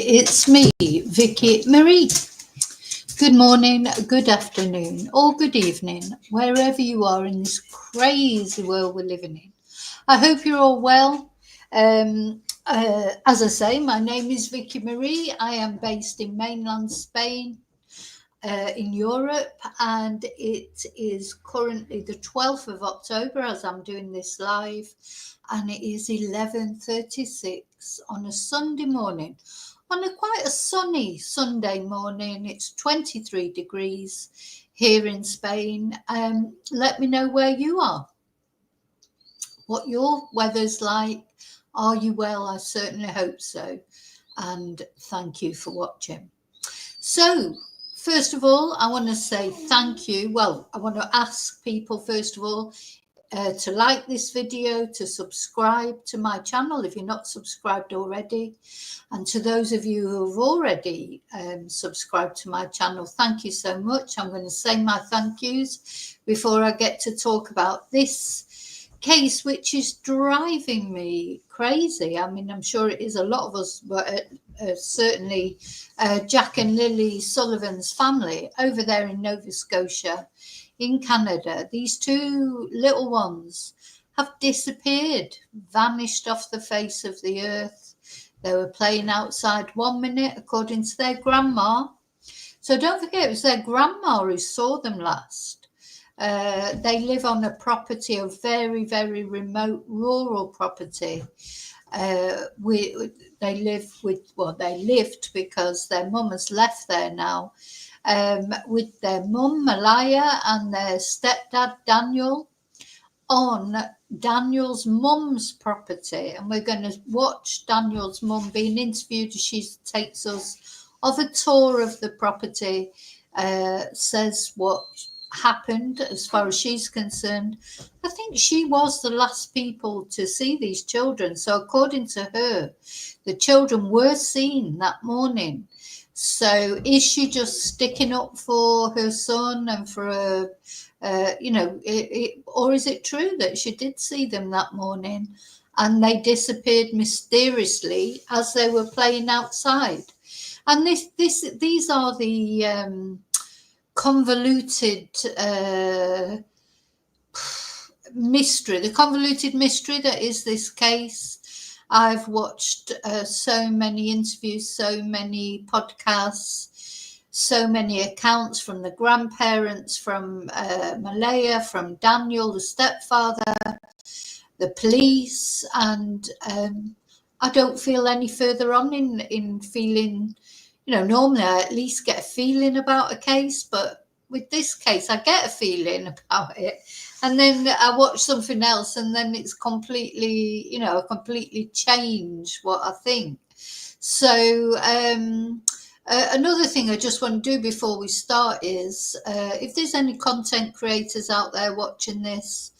it's me, Vicky Marie. Good morning, good afternoon, or good evening, wherever you are in this crazy world we're living in. I hope you're all well. As I say, my name is Vicky Marie. I am based in mainland Spain, in Europe, and it is currently the 12th of October as I'm doing this live, and it is 11:36 on a Sunday morning. On quite a sunny Sunday morning, it's 23 degrees here in Spain. Let me know where you are, what your weather's like. Are you well? I certainly hope so. And thank you for watching. So, first of all, I want to say thank you. Well, I want to ask people, first of all, to like this video, to subscribe to my channel if you're not subscribed already. And to those of you who have already subscribed to my channel, thank you so much. I'm going to say my thank yous before I get to talk about this case, which is driving me crazy. I mean, I'm sure it is a lot of us, but certainly Jack and Lilly Sullivan's family over there in Nova Scotia in Canada. These two little ones have disappeared, vanished off the face of the earth. They were playing outside 1 minute, according to their grandma. So don't forget, it was their grandma who saw them last. They live on a property, a very, very remote rural property. They lived because their mum has left there now, with their mum Malaya and their stepdad Daniel on Daniel's mum's property. And we're going to watch Daniel's mum being interviewed as she takes us of a tour of the property, says what happened as far as she's concerned. I think she was the last people to see these children. So according to her, the children were seen that morning. So is she just sticking up for her son and for her, or is it true that she did see them that morning and they disappeared mysteriously as they were playing outside? And these are the convoluted mystery, the convoluted mystery that is this case. I've watched so many interviews, so many podcasts, so many accounts from the grandparents, from Malaya, from Daniel, the stepfather, the police, and I don't feel any further on in feeling. Normally I at least get a feeling about a case, but with this case, I get a feeling about it. And then I watch something else and then it's completely, completely change what I think. So another thing I just want to do before we start is, if there's any content creators out there watching this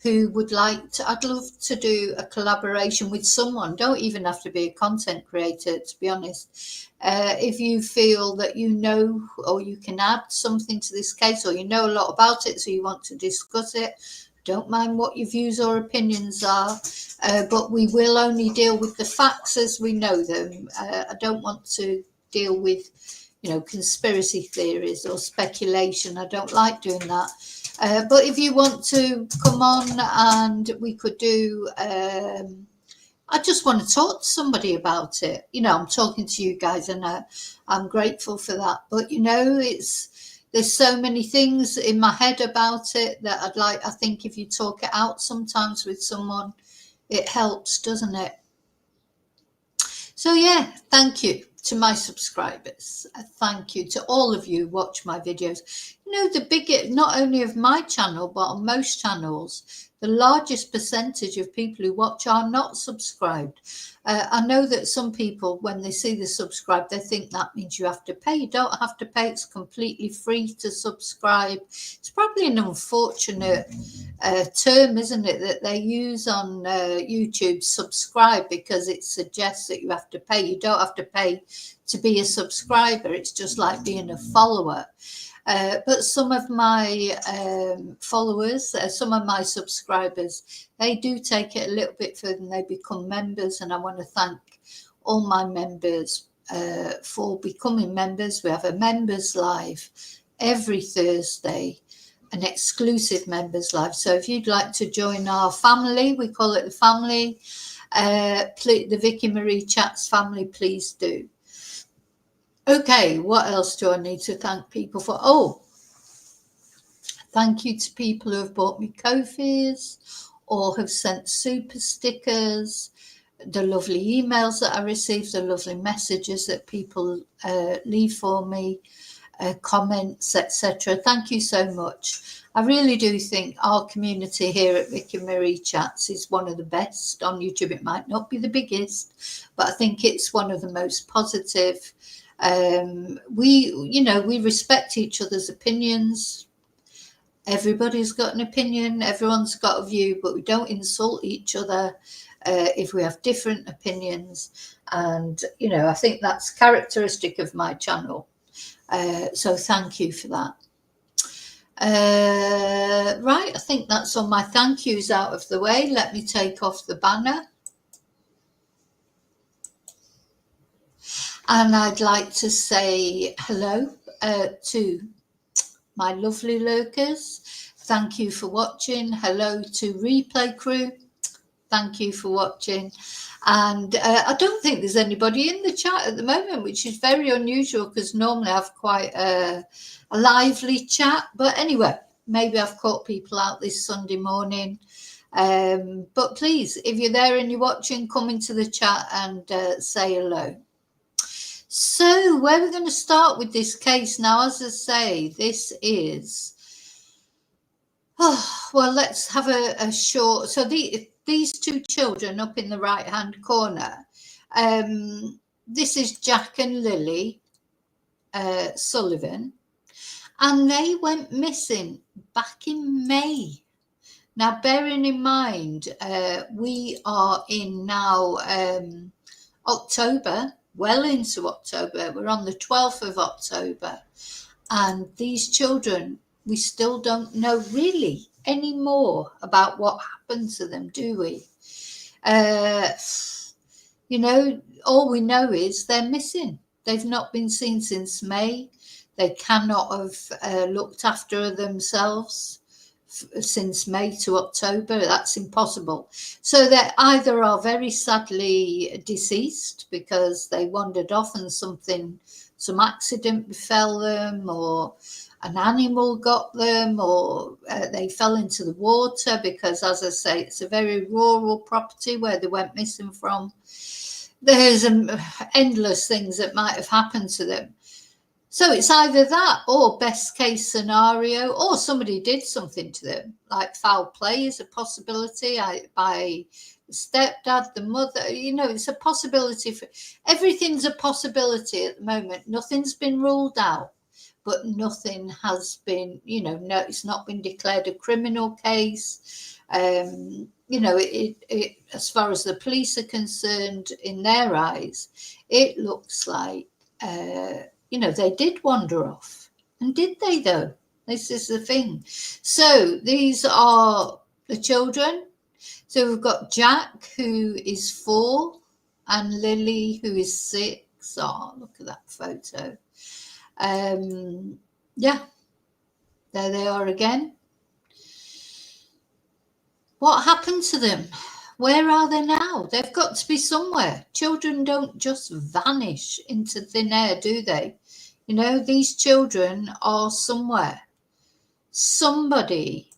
who would like to, I'd love to do a collaboration with someone. Don't even have to be a content creator, to be honest. If you feel that or you can add something to this case, or you know a lot about it, so you want to discuss it, don't mind what your views or opinions are, but we will only deal with the facts as we know them. I don't want to deal with, conspiracy theories or speculation. I don't like doing that. But if you want to come on and we could do, I just want to talk to somebody about it. I'm talking to you guys and I'm grateful for that. But, there's so many things in my head about it that I think if you talk it out sometimes with someone, it helps, doesn't it? So, yeah, thank you to my subscribers. Thank you to all of you who watch my videos. The biggest, not only of my channel, but on most channels, the largest percentage of people who watch are not subscribed. I know that some people, when they see the subscribe, they think that means you have to pay. You don't have to pay. It's completely free to subscribe. It's probably an unfortunate term, isn't it, that they use on YouTube, subscribe, because it suggests that you have to pay. You don't have to pay to be a subscriber. It's just like being a follower. But some of my followers, some of my subscribers, they do take it a little bit further and they become members. And I want to thank all my members for becoming members. We have a members live every Thursday, an exclusive members live. So if you'd like to join our family, we call it the family, the Vicky Marie Chats family, please do. Okay, what else do I need to thank people for? Oh, thank you to people who have bought me Ko-Fis or have sent super stickers, the lovely emails that I received, the lovely messages that people leave for me, comments, etc. Thank you so much. I really do think our community here at Vicky Marie Chats is one of the best on YouTube. It might not be the biggest, but I think it's one of the most positive. We respect each other's opinions. Everybody's got an opinion, everyone's got a view, but we don't insult each other if we have different opinions. And, I think that's characteristic of my channel. So thank you for that. Right, I think that's all my thank yous out of the way. Let me take off the banner. And I'd like to say hello to my lovely lurkers. Thank you for watching. Hello to replay crew. Thank you for watching. And I don't think there's anybody in the chat at the moment, which is very unusual because normally I have quite a lively chat. But anyway, maybe I've caught people out this Sunday morning. But please, if you're there and you're watching, come into the chat and say hello. So where we're going to start with this case now, as I say, this is, well, let's have a short, so these two children up in the right hand corner, this is Jack and Lilly Sullivan, and they went missing back in May. Now, bearing in mind, we are in now October, well into October. We're on the 12th of October. And these children, we still don't know really any more about what happened to them, do we? All we know is they're missing. They've not been seen since May. They cannot have looked after themselves since May to October. That's impossible. So they either are very sadly deceased because they wandered off and some accident befell them, or an animal got them, or they fell into the water because, as I say, it's a very rural property where they went missing from. There's endless things that might have happened to them. So it's either that, or best case scenario, or somebody did something to them, like foul play is a possibility by the stepdad, the mother. It's a possibility. Everything's a possibility at the moment. Nothing's been ruled out, but nothing has been, no, it's not been declared a criminal case. As far as the police are concerned, in their eyes, it looks like, they did wander off. And did they, though? This is the thing. So these are the children. So we've got Jack, who is 4, and Lilly, who is 6. Oh, look at that photo. Yeah, there they are again. What happened to them? Where are they now? They've got to be somewhere. Children don't just vanish into thin air, do they? These children are somewhere. Somebody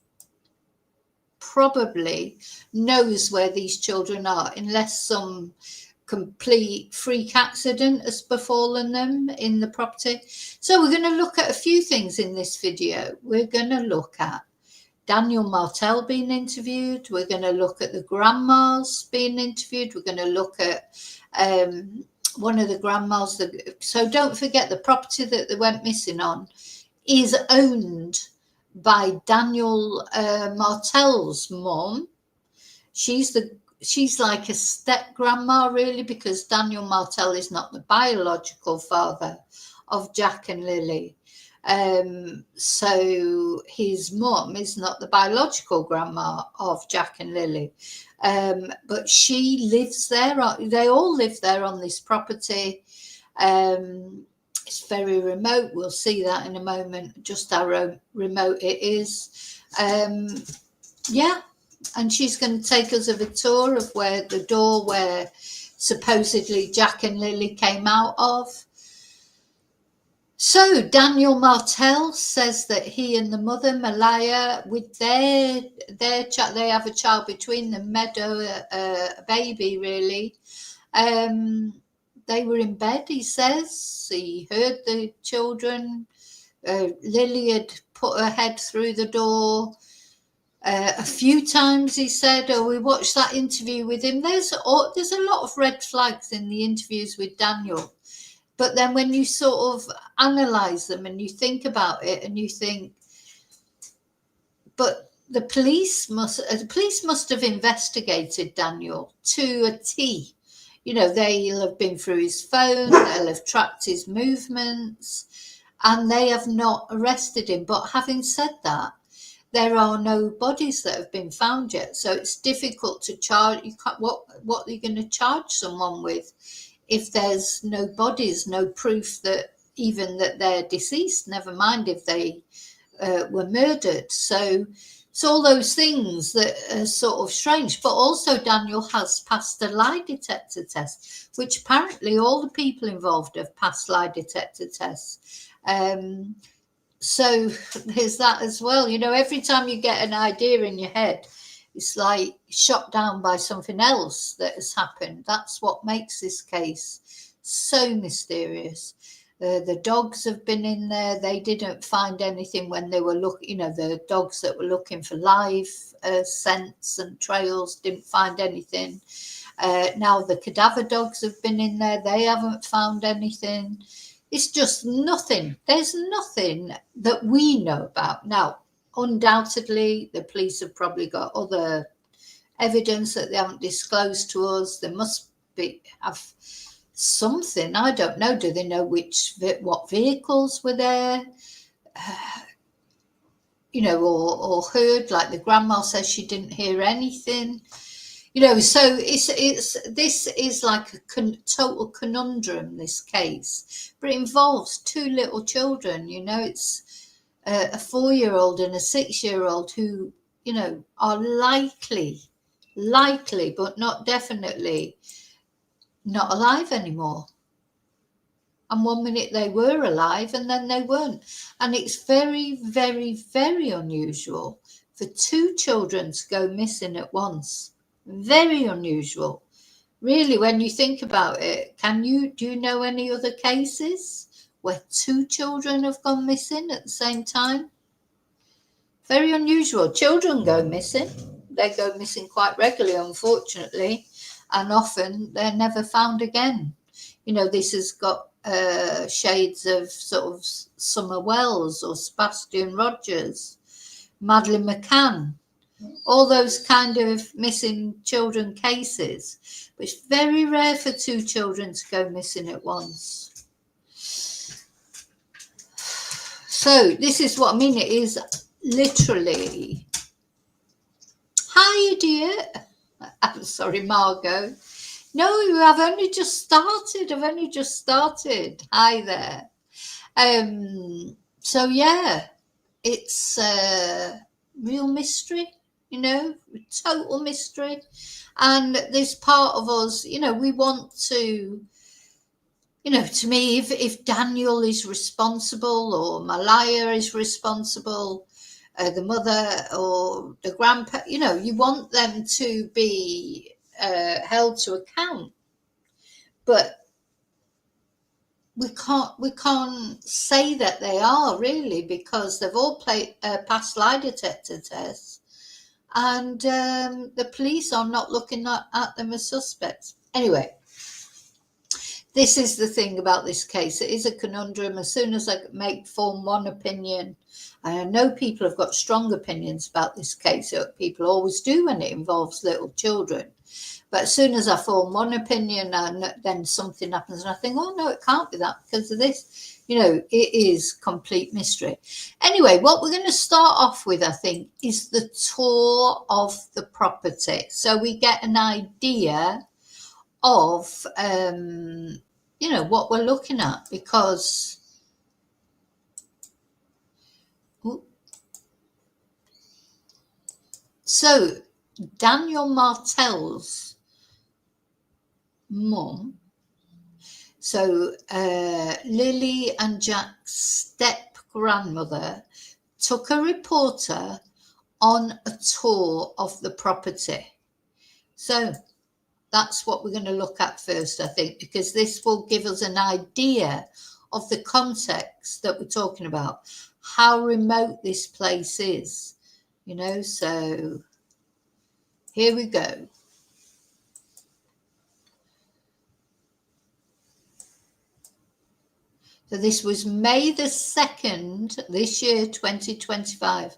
probably knows where these children are, unless some complete freak accident has befallen them in the property. So we're going to look at a few things in this video. We're going to look at Daniel Martell being interviewed. We're going to look at the grandmas being interviewed. We're going to look at one of the grandmas. So don't forget, the property that they went missing on is owned by Daniel Martell's mum. She's like a step grandma, really, because Daniel Martell is not the biological father of Jack and Lilly. So his mum is not the biological grandma of Jack and Lilly. But she lives there. They all live there on this property. It's very remote. We'll see that in a moment, just how remote it is. Yeah, and she's going to take us of a tour of where the door where supposedly Jack and Lily came out of. So Daniel Martell says that he and the mother Malaya, with their child, they have a child between them, Meadow, a baby really. They were in bed, he says. He heard the children. Lily had put her head through the door a few times, he said. We watched that interview with him. There's a lot of red flags in the interviews with Daniel. But then when you sort of analyse them and you think about it and you think, but the police must have investigated Daniel to a T. They'll have been through his phone, they'll have tracked his movements, and they have not arrested him. But having said that, there are no bodies that have been found yet, so it's difficult to charge. What are you going to charge someone with if there's no bodies, no proof that even that they're deceased? Never mind if they were murdered. So it's all those things that are sort of strange. But also Daniel has passed a lie detector test, which apparently all the people involved have passed lie detector tests. So there's that as well. Every time you get an idea in your head, it's like shot down by something else that has happened. That's what makes this case so mysterious. The dogs have been in there. They didn't find anything when they were looking. The dogs that were looking for live scents and trails didn't find anything. Now the cadaver dogs have been in there. They haven't found anything. It's just nothing. There's nothing that we know about. Now, undoubtedly, the police have probably got other evidence that they haven't disclosed to us. They must have something. I don't know. Do they know what vehicles were there? Or heard, like the grandma says she didn't hear anything. So this is like a total conundrum, this case, but it involves two little children. It's a 4-year-old and a 6-year-old who, are likely, but not definitely not alive anymore. And 1 minute they were alive and then they weren't. And it's very, very, very unusual for two children to go missing at once. Very unusual, really, when you think about it. Do you know any other cases where two children have gone missing at the same time? Very unusual. Children go missing. They go missing quite regularly, unfortunately, and often they're never found again. This has got shades of sort of Summer Wells or Sebastian Rogers, Madeleine McCann. All those kind of missing children cases. But it's very rare for two children to go missing at once. So this is what I mean. It is literally. Hi, dear. I'm sorry, Margot. No, I've only just started. Hi there. So yeah, it's a real mystery. Total mystery. And this part of us, we want to, to me, if Daniel is responsible or Malaya is responsible, the mother or the grandpa, you want them to be held to account. But we can't say that they are, really, because they've all passed lie detector tests. And the police are not looking at them as suspects. Anyway, this is the thing about this case. It is a conundrum. As soon as I form one opinion, I know people have got strong opinions about this case. People always do when it involves little children. But as soon as I form one opinion, and then something happens, and I think, oh, no, it can't be that because of this. It is complete mystery. Anyway, what we're going to start off with, I think, is the tour of the property. So we get an idea of you know, what we're looking at, because so Daniel Martell's mum, so Lily and Jack's step-grandmother, took a reporter on a tour of the property. So that's what we're going to look at first, I think, because this will give us an idea of the context that we're talking about, how remote this place is, you know. So here we go. So this was May the 2nd, this year, 2025.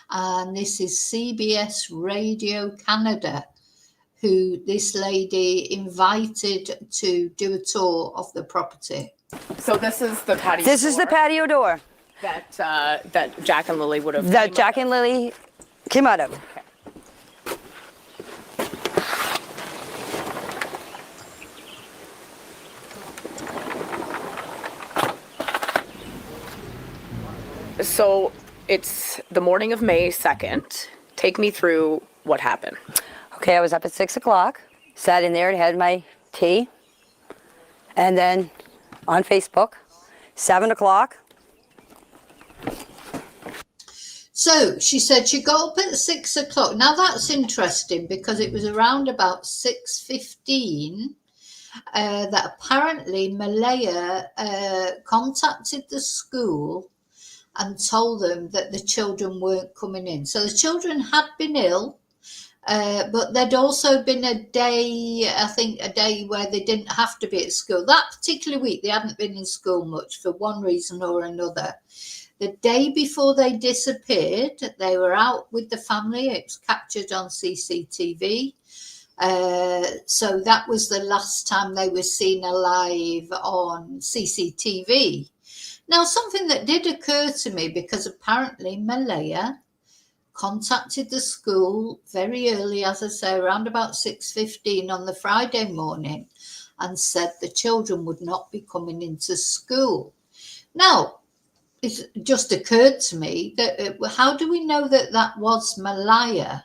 And this is CBS Radio Canada, who this lady invited to do a tour of the property. So this is the patio door. This is the patio door. That Jack and Lily would have. That Jack and Lily came out of. Okay. So it's the morning of May 2nd. Take me through what happened. Okay, I was up at 6 o'clock, sat in there and had my tea. And then on Facebook, 7 o'clock. So she said she got up at 6 o'clock. Now that's interesting, because it was around about 6:15 that apparently Malaya contacted the school and told them that the children weren't coming in. So the children had been ill, but there'd also been a day, I think a day where they didn't have to be at school. That particular week, they hadn't been in school much for one reason or another. The day before they disappeared, they were out with the family. It was captured on CCTV. So that was the last time they were seen alive on CCTV. Now, something that did occur to me, because apparently Malaya contacted the school very early, as I say, around about 6:15 on the Friday morning, and said the children would not be coming into school. Now, it just occurred to me that how do we know that that was Malaya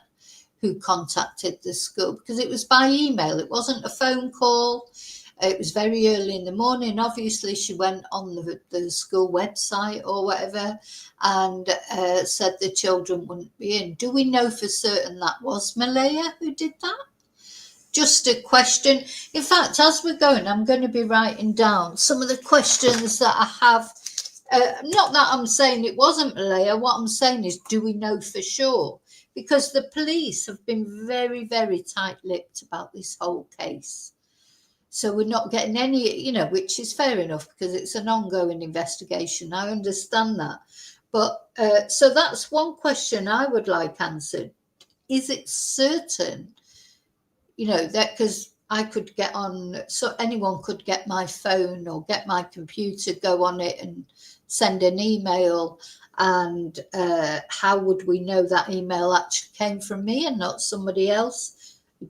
who contacted the school? Because it was by email. It wasn't a phone call. It was very early in the morning. Obviously, she went on the school website or whatever and said the children wouldn't be in. Do we know for certain that was Malaya who did that? Just a question. In fact, as we're going, I'm going to be writing down some of the questions that I have. Not that I'm saying it wasn't Malaya. What I'm saying is, do we know for sure? Because the police have been very, very tight-lipped about this whole case. So we're not getting any, you know, which is fair enough because it's an ongoing investigation. I understand that. But so that's one question I would like answered. Is it certain, you know, that because I could get on, so anyone could get my phone or get my computer, go on it and send an email. And how would we know that email actually came from me and not somebody else?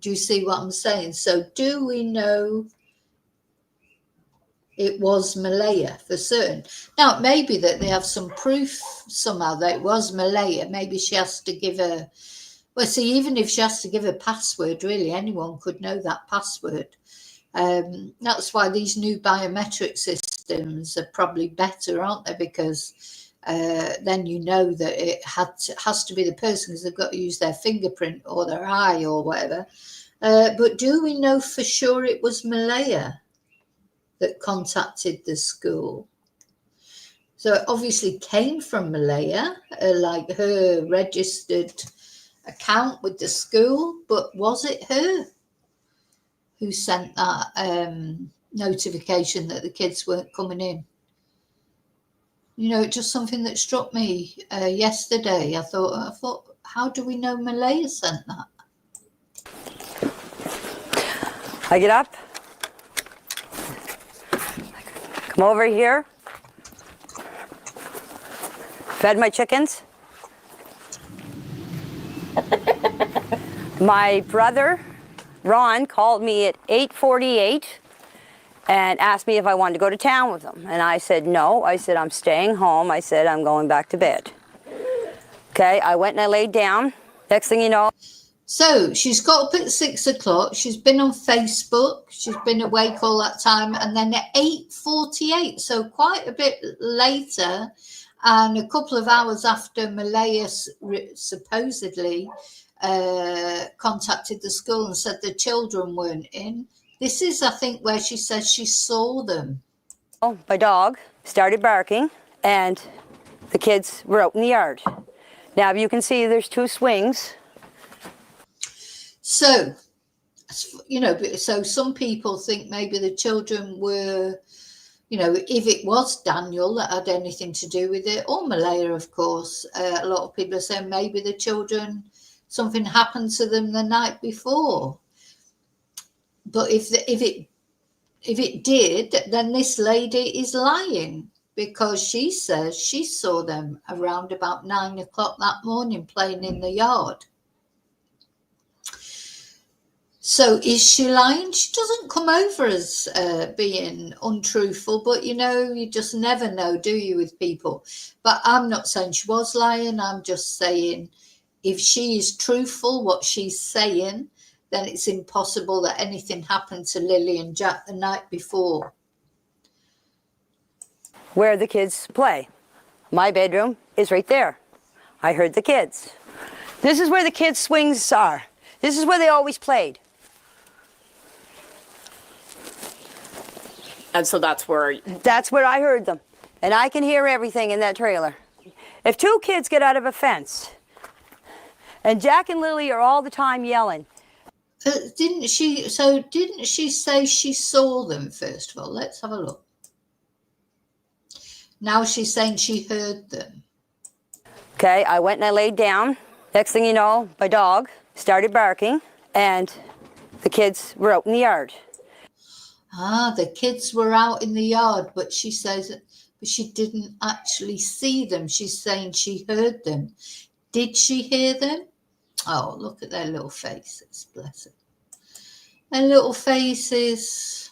Do you see what I'm saying? So do we know it was Malaya for certain? Now, it may be that they have some proof somehow that it was Malaya. Maybe she has to give a, well, see, even if she has to give a password, really, anyone could know that password. That's why these new biometric systems are probably better, aren't they? Because then you know that it has to be the person, because they've got to use their fingerprint or their eye or whatever. But do we know for sure it was Malaya that contacted the school? So it obviously came from Malaya, like her registered account with the school, but was it her who sent that notification that the kids weren't coming in? You know, it's just something that struck me yesterday. I thought, how do we know Malaya sent that? I get up, come over here, fed my chickens. My brother, Ron, called me at 8:48 and asked me if I wanted to go to town with them. And I said no. I said I'm staying home. I said I'm going back to bed. Okay, I went and I laid down. Next thing you know. So she's got up at 6 o'clock. She's been on Facebook. She's been awake all that time. And then at 8:48, so quite a bit later, and a couple of hours after Malaya supposedly contacted the school and said the children weren't in. This is, I think, where she says she saw them. My dog started barking, and the kids were out in the yard. Now, you can see there's 2 swings. So, so some people think maybe the children were, if it was Daniel that had anything to do with it, or Malaya, of course. A lot of people are saying maybe the children, something happened to them the night before. But if it did, then this lady is lying, because she says she saw them around about 9 o'clock that morning playing in the yard. So is she lying? She doesn't come over as being untruthful, but you just never know, do you, with people? But I'm not saying she was lying. I'm just saying if she is truthful, what she's saying, then it's impossible that anything happened to Lily and Jack the night before. Where the kids play. My bedroom is right there. I heard the kids. This is where the kids' swings are. This is where they always played. And so that's where I heard them. And I can hear everything in that trailer. If 2 kids get out of a fence, and Jack and Lily are all the time yelling. Didn't she say she saw them, first of all? Let's have a look. Now she's saying she heard them. Okay, I went and I laid down. Next thing you know, my dog started barking, and the kids were out in the yard. The kids were out in the yard, but she says but she didn't actually see them. She's saying she heard them. Did she hear them? Oh, look at their little faces, bless them. Their little faces.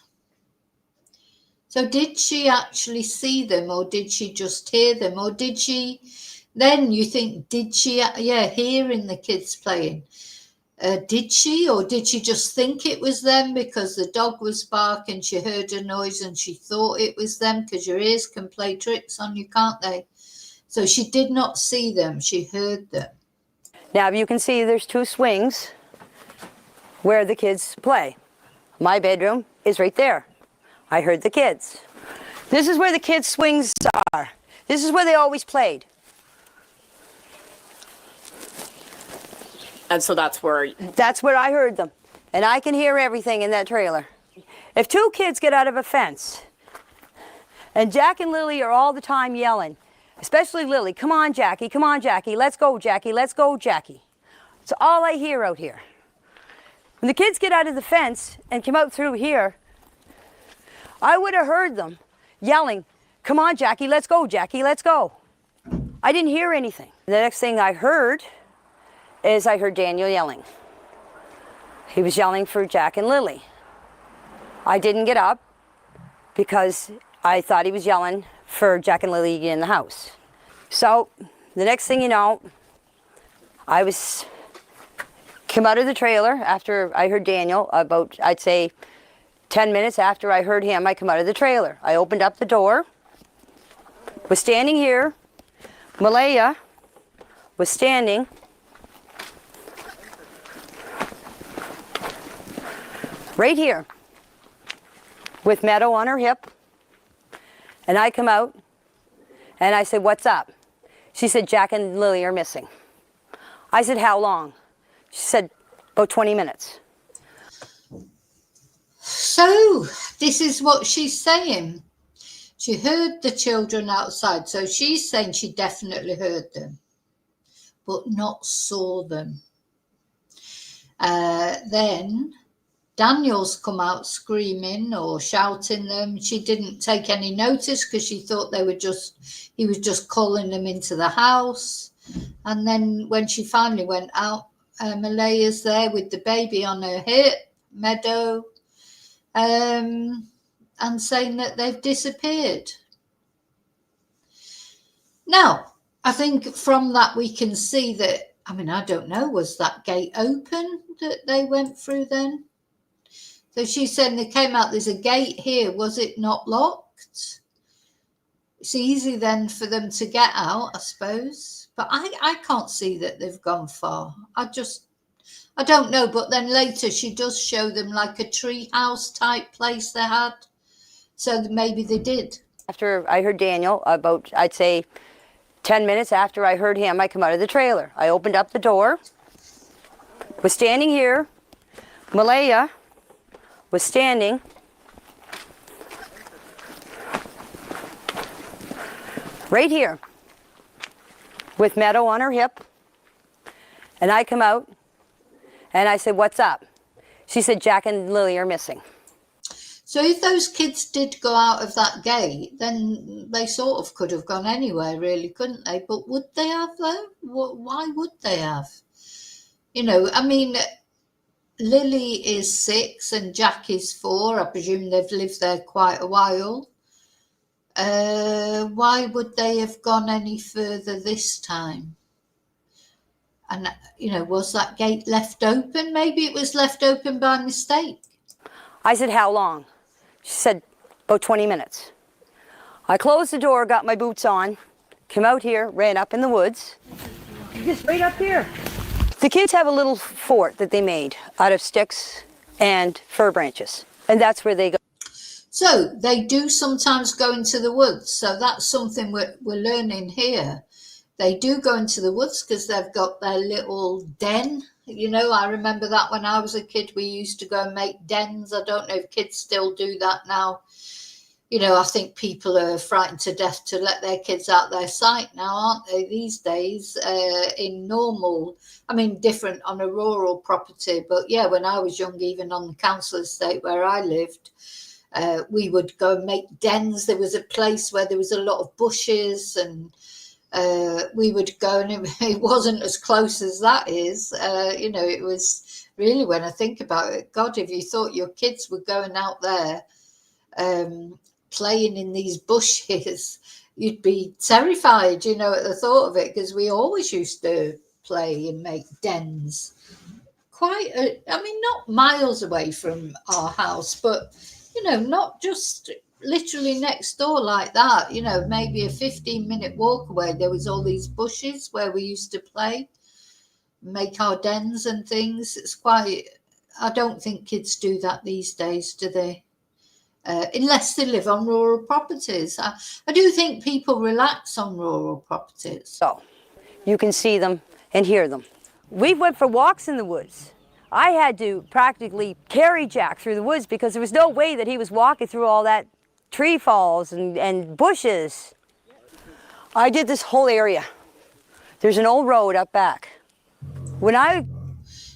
So did she actually see them, or did she just hear them? Or did she, then you think, did she, hearing the kids playing? Did she, or did she just think it was them because the dog was barking, she heard a noise and she thought it was them? Because your ears can play tricks on you, can't they? So she did not see them, she heard them. Now you can see there's 2 swings where the kids play. My bedroom is right there. I heard the kids. This is where the kids' swings are. This is where they always played. And so that's where I heard them. And I can hear everything in that trailer. If 2 kids get out of a fence, and Jack and Lily are all the time yelling, especially Lily, come on, Jackie, let's go, Jackie, let's go, Jackie. It's all I hear out here. When the kids get out of the fence and come out through here, I would have heard them yelling, come on, Jackie, let's go, Jackie, let's go. I didn't hear anything. The next thing I heard is I heard Daniel yelling. He was yelling for Jack and Lily. I didn't get up because I thought he was yelling for Jack and Lily in the house. So the next thing you know, I came out of the trailer after I heard Daniel, about, I'd say, 10 minutes after I heard him, I come out of the trailer. I opened up the door, was standing here. Malaya was standing right here with Meadow on her hip. And I come out and I said, what's up? She said, Jack and Lily are missing. I said, how long? She said, about 20 minutes. So this is what she's saying. She heard the children outside. So she's saying she definitely heard them, but not saw them. Then Daniel's come out screaming or shouting them. She didn't take any notice because she thought he was just calling them into the house. And then when she finally went out, Malaya's there with the baby on her hip, Meadow. And and saying that they've disappeared. Now, I think from that we can see that, I mean, I don't know, was that gate open that they went through then? So she's saying they came out, there's a gate here, was it not locked? It's easy then for them to get out, I suppose. But I can't see that they've gone far. I don't know. But then later she does show them like a tree house type place they had. So maybe they did. After I heard Daniel, about, I'd say, 10 minutes after I heard him, I come out of the trailer. I opened up the door, was standing here. Malaya was standing right here with Meadow on her hip. And I come out and I said, "What's up?" She said, "Jack and Lily are missing." So if those kids did go out of that gate, then they sort of could have gone anywhere, really, couldn't they? But would they have, though? Why would they have? You know, I mean, Lily is 6 and Jack is 4. I presume they've lived there quite a while. Why would they have gone any further this time? And, you know, was that gate left open? Maybe it was left open by mistake. I said, "How long?" She said, "About 20 minutes." I closed the door, got my boots on, came out here, ran up in the woods. Just right up here. The kids have a little fort that they made out of sticks and fir branches, and that's where they go. So they do sometimes go into the woods. So that's something we're learning here. They do go into the woods because they've got their little den. You know, I remember that when I was a kid, we used to go and make dens. I don't know if kids still do that now. You know, I think people are frightened to death to let their kids out their sight now, aren't they, these days, in normal, I mean, different on a rural property. But yeah, when I was young, even on the council estate where I lived, we would go and make dens. There was a place where there was a lot of bushes and we would go, and it wasn't as close as that is. You know, it was really, when I think about it, God, if you thought your kids were going out there playing in these bushes, you'd be terrified, you know, at the thought of it, because we always used to play and make dens quite, I mean, not miles away from our house, but, you know, not just literally next door like that, you know, maybe a 15-minute walk away. There was all these bushes where we used to play, make our dens and things. It's quite, I don't think kids do that these days, do they? Unless they live on rural properties. I do think people relax on rural properties. So you can see them and hear them. We went for walks in the woods. I had to practically carry Jack through the woods because there was no way that he was walking through all that tree falls and bushes. I did this whole area. There's an old road up back.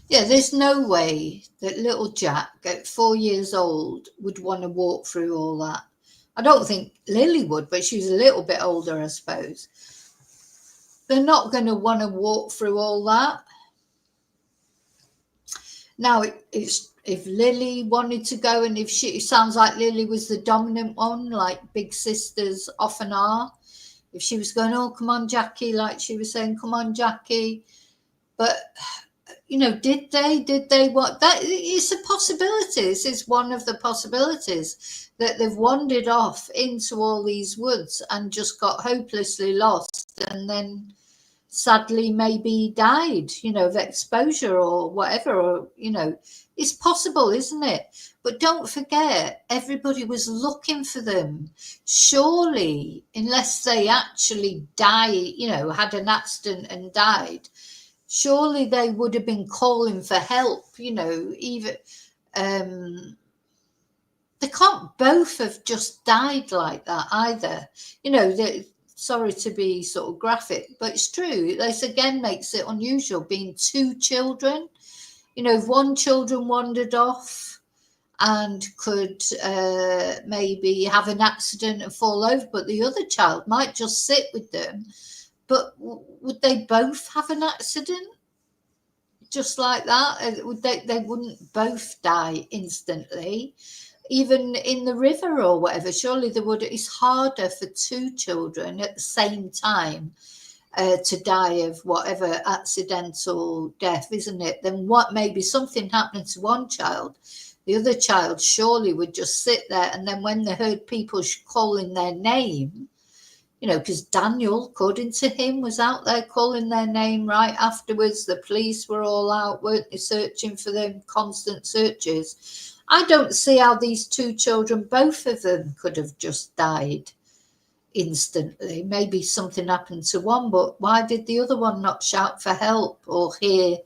Yeah, there's no way that little Jack at 4 years old would want to walk through all that. I don't think Lily would, but she was a little bit older, I suppose. They're not going to want to walk through all that. Now, if Lily wanted to go, and it sounds like Lily was the dominant one, like big sisters often are. If she was going, "Oh, come on, Jackie," like she was saying, "Come on, Jackie." But, you know, did they what? That is a possibility. This is one of the possibilities, that they've wandered off into all these woods and just got hopelessly lost, and then sadly maybe died, you know, of exposure or whatever, or, you know, it's possible, isn't it? But don't forget, everybody was looking for them. Surely, unless they actually you know, had an accident and died, surely they would have been calling for help, you know, even they can't both have just died like that either. You know, sorry to be sort of graphic, but it's true. This again makes it unusual, being 2 children. You know, if one children wandered off and could maybe have an accident and fall over, but the other child might just sit with them. But would they both have an accident just like that? They wouldn't both die instantly. even in the river or whatever. Surely there would. It's harder for two children at the same time to die of whatever accidental death, isn't it? Then what? Maybe something happened to one child. The other child surely would just sit there, and then when they heard people calling their name, you know, because Daniel, according to him, was out there calling their name right afterwards. The police were all out, weren't they, searching for them, constant searches. I don't see how these two children, both of them, could have just died instantly. Maybe something happened to one, but why did the other one not shout for help or hear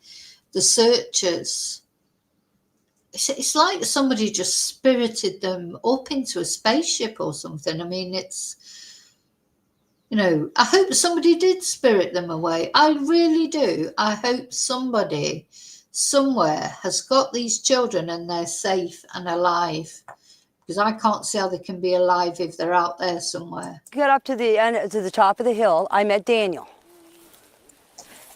the searchers? It's like somebody just spirited them up into a spaceship or something. I mean, it's, you know, I hope somebody did spirit them away. I really do. I hope somebody somewhere has got these children and they're safe and alive, because I can't see how they can be alive if they're out there somewhere. Got up to the end, to the top of the hill. I met Daniel.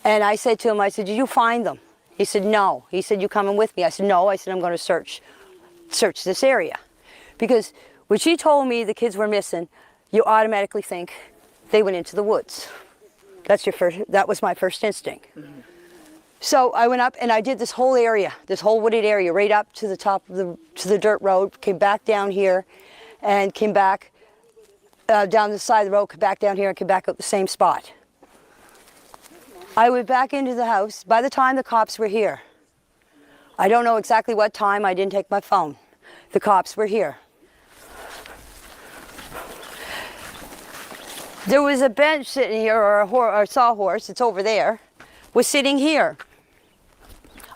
And I said to him, I said, did you find them? He said, no. He said, you coming with me? I said, no. I said, I'm going to search this area. Because when she told me the kids were missing, you automatically think they went into the woods. That was my first instinct. Mm-hmm. So I went up and I did this whole area, this whole wooded area, right up to the top of the dirt road, came back down here and came back down the side of the road, came back down here and came back up the same spot. I went back into the house. By the time the cops were here, I don't know exactly what time, I didn't take my phone. The cops were here. There was a bench sitting here, or a sawhorse, it's over there, was sitting here.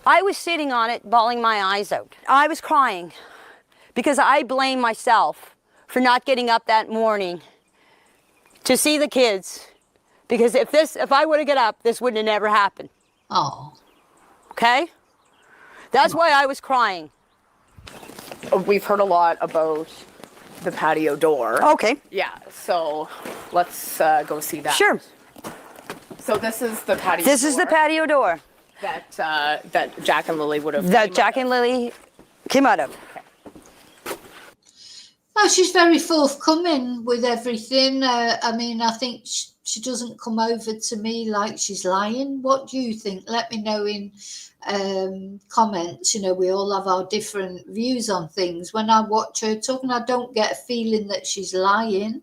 I was sitting on it, bawling my eyes out. I was crying because I blame myself for not getting up that morning to see the kids. Because if I would have got up, this wouldn't have never happened. Oh. Okay? That's why I was crying. We've heard a lot about the patio door. Okay. Yeah, so let's go see that. Sure. So this is the patio door. This is the patio door. That Jack and Lily would have... That Jack and Lily came out of. Oh, she's very forthcoming with everything. I mean, I think she doesn't come over to me like she's lying. What do you think? Let me know in comments. You know, we all have our different views on things. When I watch her talking, I don't get a feeling that she's lying.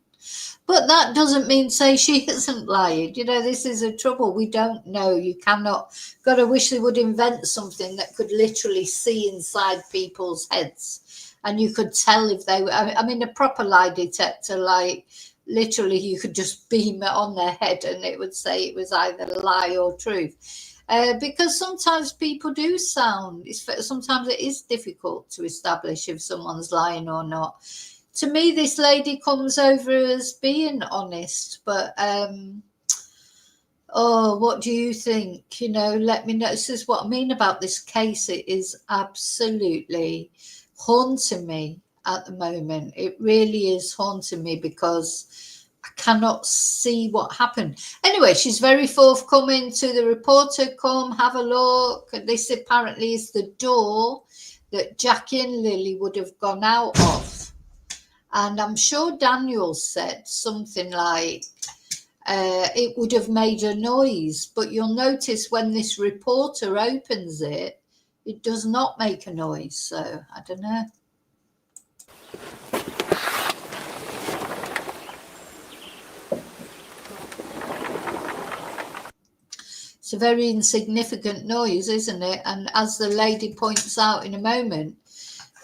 But that doesn't mean say she isn't lying. You know, this is a trouble. We don't know. You cannot. Got to wish they would invent something that could literally see inside people's heads. And you could tell if they were, I mean, a proper lie detector, like literally you could just beam it on their head and it would say it was either lie or truth. Because sometimes people do sound, sometimes it is difficult to establish if someone's lying or not. To me, this lady comes over as being honest, but what do you think? You know, let me know. This is what I mean about this case. It is absolutely haunting me at the moment. It really is haunting me because I cannot see what happened. Anyway, she's very forthcoming to the reporter. Come have a look. This apparently is the door that Jackie and Lily would have gone out of. And I'm sure Daniel said something like it would have made a noise. But you'll notice when this reporter opens it, it does not make a noise, so I don't know. It's a very insignificant noise, isn't it? And as the lady points out in a moment,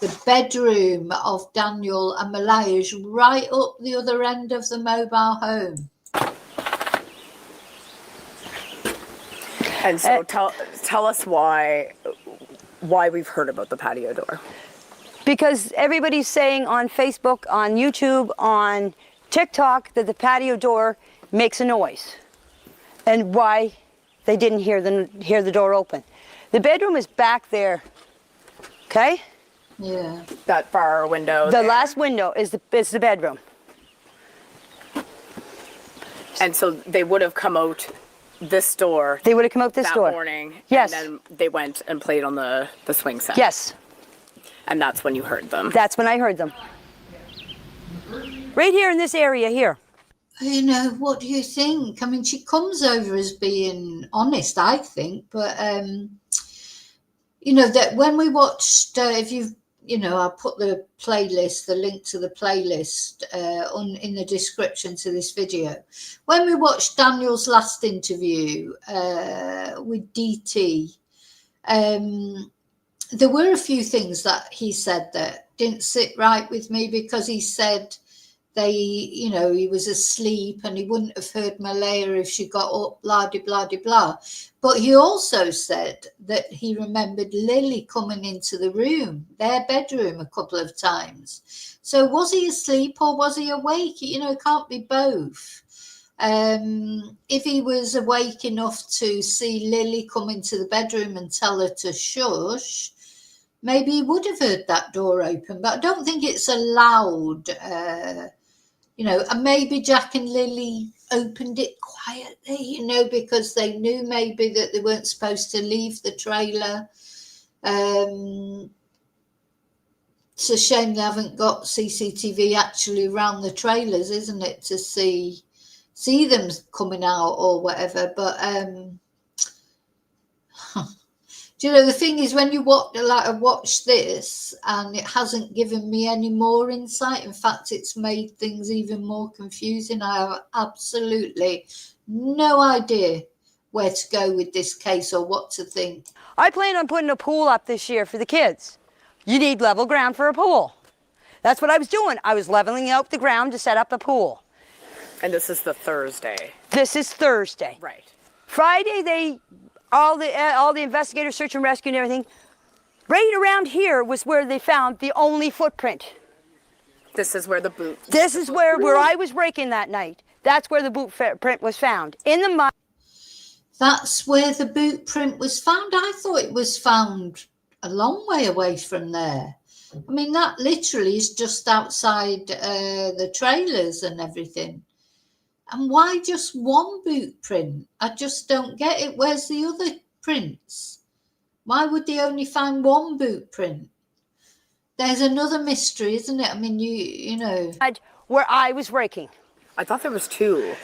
the bedroom of Daniel and Malaya is right up the other end of the mobile home. And so tell us why we've heard about the patio door. Because everybody's saying on Facebook, on YouTube, on TikTok that the patio door makes a noise. And why they didn't hear the door open. The bedroom is back there. Okay? Yeah. That far window. The last window is the bedroom. And so they would have come out this door. They would have come out this door that morning. Yes. And then they went and played on the swing set. Yes. And that's when you heard them. That's when I heard them. Right here in this area here. You know, what do you think? I mean, she comes over as being honest, I think, but you know, that when we watched, if you've, you know, I'll put the playlist, the link to the playlist in the description to this video. When we watched Daniel's last interview with DT, there were a few things that he said that didn't sit right with me, because he said you know, he was asleep and he wouldn't have heard Malaya if she got up, blah, de, blah, de, blah. But he also said that he remembered Lilly coming into the room, their bedroom, a couple of times. So was he asleep or was he awake? You know, it can't be both. If he was awake enough to see Lilly come into the bedroom and tell her to shush, maybe he would have heard that door open. But I don't think it's allowed. You know, and maybe Jack and Lilly opened it quietly, you know, because they knew maybe that they weren't supposed to leave the trailer. It's a shame they haven't got CCTV actually around the trailers, isn't it, to see them coming out or whatever. But do you know, the thing is, when you watch this, and it hasn't given me any more insight. In fact, it's made things even more confusing. I have absolutely no idea where to go with this case or what to think. I plan on putting a pool up this year for the kids. You need level ground for a pool. That's what I was doing. I was leveling out the ground to set up a pool. And this is the Thursday. This is Thursday. Right. Friday, all the investigators, search and rescue and everything, right around here was where they found the only footprint. This is where the boot. This is where I was raking that night. That's where the boot print was found, in the mud. That's where the boot print was found. I thought it was found a long way away from there. I mean, that literally is just outside the trailers and everything. And why just one boot print? I just don't get it. Where's the other prints? Why would they only find one boot print? There's another mystery, isn't it? I mean, you know. Where I was raking. I thought there was two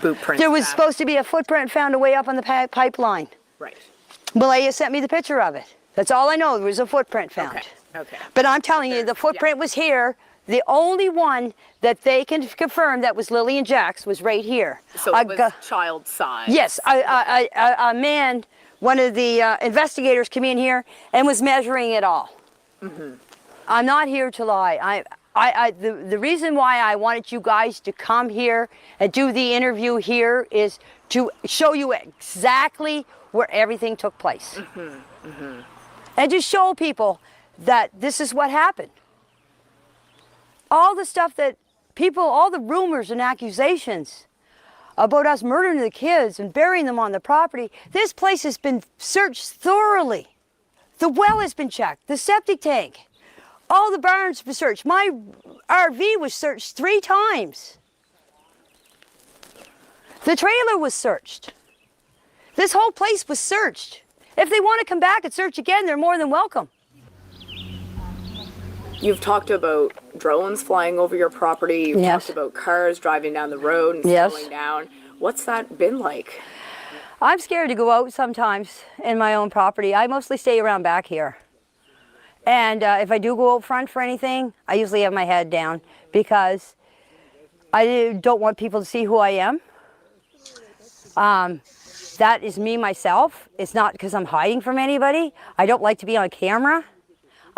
boot prints. There was supposed to be a footprint found away up on the pipeline. Right. Malaya sent me the picture of it. That's all I know. There was a footprint found. Okay. But I'm telling you, the footprint was here. The only one that they can confirm that was Lilly and Jack's was right here. So it was child size. Yes, a man, one of the investigators came in here and was measuring it all. Mm-hmm. I'm not here to lie. The reason why I wanted you guys to come here and do the interview here is to show you exactly where everything took place. Mm-hmm. Mm-hmm. And to show people that this is what happened. All the stuff that people, all the rumors and accusations about us murdering the kids and burying them on the property, this place has been searched thoroughly. The well has been checked, the septic tank, all the barns were searched. My RV was searched 3 times. The trailer was searched. This whole place was searched. If they want to come back and search again, they're more than welcome. You've talked about drones flying over your property. You've talked about cars driving down the road and slowing down. What's that been like? I'm scared to go out sometimes in my own property. I mostly stay around back here. And if I do go out front for anything, I usually have my head down because I don't want people to see who I am. That is me myself. It's not because I'm hiding from anybody. I don't like to be on camera.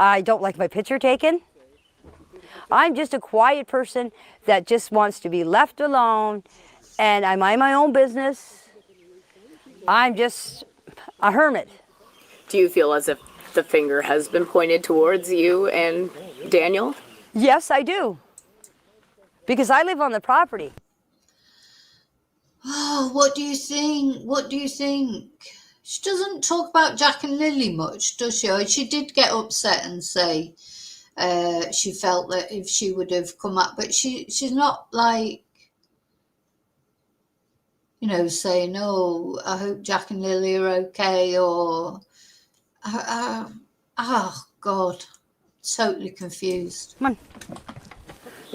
I don't like my picture taken. I'm just a quiet person that just wants to be left alone, and I mind my own business. I'm just a hermit. Do you feel as if the finger has been pointed towards you and Daniel? Yes, I do. Because I live on the property. Oh, what do you think? What do you think? She doesn't talk about Jack and Lilly much, does she? She did get upset and say she felt that if she would have come up, but she's not like, you know, saying, oh, I hope Jack and Lilly are okay, or I Oh, God. Totally confused. Come on.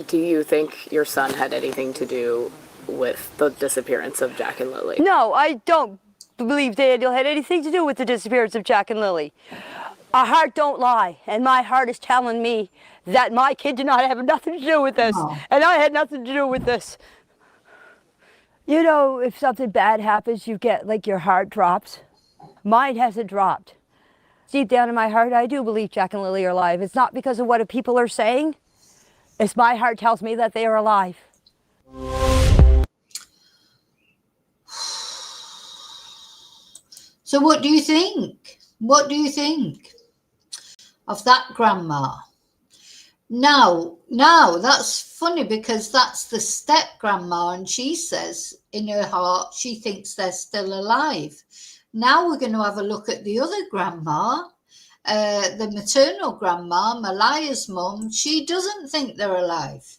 Do you think your son had anything to do with the disappearance of Jack and Lilly? No, I don't believe Daniel had anything to do with the disappearance of Jack and Lilly. Our heart don't lie, and my heart is telling me that my kid did not have nothing to do with this, and I had nothing to do with this. You know, if something bad happens, you get like your heart drops. Mine hasn't dropped. Deep down in my heart, I do believe Jack and Lilly are alive. It's not because of what people are saying. It's my heart tells me that they are alive. So what do you think? What do you think of that grandma? Now, that's funny because that's the step grandma, and she says in her heart she thinks they're still alive. Now we're going to have a look at the other grandma, the maternal grandma, Malaya's mum. She doesn't think they're alive.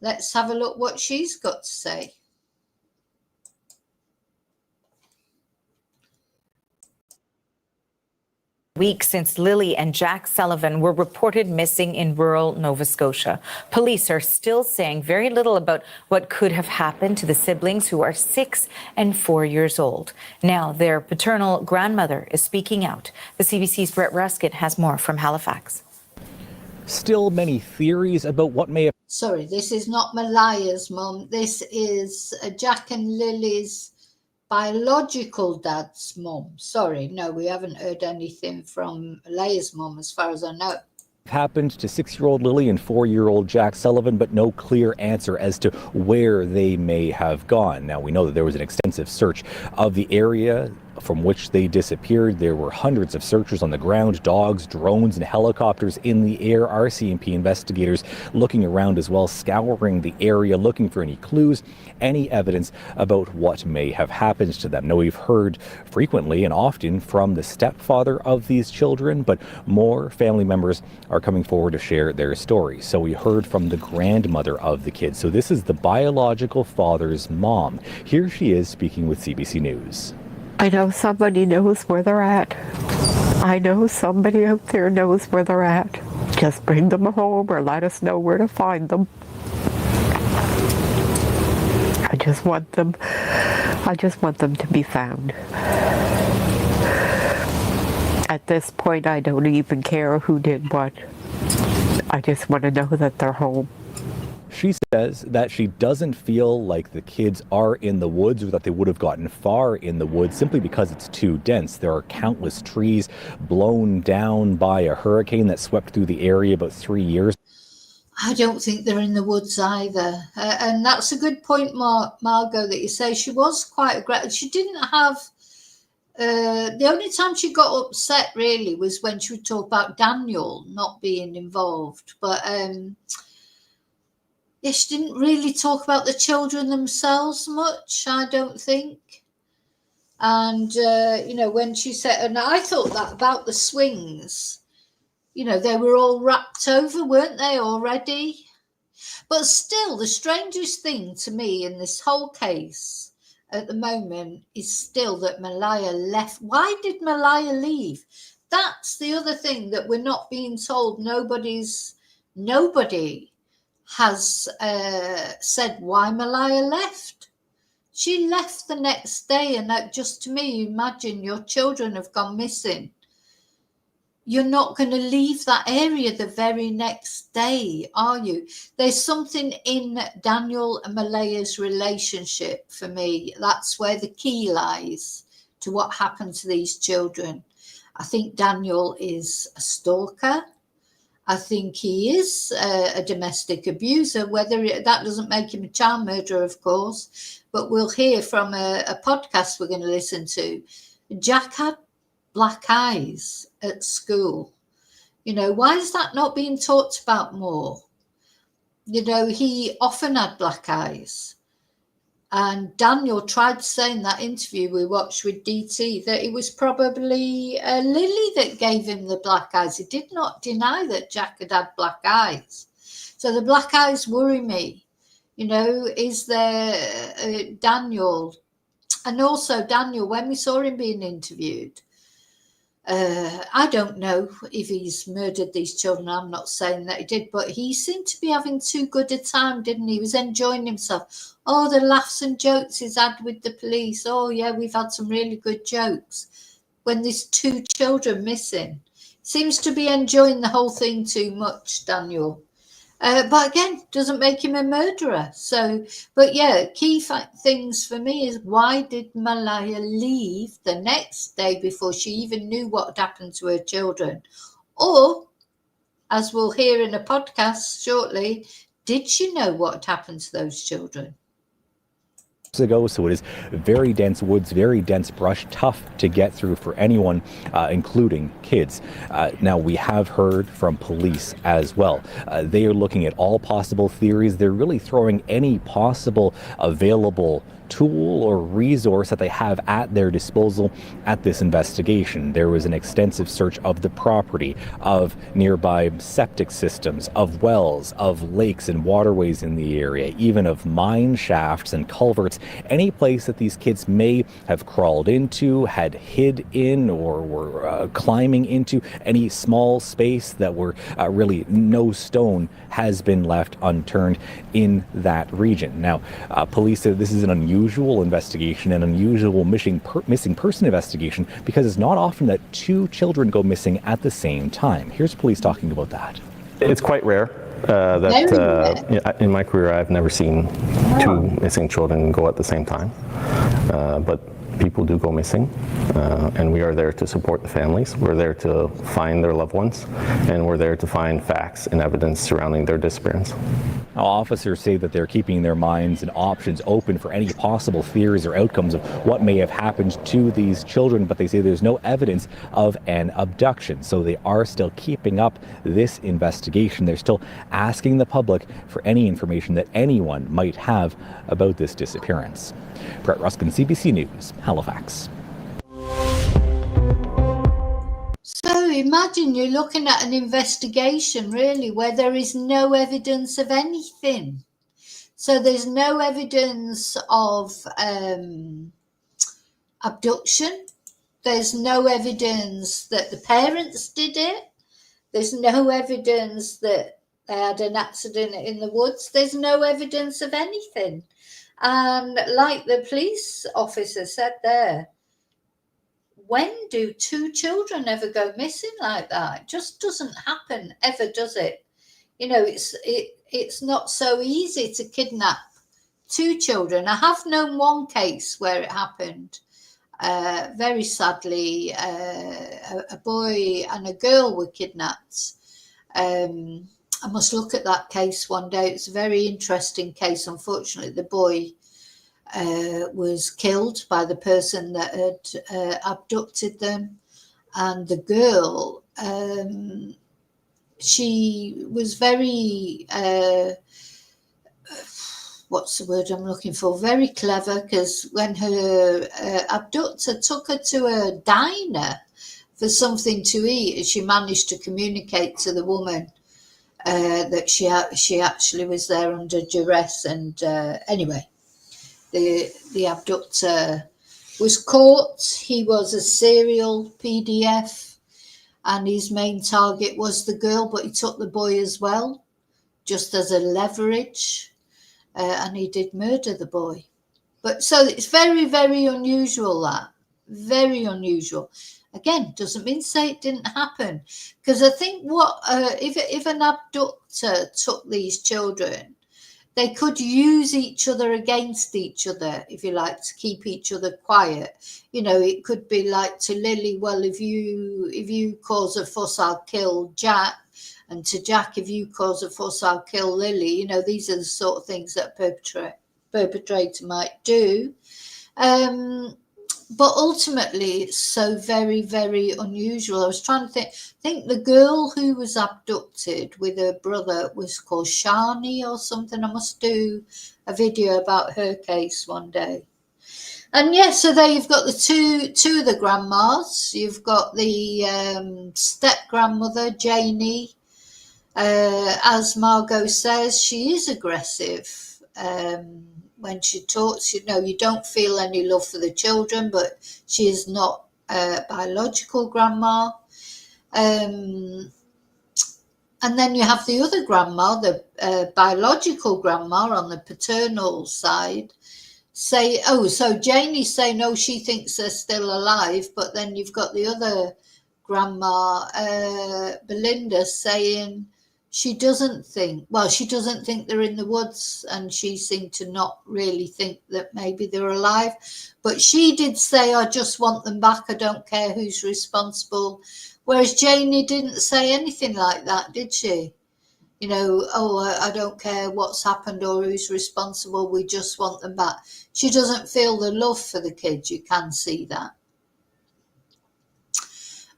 Let's have a look what she's got to say. Weeks since Lilly and Jack Sullivan were reported missing in rural Nova Scotia. Police are still saying very little about what could have happened to the siblings, who are 6 and 4 years old. Now their paternal grandmother is speaking out. The CBC's Brett Ruskin has more from Halifax. Still many theories about what may have... Sorry, this is not Malaya's mum. This is Jack and Lily's biological dad's mum. Sorry, no, we haven't heard anything from Malaya's mum as far as I know. Happened to 6-year-old Lilly and 4-year-old Jack Sullivan, but no clear answer as to where they may have gone. Now, we know that there was an extensive search of the area from which they disappeared. There were hundreds of searchers on the ground, dogs, drones, and helicopters in the air. RCMP investigators looking around as well, scouring the area, looking for any clues, any evidence about what may have happened to them. Now, we've heard frequently and often from the stepfather of these children, but more family members are coming forward to share their stories. So we heard from the grandmother of the kids. So this is the biological father's mom. Here she is speaking with CBC News. I know somebody knows where they're at. I know somebody out there knows where they're at. Just bring them home or let us know where to find them. I just want them to be found. At this point, I don't even care who did what. I just want to know that they're home. She says that she doesn't feel like the kids are in the woods, or that they would have gotten far in the woods, simply because it's too dense. There are countless trees blown down by a hurricane that swept through the area about 3 years. I don't think they're in the woods either. And that's a good point, Margot, that you say. She was quite aggressive. She didn't have... the only time she got upset, really, was when she would talk about Daniel not being involved. But... yeah, she didn't really talk about the children themselves much, I don't think. And, you know, when she said, and I thought that about the swings, you know, they were all wrapped over, weren't they, already? But still, the strangest thing to me in this whole case at the moment is still that Malaya left. Why did Malaya leave? That's the other thing that we're not being told. Nobody has said why Malaya left. She left the next day, and that just, to me, imagine your children have gone missing. You're not going to leave that area the very next day, are you? There's something in Daniel and Malaya's relationship for me. That's where the key lies to what happened to these children. I think Daniel is a stalker. I think he is a domestic abuser. That doesn't make him a child murderer, of course, but we'll hear from a podcast we're going to listen to. Jack had black eyes at school. You know, why is that not being talked about more? You know, he often had black eyes. And Daniel tried to say in that interview we watched with DT that it was probably Lilly that gave him the black eyes. He did not deny that Jack had black eyes. So the black eyes worry me. You know, is there Daniel? And also Daniel, when we saw him being interviewed, I don't know if he's murdered these children. I'm not saying that he did, but he seemed to be having too good a time, didn't he? He was enjoying himself. Oh, the laughs and jokes he's had with the police. Oh, yeah, we've had some really good jokes. When there's 2 children missing. Seems to be enjoying the whole thing too much, Daniel. But again, doesn't make him a murderer. So, but yeah, key things for me is, why did Malaya leave the next day before she even knew what had happened to her children? Or, as we'll hear in a podcast shortly, did she know what had happened to those children? Ago, so it is very dense woods, very dense brush, tough to get through for anyone, including kids. Now, we have heard from police as well. They are looking at all possible theories. They're really throwing any possible available tool or resource that they have at their disposal at this investigation. There was an extensive search of the property, of nearby septic systems, of wells, of lakes and waterways in the area, even of mine shafts and culverts, any place that these kids may have crawled into, had hid in, or were climbing into, any small space that were really no stone has been left unturned in that region. Now, police said this is an unusual investigation, an unusual missing person investigation, because it's not often that 2 children go missing at the same time. Here's police talking about that. It's quite rare. In my career, I've never seen 2 missing children go at the same time. But people do go missing, and we are there to support the families. We're there to find their loved ones, and we're there to find facts and evidence surrounding their disappearance. Now, officers say that they're keeping their minds and options open for any possible theories or outcomes of what may have happened to these children, but they say there's no evidence of an abduction. So they are still keeping up this investigation. They're still asking the public for any information that anyone might have about this disappearance. Brett Ruskin, CBC News, Halifax. So imagine you're looking at an investigation, really, where there is no evidence of anything. So there's no evidence of abduction. There's no evidence that the parents did it. There's no evidence that they had an accident in the woods. There's no evidence of anything. And like the police officer said there, when do 2 children ever go missing like that? It just doesn't happen ever, does it? You know, it's not so easy to kidnap 2 children. I have known one case where it happened. Very sadly, a boy and a girl were kidnapped. I must look at that case one day. It's a very interesting case. Unfortunately, the boy was killed by the person that had abducted them, and the girl, she was very what's the word I'm looking for, very clever, because when her abductor took her to a diner for something to eat, she managed to communicate to the woman that she actually was there under duress. And anyway, the abductor was caught. He was a serial PDF, and his main target was the girl, but he took the boy as well, just as a leverage, and he did murder the boy. But so it's very, very unusual, that. Very unusual. Again, doesn't mean to say it didn't happen, because I think if an abductor took these children, they could use each other against each other, if you like, to keep each other quiet. You know, it could be like to Lily, well, if you cause a fuss, I'll kill Jack, and to Jack, if you cause a fuss, I'll kill Lily. You know, these are the sort of things that a perpetrator might do. But ultimately, it's so very, very unusual. I was trying to think the girl who was abducted with her brother was called Shani or something. I must do a video about her case one day. And yeah, so there you've got the two of the grandmas. You've got the step-grandmother, Janie. As Margot says, she is aggressive. When she talks, you know, you don't feel any love for the children, but she is not biological grandma. And then you have the other grandma, the biological grandma on the paternal side, say, oh, so Janie's saying, oh, she thinks they're still alive. But then you've got the other grandma, Belinda, saying she doesn't think they're in the woods, and she seemed to not really think that maybe they're alive. But she did say, I just want them back. I don't care who's responsible. Whereas Janie didn't say anything like that, did she? You know, oh, I don't care what's happened or who's responsible. We just want them back. She doesn't feel the love for the kids. You can see that.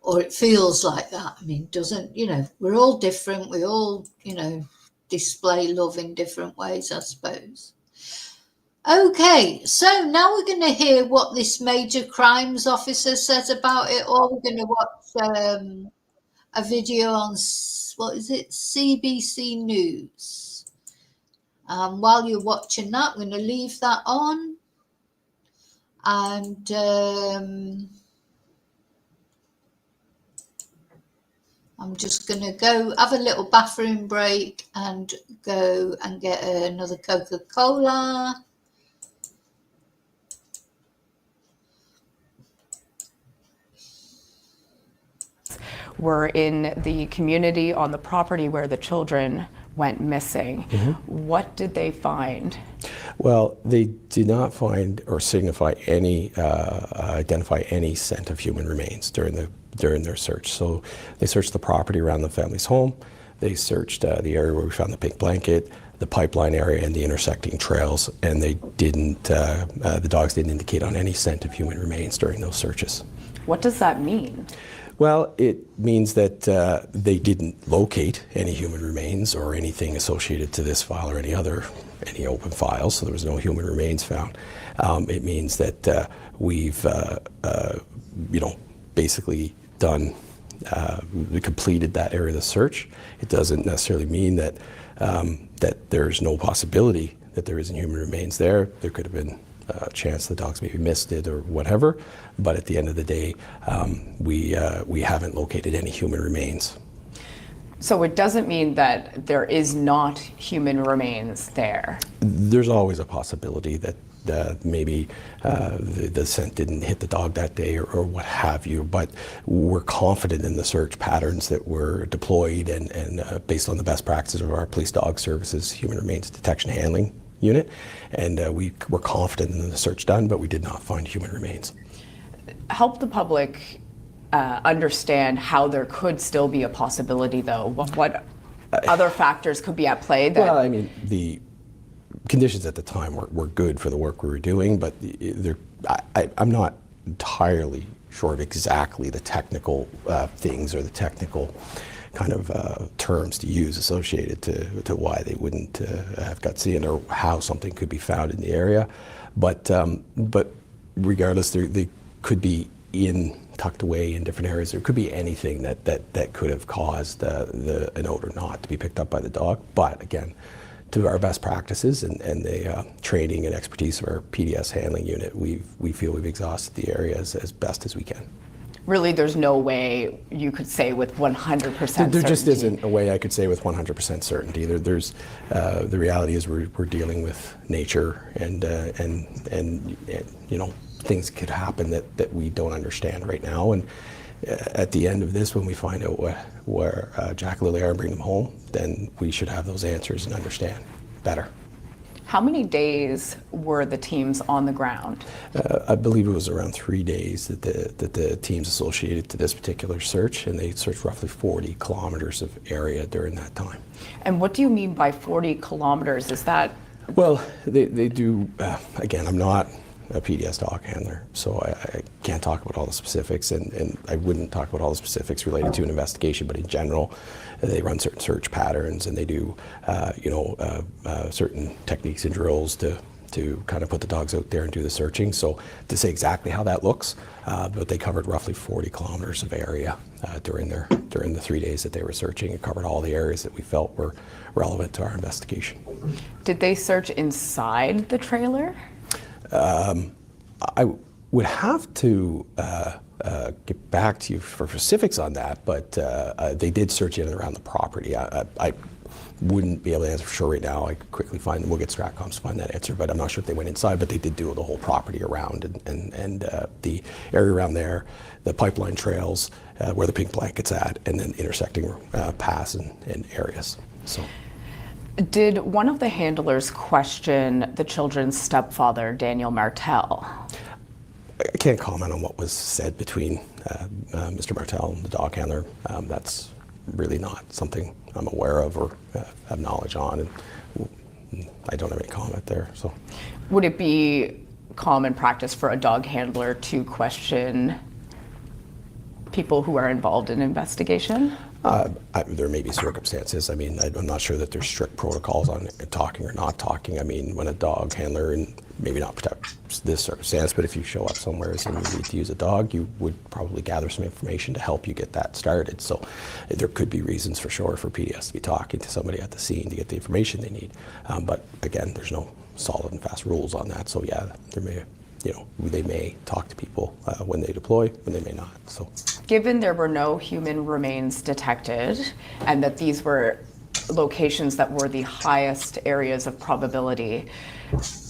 Or it feels like that. I mean, doesn't, you know, we're all different. We all, you know, display love in different ways, I suppose. Okay, so now we're going to hear what this major crimes officer says about it, or we're going to watch a video on, what is it, CBC News. While you're watching that, I'm going to leave that on. And I'm just going to go have a little bathroom break and go and get another Coca-Cola. Were in the community on the property where the children went missing. Mm-hmm. What did they find? Well, they did not find or signify any, identify any scent of human remains during their search. So they searched the property around the family's home. They searched the area where we found the pink blanket, the pipeline area, and the intersecting trails. And they didn't, the dogs didn't indicate on any scent of human remains during those searches. What does that mean? Well, it means that they didn't locate any human remains or anything associated to this file or any open files, so there was no human remains found. It means that we've, basically done, we completed that area of the search. It doesn't necessarily mean that that there's no possibility that there isn't human remains there. There could have been a chance the dogs maybe missed it or whatever, but at the end of the day, we haven't located any human remains. So it doesn't mean that there is not human remains there? There's always a possibility that maybe the scent didn't hit the dog that day or what have you, but we're confident in the search patterns that were deployed and based on the best practices of our police dog services human remains detection handling unit, and we were confident in the search done, but we did not find human remains. Help the public understand how there could still be a possibility, though. What other factors could be at play? Well, I mean, the conditions at the time were good for the work we were doing, but I'm not entirely sure of exactly the technical things or the technical kind of terms to use associated to why they wouldn't have got seen or how something could be found in the area. But regardless, they could be tucked away in different areas. There could be anything that could have caused an odor not to be picked up by the dog. But again, to our best practices and the training and expertise of our PDS handling unit, we feel we've exhausted the area as best as we can. Really, there's no way you could say with 100% certainty? There just isn't a way I could say with 100% certainty. There's the reality is we're dealing with nature and you know, things could happen that we don't understand right now. And at the end of this, when we find out where Jack and Lily are and bring them home, then we should have those answers and understand better. How many days were the teams on the ground? I believe it was around 3 days that the teams associated to this particular search, and they searched roughly 40 kilometers of area during that time. And what do you mean by 40 kilometers? Is that? Well, they do, again, I'm not a PDS dog handler, so I can't talk about all the specifics, and I wouldn't talk about all the specifics related to an investigation, but in general, they run certain search patterns, and they do, certain techniques and drills to kind of put the dogs out there and do the searching. So to say exactly how that looks, but they covered roughly 40 kilometers of area during the 3 days that they were searching, and covered all the areas that we felt were relevant to our investigation. Did they search inside the trailer? would have to get back to you for specifics on that, but they did search in and around the property. I wouldn't be able to answer for sure right now. I could quickly find, we'll get Stratcoms to find that answer, but I'm not sure if they went inside, but they did do the whole property around and the area around there, the pipeline trails, where the pink blanket's at, and then intersecting paths and areas. So. Did one of the handlers question the children's stepfather, Daniel Martell? I can't comment on what was said between Mr. Martell and the dog handler. That's really not something I'm aware of or have knowledge on, and I don't have any comment there. So, would it be common practice for a dog handler to question people who are involved in investigation? There may be circumstances. I mean, I'm not sure that there's strict protocols on talking or not talking. I mean, when a dog handler, and maybe not this circumstance, but if you show up somewhere and you need to use a dog, you would probably gather some information to help you get that started. So there could be reasons for sure for PDS to be talking to somebody at the scene to get the information they need. But again, there's no solid and fast rules on that. So yeah, they may talk to people when they deploy, when they may not. So, given there were no human remains detected and that these were locations that were the highest areas of probability,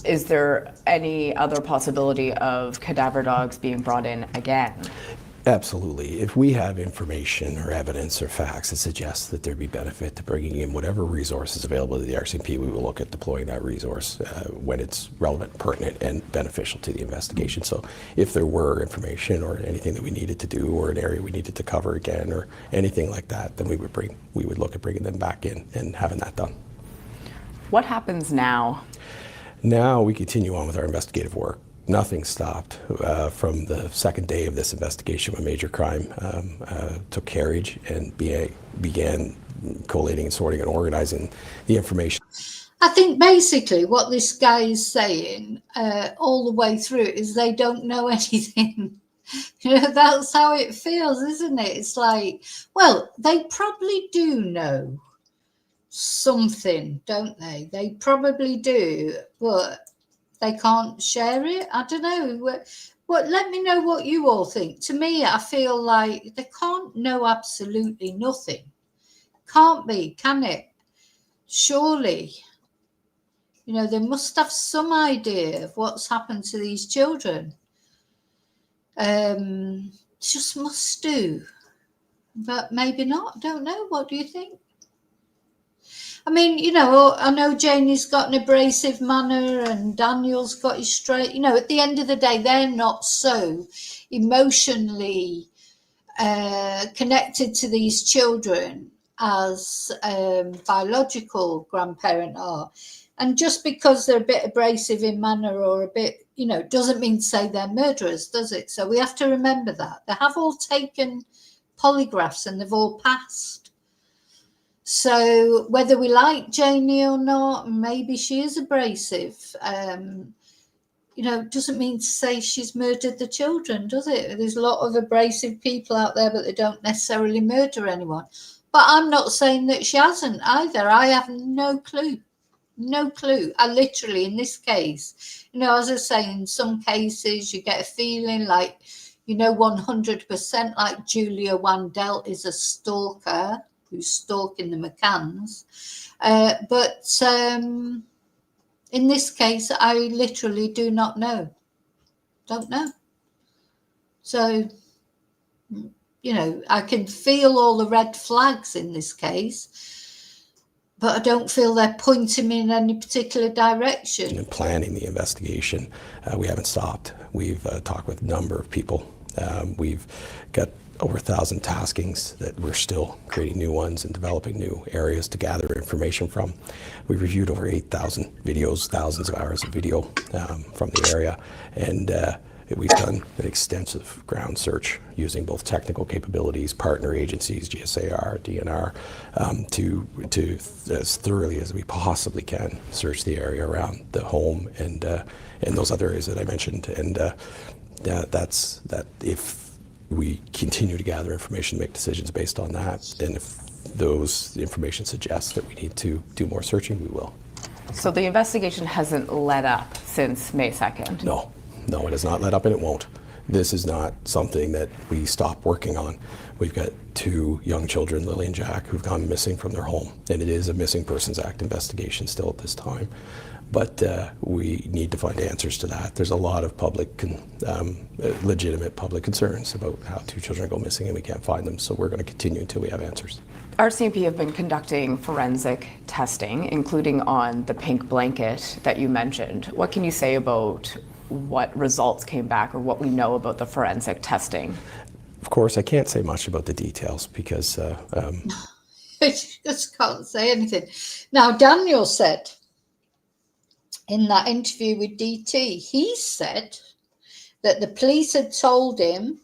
is there any other possibility of cadaver dogs being brought in again? Absolutely. If we have information or evidence or facts that suggest that there'd be benefit to bringing in whatever resources available to the RCMP, we will look at deploying that resource when it's relevant, pertinent, and beneficial to the investigation. So if there were information or anything that we needed to do or an area we needed to cover again or anything like that, then we would look at bringing them back in and having that done. What happens now? Now we continue on with our investigative work. Nothing stopped from the second day of this investigation when major crime took carriage and began collating and sorting and organizing the information. I think basically what this guy is saying all the way through is they don't know anything. That's how it feels, isn't it? It's like, well, they probably do know something, don't they? They probably do, but they can't share it. I don't know. Let me know what you all think. To me, I feel like they can't know absolutely nothing. Can't be, can it? Surely. They must have some idea of what's happened to these children. Just must do. But maybe not. Don't know. What do you think? I mean, I know Janie's got an abrasive manner and Daniel's got his straight. At the end of the day, they're not so emotionally connected to these children as biological grandparent are. And just because they're a bit abrasive in manner or a bit, doesn't mean to say they're murderers, does it? So we have to remember that. They have all taken polygraphs and they've all passed. So whether we like Janie or not, maybe she is abrasive, doesn't mean to say she's murdered the children, does it? There's a lot of abrasive people out there, but they don't necessarily murder anyone. But I'm not saying that she hasn't either. I have no clue. No clue. I literally, in this case, as I say, in some cases you get a feeling like, 100% like Julia Wandel is a stalker who's stalking the McCanns. But in this case, I literally do not know. Don't know. So, I can feel all the red flags in this case, but I don't feel they're pointing me in any particular direction. In planning the investigation, we haven't stopped. We've talked with a number of people. We've got over 1,000 taskings that we're still creating new ones and developing new areas to gather information from. We've reviewed over 8,000 videos, thousands of hours of video from the area, and we've done an extensive ground search using both technical capabilities, partner agencies, GSAR, DNR, to as thoroughly as we possibly can search the area around the home and those other areas that I mentioned. And that's that. If we continue to gather information, make decisions based on that, and if those information suggests that we need to do more searching, we will. So the investigation hasn't let up since May 2nd? No, it has not let up, and it won't. this is not something that we stop working on. We've got 2 young children, Lily and Jack, who've gone missing from their home, and it is a Missing Persons Act investigation still at this time. But we need to find answers to that. There's a lot of legitimate public concerns about how 2 children go missing and we can't find them, so we're going to continue until we have answers. RCMP have been conducting forensic testing, including on the pink blanket that you mentioned. What can you say about what results came back or what we know about the forensic testing? Of course, I can't say much about the details because... I just can't say anything. Now, Daniel said in that interview with DT, he said that the police had told him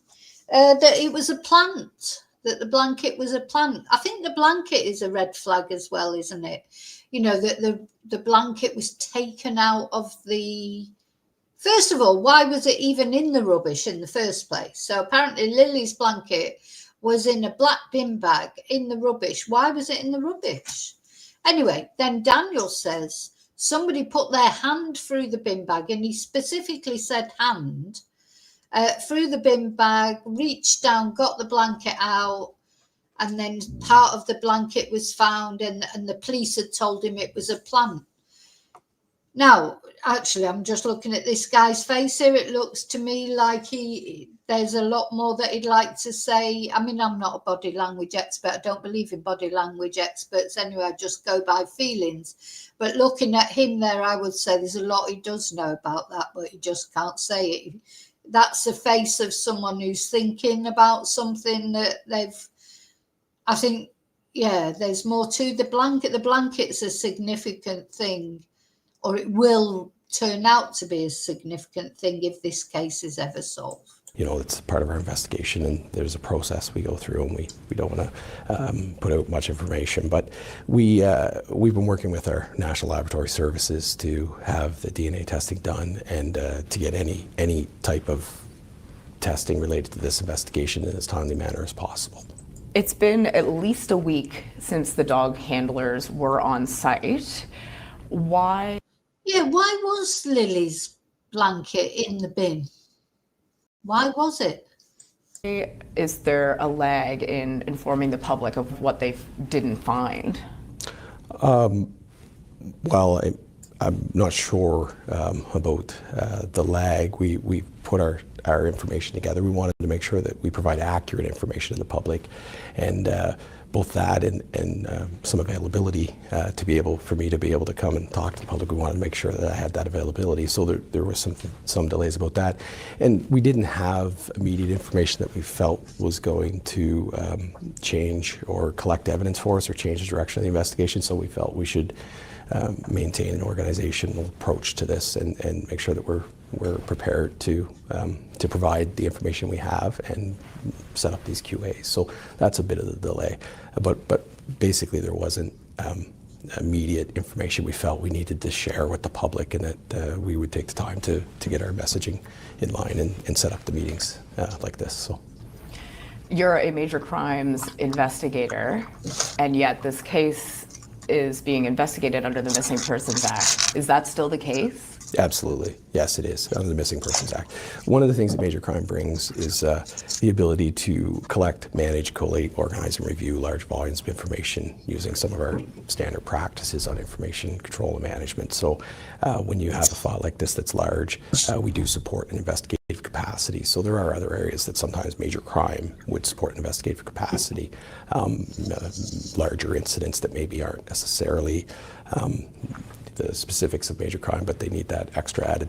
that it was a plant, that the blanket was a plant. I think the blanket is a red flag as well, isn't it? You know, that the blanket was taken out of the... First of all, why was it even in the rubbish in the first place? So apparently Lily's blanket was in a black bin bag in the rubbish. Why was it in the rubbish? Anyway, then Daniel says somebody put their hand through the bin bag, and he specifically said hand, through the bin bag, reached down, got the blanket out, and then part of the blanket was found, and the police had told him it was a plant. Now, actually, I'm just looking at this guy's face here. It looks to me like there's a lot more that he'd like to say. I mean, I'm not a body language expert. I don't believe in body language experts anyway. I just go by feelings. But looking at him there, I would say there's a lot he does know about that, but he just can't say it. That's the face of someone who's thinking about something that I think, yeah, there's more to the blanket. The blanket's a significant thing, or it will turn out to be a significant thing if this case is ever solved. You know, it's part of our investigation, and there's a process we go through, and we don't want to put out much information. But we've been working with our National Laboratory Services to have the DNA testing done and to get any type of testing related to this investigation in as timely manner as possible. It's been at least a week since the dog handlers were on site. Why? Yeah, why was Lily's blanket in the bin? Why was it? Is there a lag in informing the public of what they didn't find? Well, I'm not sure about the lag. We put our information together. We wanted to make sure that we provide accurate information to the public, and both that and some availability for me to be able to come and talk to the public. We wanted to make sure that I had that availability. So there was some delays about that, and we didn't have immediate information that we felt was going to change or collect evidence for us or change the direction of the investigation. So we felt we should maintain an organizational approach to this and make sure that we're prepared to provide the information we have and set up these QAs. So that's a bit of the delay. But basically there wasn't immediate information we felt we needed to share with the public, and that we would take the time to get our messaging in line and set up the meetings like this. So. You're a major crimes investigator, and yet this case is being investigated under the Missing Persons Act. Is that still the case? Absolutely. Yes, it is, under the Missing Persons Act. One of the things that major crime brings is the ability to collect, manage, collate, organize, and review large volumes of information using some of our standard practices on information control and management. So when you have a file like this that's large, we do support an investigative capacity. So there are other areas that sometimes major crime would support an investigative capacity, larger incidents that maybe aren't necessarily the specifics of major crime, but they need that extra added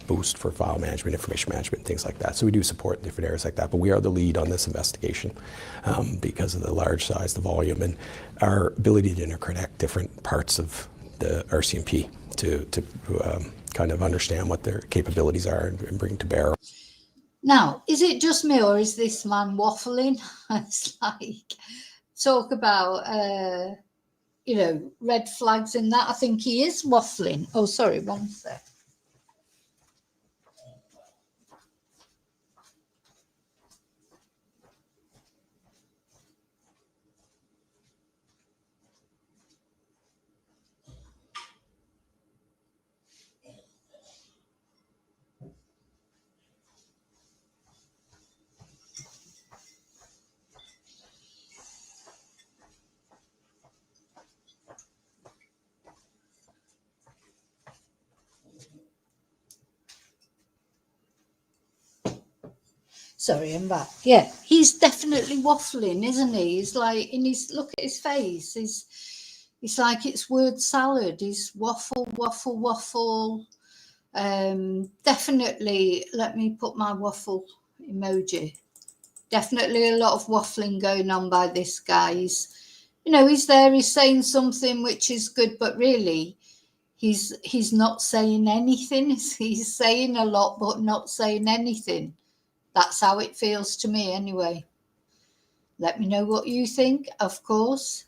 boost for file management, information management, things like that. So we do support in different areas like that, but we are the lead on this investigation because of the large size, the volume, and our ability to interconnect different parts of the RCMP to kind of understand what their capabilities are and bring to bear. Now, is it just me, or is this man waffling? It's like, talk about red flags in that. I think he is waffling. Oh, sorry, one sec. Sorry, I'm back. Yeah, he's definitely waffling, isn't he? He's like, look at his face. It's like it's word salad. He's waffle, waffle, waffle. Definitely, let me put my waffle emoji. Definitely a lot of waffling going on by this guy. He's there, he's saying something which is good, but really he's not saying anything. He's saying a lot, but not saying anything. That's how it feels to me anyway. Let me know what you think, of course.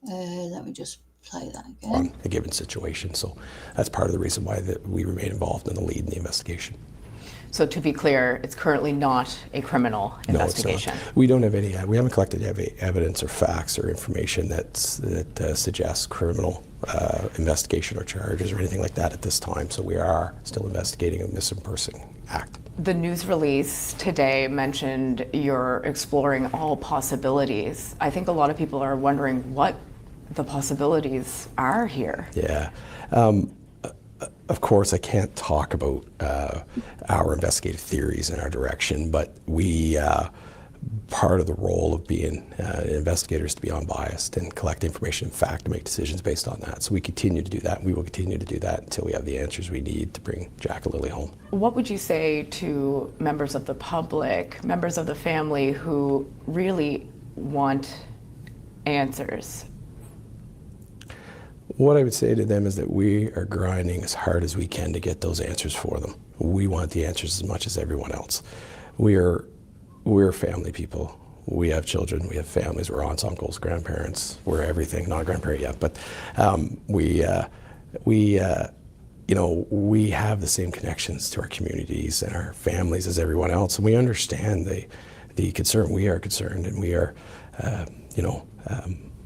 Let me just play that again. On a given situation. So that's part of the reason why we remain involved in the lead in the investigation. So to be clear, it's currently not a criminal investigation. No, it's not. We don't have any. We haven't collected evidence or facts or information that suggests criminal investigation or charges or anything like that at this time. So we are still investigating a missing person act. The news release today mentioned you're exploring all possibilities. I think a lot of people are wondering what the possibilities are here. Yeah. Of course, I can't talk about our investigative theories and our direction, but part of the role of being investigators to be unbiased and collect information and fact to make decisions based on that. So we continue to do that, and we will continue to do that until we have the answers we need to bring Jack and Lilly home. What would you say to members of the public, members of the family who really want answers? What I would say to them is that we are grinding as hard as we can to get those answers for them. We want the answers as much as everyone else. We're family people. We have children, we have families, we're aunts, uncles, grandparents, we're everything, not a grandparent yet, but we have the same connections to our communities and our families as everyone else, and we understand the concern. We are concerned, and we are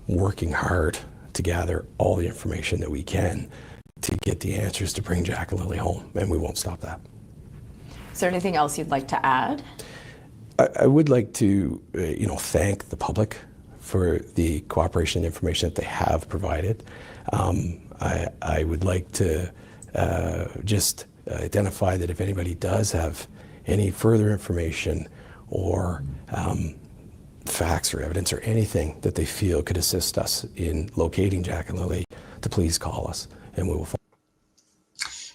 working hard to gather all the information that we can to get the answers to bring Jack and Lilly home, and we won't stop that. Is there anything else you'd like to add? I would like to, thank the public for the cooperation and information that they have provided. I would like to just identify that if anybody does have any further information or facts or evidence or anything that they feel could assist us in locating Jack and Lilly, to please call us, and we will follow.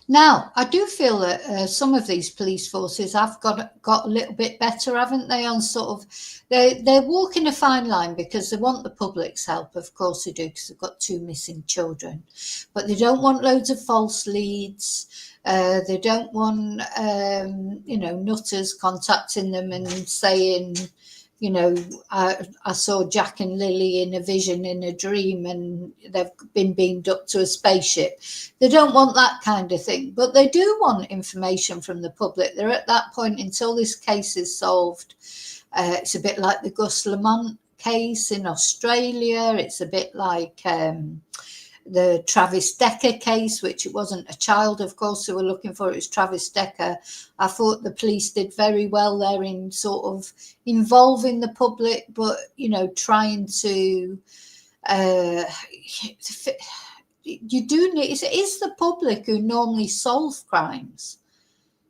Now, I do feel that some of these police forces have got a little bit better, haven't they? On sort of, they're walking a fine line because they want the public's help. Of course they do, because they've got 2 missing children. But they don't want loads of false leads. They don't want, nutters contacting them and saying, I saw Jack and Lilly in a vision, in a dream, and they've been beamed up to a spaceship. They don't want that kind of thing, but they do want information from the public. They're at that point until this case is solved. It's a bit like the Gus Lamont case in Australia. It's a bit like the Travis Decker case, which it wasn't a child, of course, they were looking for. It was Travis Decker. I thought the police did very well there in sort of involving the public, but, trying to, you do need, it is the public who normally solve crimes.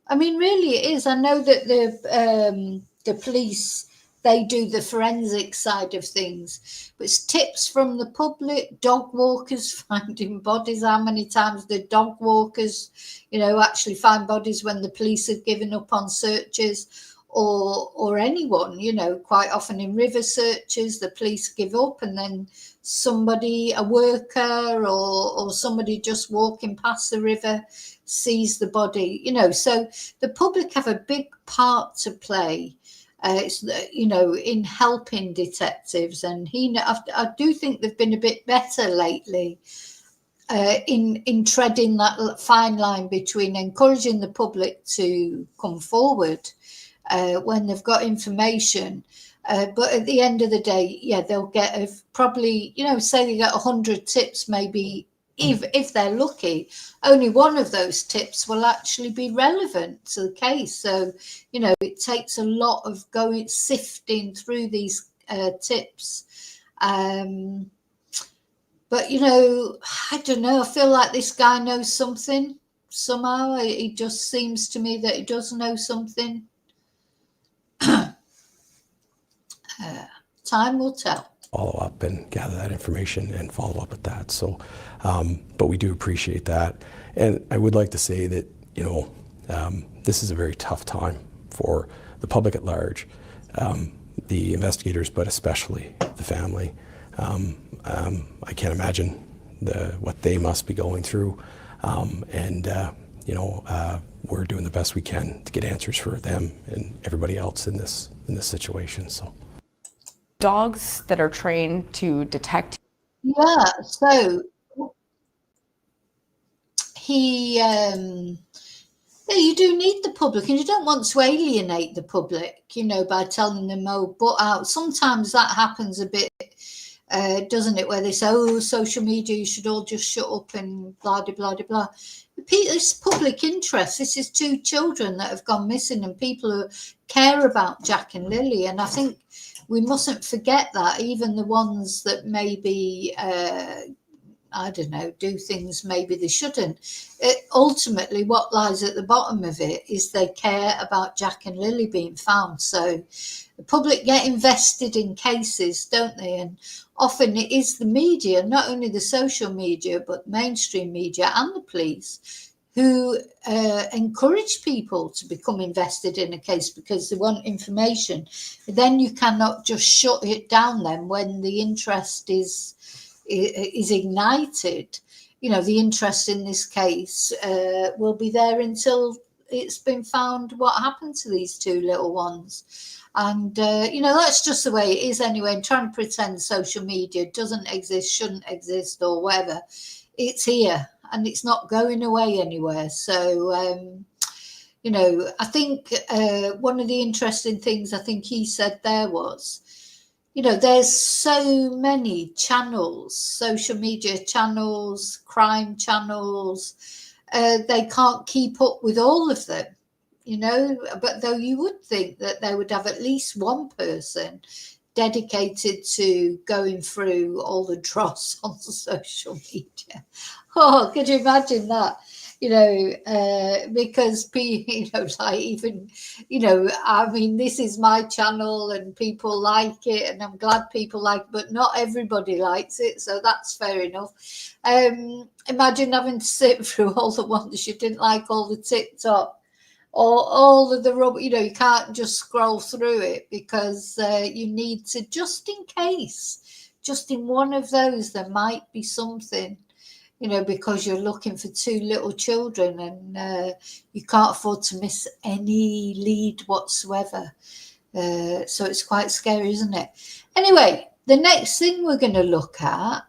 I mean, really it is. I know that the police, they do the forensic side of things, but it's tips from the public, dog walkers finding bodies. How many times the dog walkers, actually find bodies when the police have given up on searches, or anyone, quite often in river searches, the police give up, and then somebody, a worker or somebody just walking past the river sees the body, so the public have a big part to play. In helping detectives, and I do think they've been a bit better lately in treading that fine line between encouraging the public to come forward when they've got information, but at the end of the day, they'll get probably, say they get 100 tips, maybe. If they're lucky, only one of those tips will actually be relevant to the case. So, it takes a lot of sifting through these tips. But, I don't know. I feel like this guy knows something somehow. It just seems to me that he does know something. Time will tell. Follow up and gather that information and follow up with that. So, but we do appreciate that. And I would like to say that, this is a very tough time for the public at large, the investigators, but especially the family. I can't imagine what they must be going through. We're doing the best we can to get answers for them and everybody else in this situation. So. Dogs that are trained to detect. Yeah, so you do need the public, and you don't want to alienate the public, by telling them, oh, but out. Sometimes that happens a bit, doesn't it, where they say, oh, social media, you should all just shut up and blah, blah, blah, blah. This public interest, this is 2 children that have gone missing, and people who care about Jack and Lily, and I think we mustn't forget that, even the ones that maybe, do things maybe they shouldn't. Ultimately, what lies at the bottom of it is they care about Jack and Lily being found. So the public get invested in cases, don't they? And often it is the media, not only the social media, but mainstream media and the police, who encourage people to become invested in a case because they want information. Then you cannot just shut it down then when the interest is ignited. The interest in this case will be there until it's been found what happened to these 2 little ones. And, that's just the way it is anyway. And trying to pretend social media doesn't exist, shouldn't exist or whatever, it's here. And it's not going away anywhere. So, I think one of the interesting things I think he said there was, there's so many channels, social media channels, crime channels. They can't keep up with all of them, but though you would think that they would have at least one person dedicated to going through all the dross on social media. Oh, could you imagine that? Because this is my channel and people like it, and I'm glad people like it, but not everybody likes it, so that's fair enough. Imagine having to sit through all the ones you didn't like, all the TikTok, or all of the rubbish. You can't just scroll through it because you need to, just in case, just in one of those, there might be something. Because you're looking for 2 little children and you can't afford to miss any lead whatsoever. So it's quite scary, isn't it? Anyway, the next thing we're going to look at,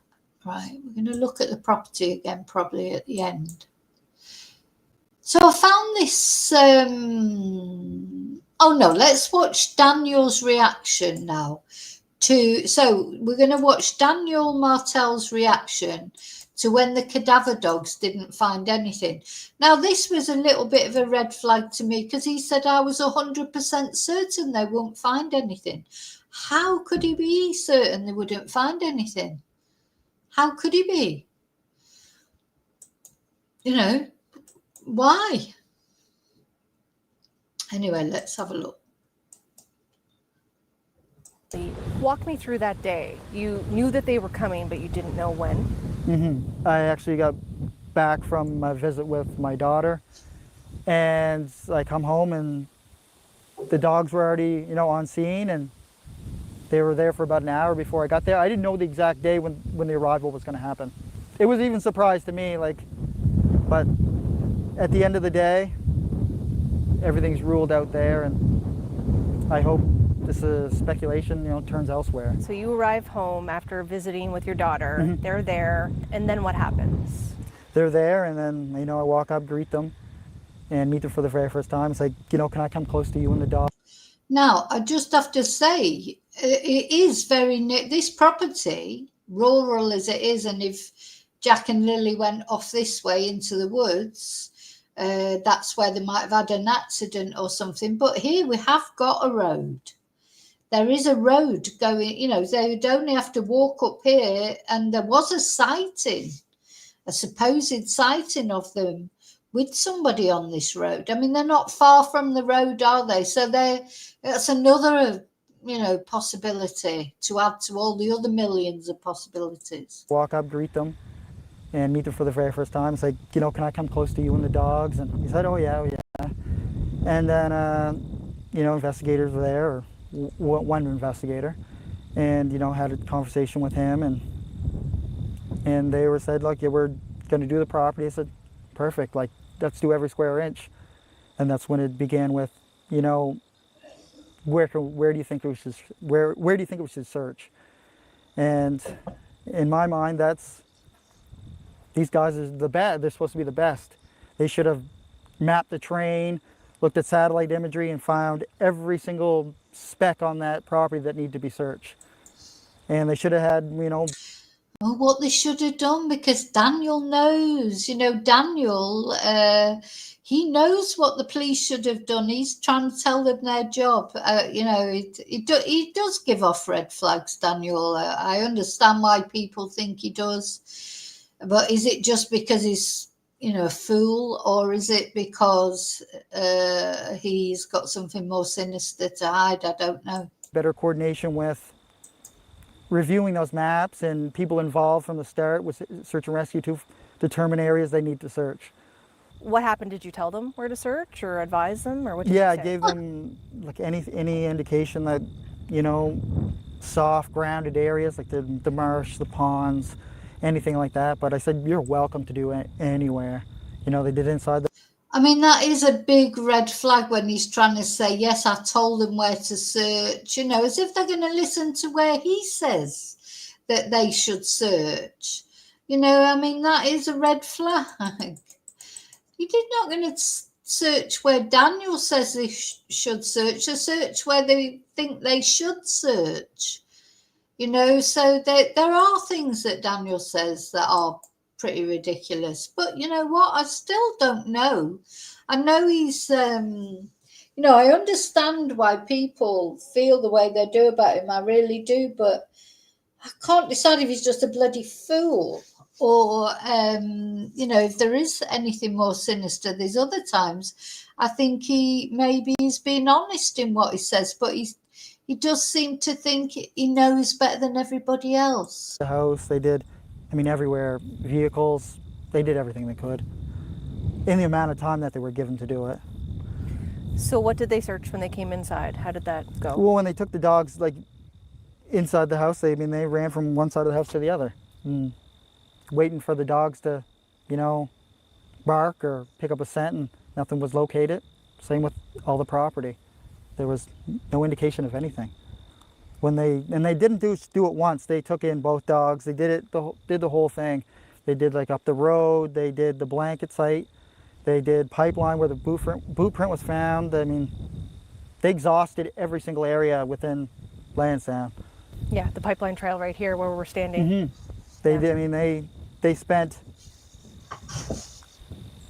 right, we're going to look at the property again, probably at the end. So I found this, let's watch Daniel's reaction now. So we're going to watch Daniel Martell's reaction to when the cadaver dogs didn't find anything. Now, this was a little bit of a red flag to me because he said I was 100% certain they won't find anything. How could he be certain they wouldn't find anything? How could he be? Why? Anyway, let's have a look. Walk me through that day. You knew that they were coming, but you didn't know when. Mm-hmm. I actually got back from my visit with my daughter, and I come home and the dogs were already, on scene, and they were there for about an hour before I got there. I didn't know the exact day when the arrival was going to happen. It was even a surprise to me, but at the end of the day, everything's ruled out there, and I hope this is speculation, turns elsewhere. So you arrive home after visiting with your daughter. Mm-hmm. They're there, and then what happens? They're there, and then, I walk up, greet them, and meet them for the very first time. It's like, can I come close to you and the dog? Now, I just have to say, it is very near this property, rural as it is, and if Jack and Lily went off this way into the woods, that's where they might have had an accident or something. But here we have got a road. There is a road going, they would only have to walk up here, and there was a sighting, a supposed sighting of them with somebody on this road. I mean, they're not far from the road, are they? So that's another possibility to add to all the other millions of possibilities. Walk up, greet them, and meet them for the very first time. It's like, can I come close to you and the dogs? And he said, oh yeah. And then, investigators were there, or one investigator, and, had a conversation with him, and they said, look, yeah, we're going to do the property. I said, perfect, like, let's do every square inch. And that's when it began with, where do you think we should search? And in my mind, these guys are the best. They're supposed to be the best. They should have mapped the terrain, looked at satellite imagery, and found every single speck on that property that needed to be searched. And they should have had, Well, what they should have done, because Daniel knows, Daniel, he knows what the police should have done. He's trying to tell them their job. He does give off red flags, Daniel. I understand why people think he does. But is it just because he's, a fool, or is it because he's got something more sinister to hide? I don't know. Better coordination with reviewing those maps and people involved from the start with search and rescue to determine areas they need to search. What happened? Did you tell them where to search or advise them, or what did you say? I gave them like any indication that, soft grounded areas like the marsh, the ponds, anything like that. But I said, you're welcome to do it anywhere. They did inside the... I mean, that is a big red flag when he's trying to say, yes, I told them where to search, as if they're going to listen to where he says that they should search. That is a red flag. You're not going to search where Daniel says they should search, or search where they think they should search. So there are things that Daniel says that are pretty ridiculous. But you know what? I still don't know. I know he's, I understand why people feel the way they do about him. I really do. But I can't decide if he's just a bloody fool or, if there is anything more sinister. There's other times I think he's being honest in what he says, but he does seem to think he knows better than everybody else. The house, they did, everywhere, vehicles, they did everything they could in the amount of time that they were given to do it. So what did they search when they came inside? How did that go? Well, when they took the dogs, inside the house, they ran from one side of the house to the other, waiting for the dogs to, bark or pick up a scent, and nothing was located. Same with all the property. There was no indication of anything. They didn't do it once. They took in both dogs. They did the whole thing. They did up the road. They did the blanket site. They did pipeline where the boot print was found. They exhausted every single area within Landsdowne. Yeah, the pipeline trail right here where we're standing. Mm-hmm. They did. They spent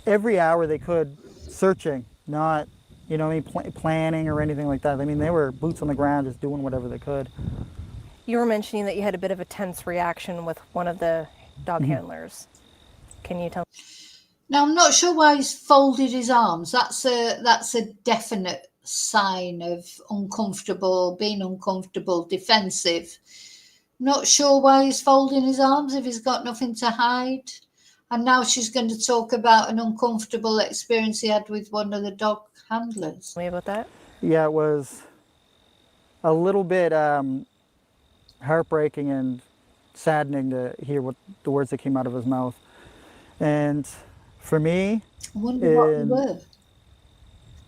every hour they could searching, not planning or anything like that. They were boots on the ground, just doing whatever they could. You were mentioning that you had a bit of a tense reaction with one of the dog handlers. Can you tell me? Now, I'm not sure why he's folded his arms. That's a definite sign of being uncomfortable, defensive. Not sure why he's folding his arms if he's got nothing to hide. And now she's going to talk about an uncomfortable experience he had with one of the dog handlers. Tell me about that. Yeah, it was a little bit heartbreaking and saddening to hear what the words that came out of his mouth. And for me, I wonder what they were.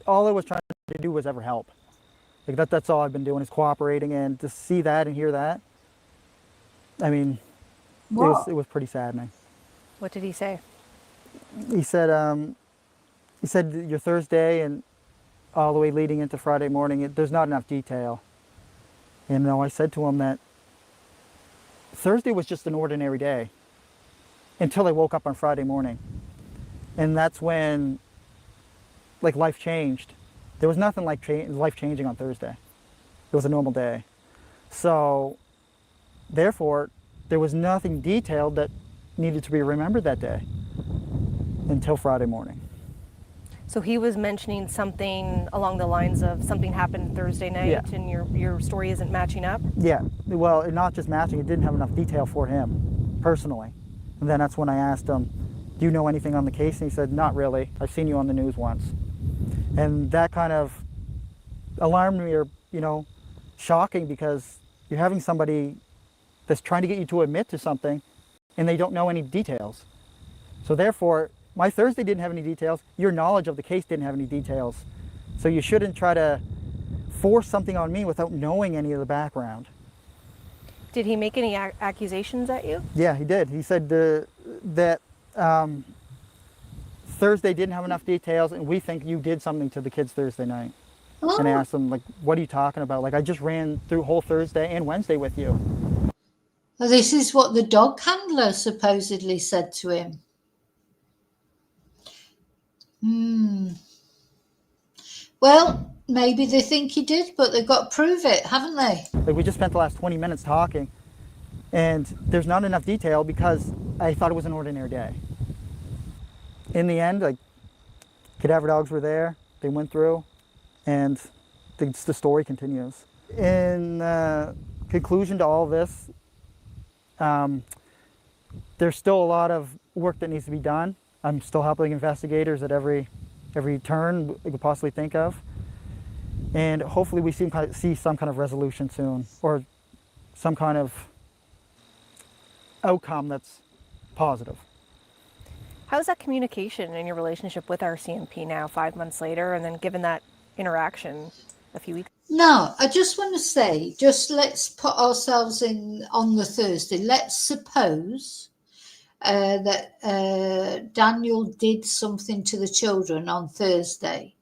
All I was trying to do was ever help. That's all I've been doing is cooperating, and to see that and hear that, it was pretty saddening. What did he say? He said your Thursday and all the way leading into Friday morning, there's not enough detail. I said to him that Thursday was just an ordinary day until I woke up on Friday morning. And that's when life changed. There was nothing like life changing on Thursday. It was a normal day. So therefore, there was nothing detailed that needed to be remembered that day until Friday morning. So he was mentioning something along the lines of something happened Thursday night, Yeah. and your story isn't matching up? Yeah, well, not just matching, it didn't have enough detail for him, personally. And then that's when I asked him, do you know anything on the case? And he said, not really. I've seen you on the news once. And that kind of alarmed me, or, shocking, because you're having somebody that's trying to get you to admit to something and they don't know any details. So therefore, my Thursday didn't have any details. Your knowledge of the case didn't have any details. So you shouldn't try to force something on me without knowing any of the background. Did he make any accusations at you? Yeah, he did. He said that Thursday didn't have enough details, and we think you did something to the kids Thursday night. Oh. And I asked him, like, what are you talking about? Like, I just ran through whole Thursday and Wednesday with you. Well, this is what the dog handler supposedly said to him. Well, maybe they think he did, but they've got to prove it, haven't they? Like, we just spent the last 20 minutes talking, and there's not enough detail because I thought it was an ordinary day. In the end, like, cadaver dogs were there, they went through, and the story continues. In conclusion to all this, there's still a lot of work that needs to be done. I'm still helping investigators at every turn we could possibly think of. And hopefully we see some kind of resolution soon, or some kind of outcome that's positive. How's that communication in your relationship with RCMP now, 5 months later, and then given that interaction a few weeks? No, I just want to say, just let's put ourselves in on the Thursday. Let's suppose that Daniel did something to the children on Thursday.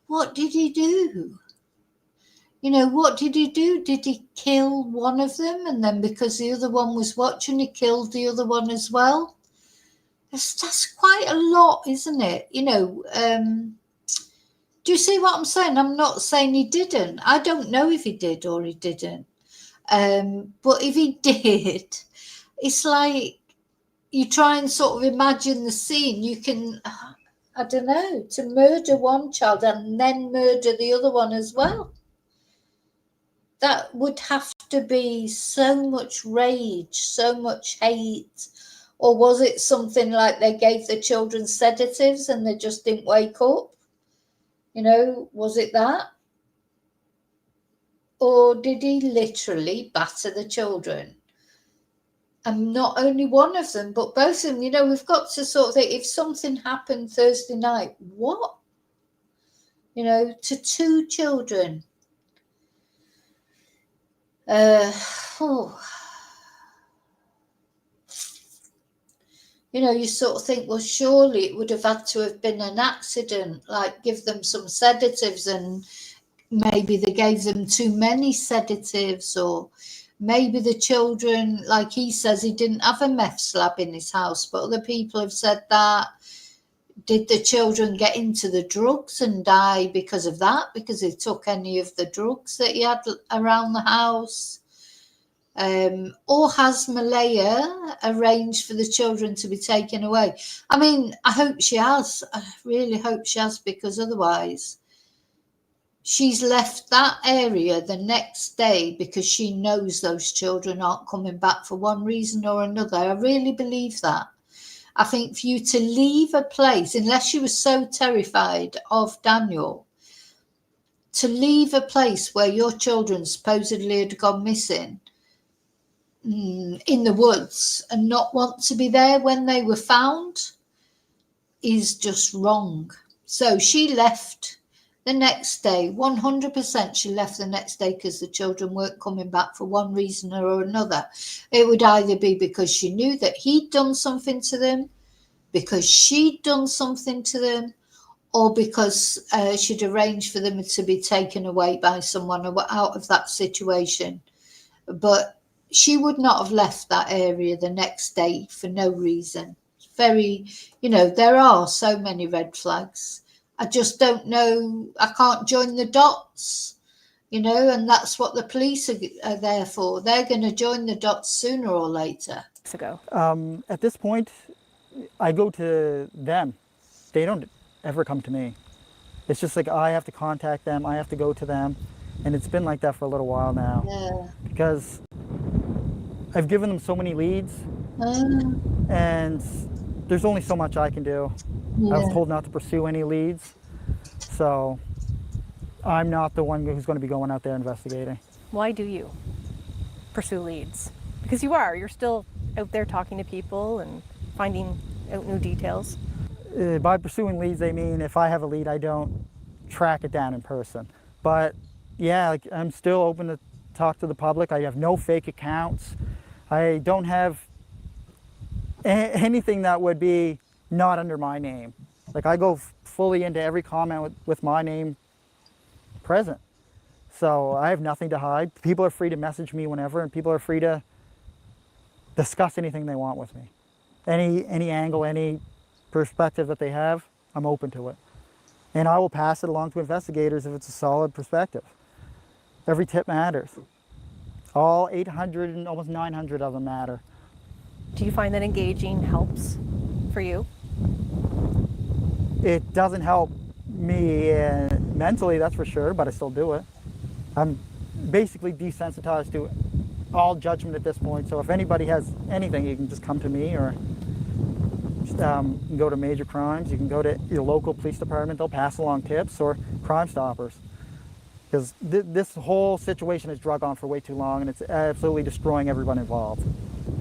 What did he do? What did he do? Did he kill one of them? And then because the other one was watching, he killed the other one as well? That's quite a lot, isn't it? Do you see what I'm saying? I'm not saying he didn't. I don't know if he did or he didn't. But if he did, it's like you try and sort of imagine the scene. You can, I don't know, to murder one child and then murder the other one as well. That would have to be so much rage, so much hate. Or was it something like they gave the children sedatives and they just didn't wake up? Was it that? Or did he literally batter the children? And not only one of them, but both of them. We've got to sort of think, if something happened Thursday night, what? To two children. You sort of think, well, surely it would have had to have been an accident, like give them some sedatives, and maybe they gave them too many sedatives, or maybe the children, like he says, he didn't have a meth lab in his house, but other people have said that. Did the children get into the drugs and die because of that, because they took any of the drugs that he had around the house? Or has Malaya arranged for the children to be taken away? I mean, I hope she has. I really hope she has, because otherwise she's left that area the next day because she knows those children aren't coming back for one reason or another. I really believe that. I think for you to leave a place, unless you were so terrified of Daniel, to leave a place where your children supposedly had gone missing in the woods and not want to be there when they were found is just wrong. So she left the next day, 100% she left the next day because the children weren't coming back for one reason or another. It would either be because she knew that he'd done something to them, because she'd done something to them, or because she'd arranged for them to be taken away by someone out of that situation. But she would not have left that area the next day for no reason. Very, there are so many red flags. I just don't know. I can't join the dots, and that's what the police are there for. They're going to join the dots sooner or later. At this point, I go to them. They don't ever come to me. It's just like I have to contact them, I have to go to them, and it's been like that for a little while now. Yeah. Because I've given them so many leads, and there's only so much I can do. I was told not to pursue any leads, so I'm not the one who's going to be going out there investigating. Why do you pursue leads? Because you're still out there talking to people and finding out new details. By pursuing leads, they mean if I have a lead, I don't track it down in person. But yeah, like, I'm still open to talk to the public. I have no fake accounts. I don't have anything that would be not under my name. Like, I go fully into every comment with my name present. So I have nothing to hide. People are free to message me whenever, and people are free to discuss anything they want with me. Any angle, any perspective that they have, I'm open to it. And I will pass it along to investigators if it's a solid perspective. Every tip matters. All 800 and almost 900 of them matter. Do you find that engaging helps for you? It doesn't help me mentally, that's for sure, but I still do it. I'm basically desensitized to all judgment at this point, so if anybody has anything, you can just come to me, or just, you can go to Major Crimes, you can go to your local police department, they'll pass along tips, or Crime Stoppers. Because this whole situation has drug on for way too long, and it's absolutely destroying everyone involved.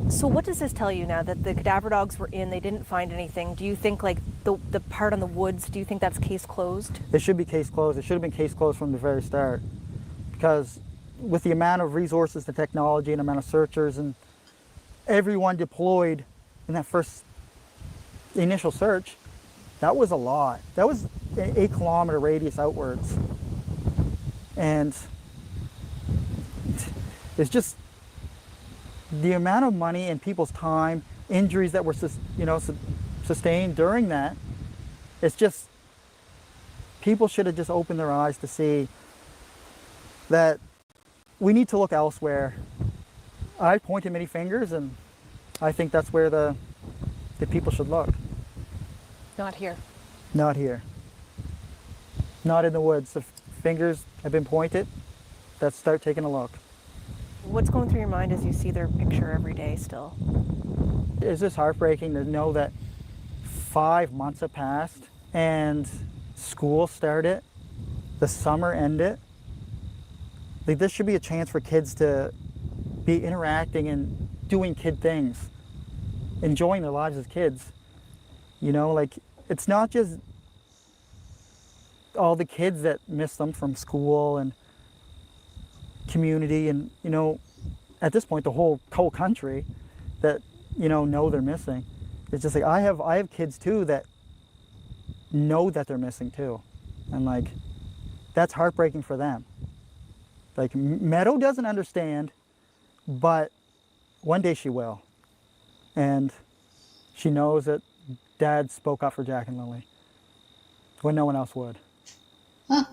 So what does this tell you now that the cadaver dogs were in, they didn't find anything? Do you think, like, the part on the woods, do you think that's case closed? It should be case closed. It should have been case closed from the very start. Because with the amount of resources, the technology, and amount of searchers, and everyone deployed in that first initial search, that was a lot. That was an 8-kilometer radius outwards. And it's just the amount of money and people's time, injuries that were sustained during that. It's just, people should have just opened their eyes to see that we need to look elsewhere. I pointed many fingers, and I think that's where the people should look. Not here. Not here. Not in the woods. The fingers have been pointed. Let's start taking a look. What's going through your mind as you see their picture every day still? It's just heartbreaking to know that 5 months have passed and school started, the summer ended. Like, this should be a chance for kids to be interacting and doing kid things, enjoying their lives as kids. You know, like, it's not just all the kids that miss them from school and community, and, you know, at this point the whole country that, you know they're missing. It's just like I have kids too that know that they're missing too, and like, that's heartbreaking for them. Like, Meadow doesn't understand, but one day she will, and she knows that Dad spoke up for Jack and Lily when no one else would. Huh.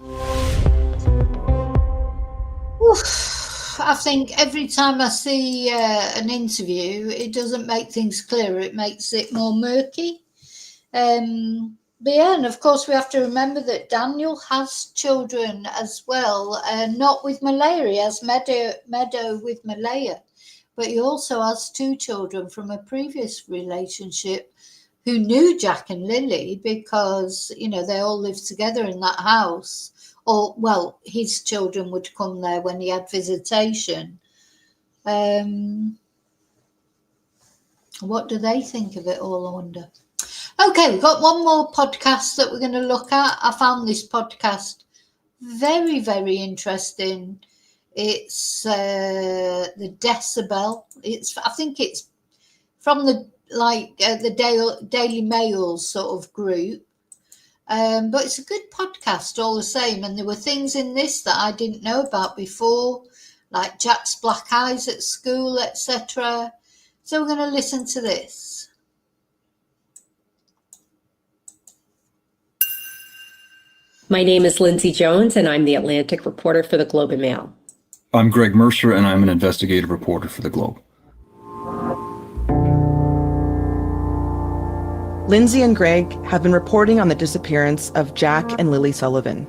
I think every time I see an interview, it doesn't make things clearer, it makes it more murky. But yeah, and of course we have to remember that Daniel has children as well, not with Malaya. He has Meadow with Malaya, but he also has 2 children from a previous relationship who knew Jack and Lily, because, you know, they all lived together in that house. Or, well, his children would come there when he had visitation. What do they think of it all, I wonder? Okay, we've got one more podcast that we're going to look at. I found this podcast very, very interesting. It's the Decibel. I think it's from the Daily Mail sort of group. But it's a good podcast all the same. And there were things in this that I didn't know about before, like Jack's black eyes at school, etc. So we're going to listen to this. My name is Lindsay Jones, and I'm the Atlantic reporter for the Globe and Mail. I'm Greg Mercer, and I'm an investigative reporter for the Globe. Lindsay and Greg have been reporting on the disappearance of Jack and Lilly Sullivan.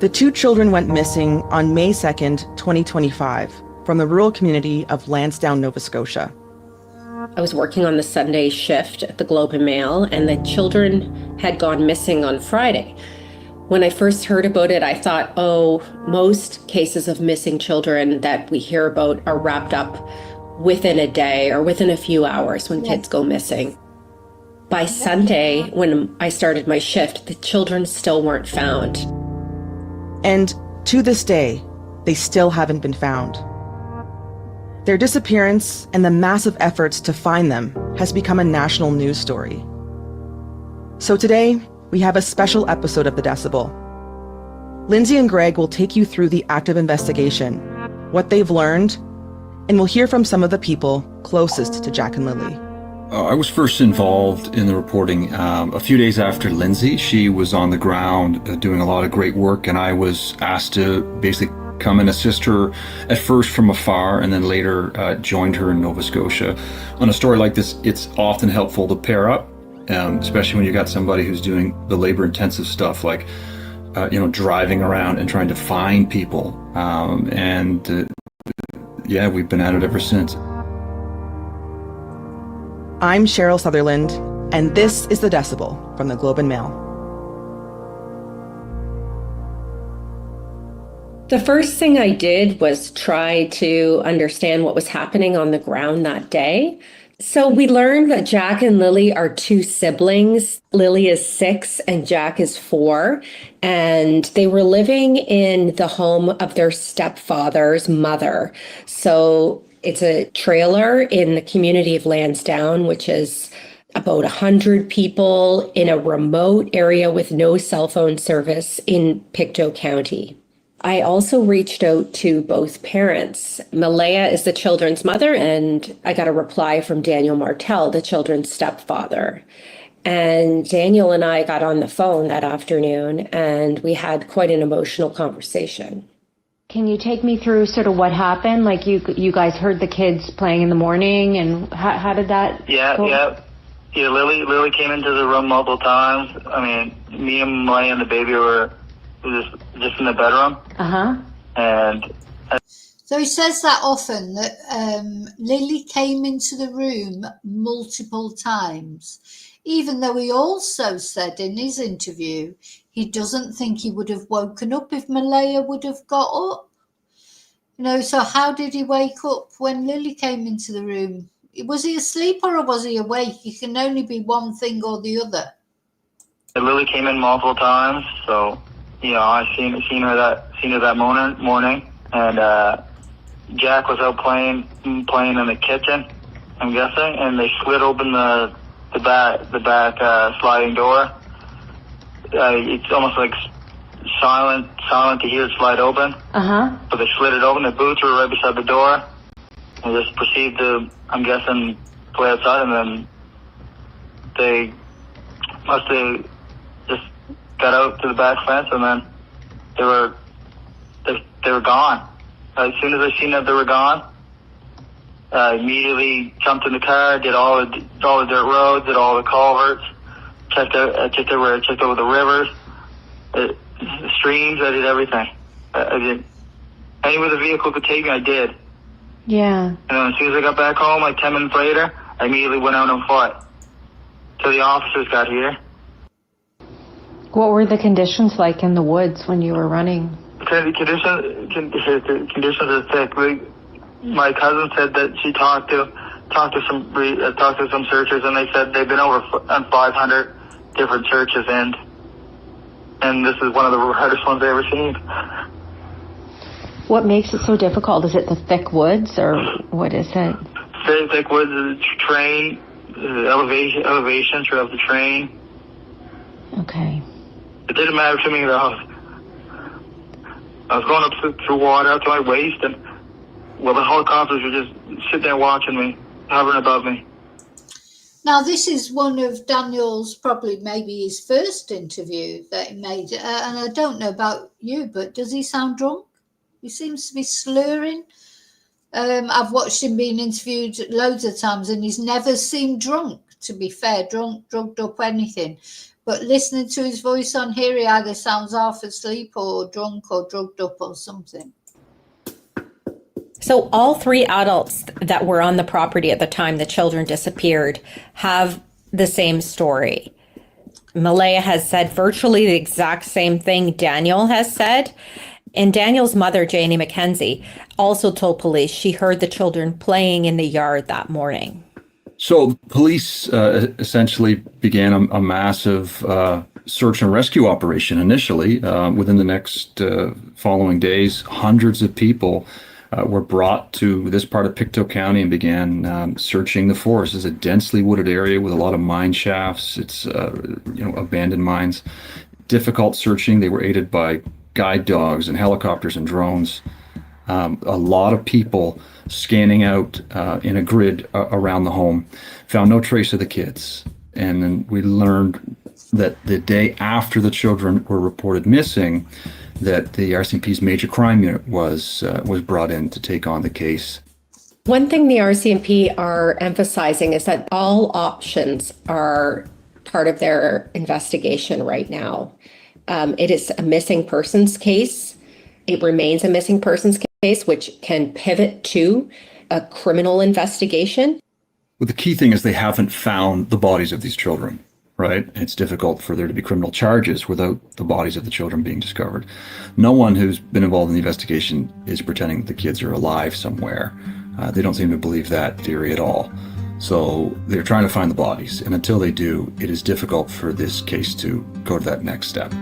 The two children went missing on May 2nd, 2025, from the rural community of Lansdowne, Nova Scotia. I was working on the Sunday shift at the Globe and Mail, and the children had gone missing on Friday. When I first heard about it, I thought, oh, most cases of missing children that we hear about are wrapped up within a day or within a few hours when kids go missing. By Sunday, when I started my shift, the children still weren't found. And to this day, they still haven't been found. Their disappearance and the massive efforts to find them has become a national news story. So today, we have a special episode of The Decibel. Lindsay and Greg will take you through the active investigation, what they've learned, and we'll hear from some of the people closest to Jack and Lilly. I was first involved in the reporting a few days after Lindsay. She was on the ground doing a lot of great work, and I was asked to basically come and assist her at first from afar, and then later joined her in Nova Scotia. On a story like this, it's often helpful to pair up, especially when you got somebody who's doing the labor-intensive stuff like driving around and trying to find people. Yeah, we've been at it ever since. I'm Cheryl Sutherland, and this is The Decibel from the Globe and Mail. The first thing I did was try to understand what was happening on the ground that day. So we learned that Jack and Lilly are two siblings. Lilly is 6 and Jack is 4. And they were living in the home of their stepfather's mother. So it's a trailer in the community of Landsdowne, which is about 100 people in a remote area with no cell phone service in Pictou County. I also reached out to both parents. Malaya is the children's mother, and I got a reply from Daniel Martell, the children's stepfather. And Daniel and I got on the phone that afternoon, and we had quite an emotional conversation. Can you take me through sort of what happened? Like you guys heard the kids playing in the morning, and how did that go? Yeah, Lilly came into the room multiple times. I mean, me and Malaya and the baby were just in the bedroom. And so he says that often, that Lilly came into the room multiple times, even though he also said in his interview he doesn't think he would have woken up if Malaya would have got up. So how did he wake up when Lilly came into the room? Was he asleep or was he awake? He can only be one thing or the other. Lilly came in multiple times, so I seen her that morning, and Jack was out playing in the kitchen, I'm guessing, and they slid open the back sliding door. It's almost like silent to hear it slide open. But they slid it open. The boots were right beside the door, and just proceeded to, I'm guessing, play outside, and then they must have just got out to the back fence, and then they were gone. As soon as I seen that they were gone, I immediately jumped in the car, did all the dirt roads, did all the culverts, checked over the rivers, the streams. I did everything. I did anywhere the vehicle could take me, I did. Yeah. And then as soon as I got back home, like 10 minutes later, I immediately went out on foot till the officers got here. What were the conditions like in the woods when you were running? Conditions are thick. My cousin said that she talked to some searchers, and they said they've been over on 500 different searches, and this is one of the hardest ones I've ever seen. What makes it so difficult? Is it the thick woods, or what is it? Very thick woods, the terrain, the elevation throughout the terrain. Okay. It didn't matter to me though. I was going up through water up to my waist, and the helicopters were just sitting there watching me, hovering above me. Now, this is one of Daniel's, probably maybe his first interview that he made. And I don't know about you, but does he sound drunk? He seems to be slurring. I've watched him being interviewed loads of times, and he's never seemed drunk to be fair, drunk, drugged up, anything. But listening to his voice on here, he either sounds half asleep or drunk or drugged up or something. So all three adults that were on the property at the time the children disappeared have the same story. Malaya has said virtually the exact same thing Daniel has said. And Daniel's mother, Janie McKenzie, also told police she heard the children playing in the yard that morning. So police essentially began a massive search and rescue operation initially. Within the next following days, hundreds of people were brought to this part of Pictou County and began searching the forest. It's a densely wooded area with a lot of mine shafts. It's abandoned mines. Difficult searching. They were aided by guide dogs and helicopters and drones. A lot of people scanning out in a grid around the home, found no trace of the kids. And then we learned that the day after the children were reported missing, that the RCMP's major crime unit was brought in to take on the case. One thing the RCMP are emphasizing is that all options are part of their investigation right now. It is a missing persons case. It remains a missing persons case, which can pivot to a criminal investigation. Well, the key thing is they haven't found the bodies of these children, right? It's difficult for there to be criminal charges without the bodies of the children being discovered. No one who's been involved in the investigation is pretending that the kids are alive somewhere. They don't seem to believe that theory at all. So they're trying to find the bodies. And until they do, it is difficult for this case to go to that next step.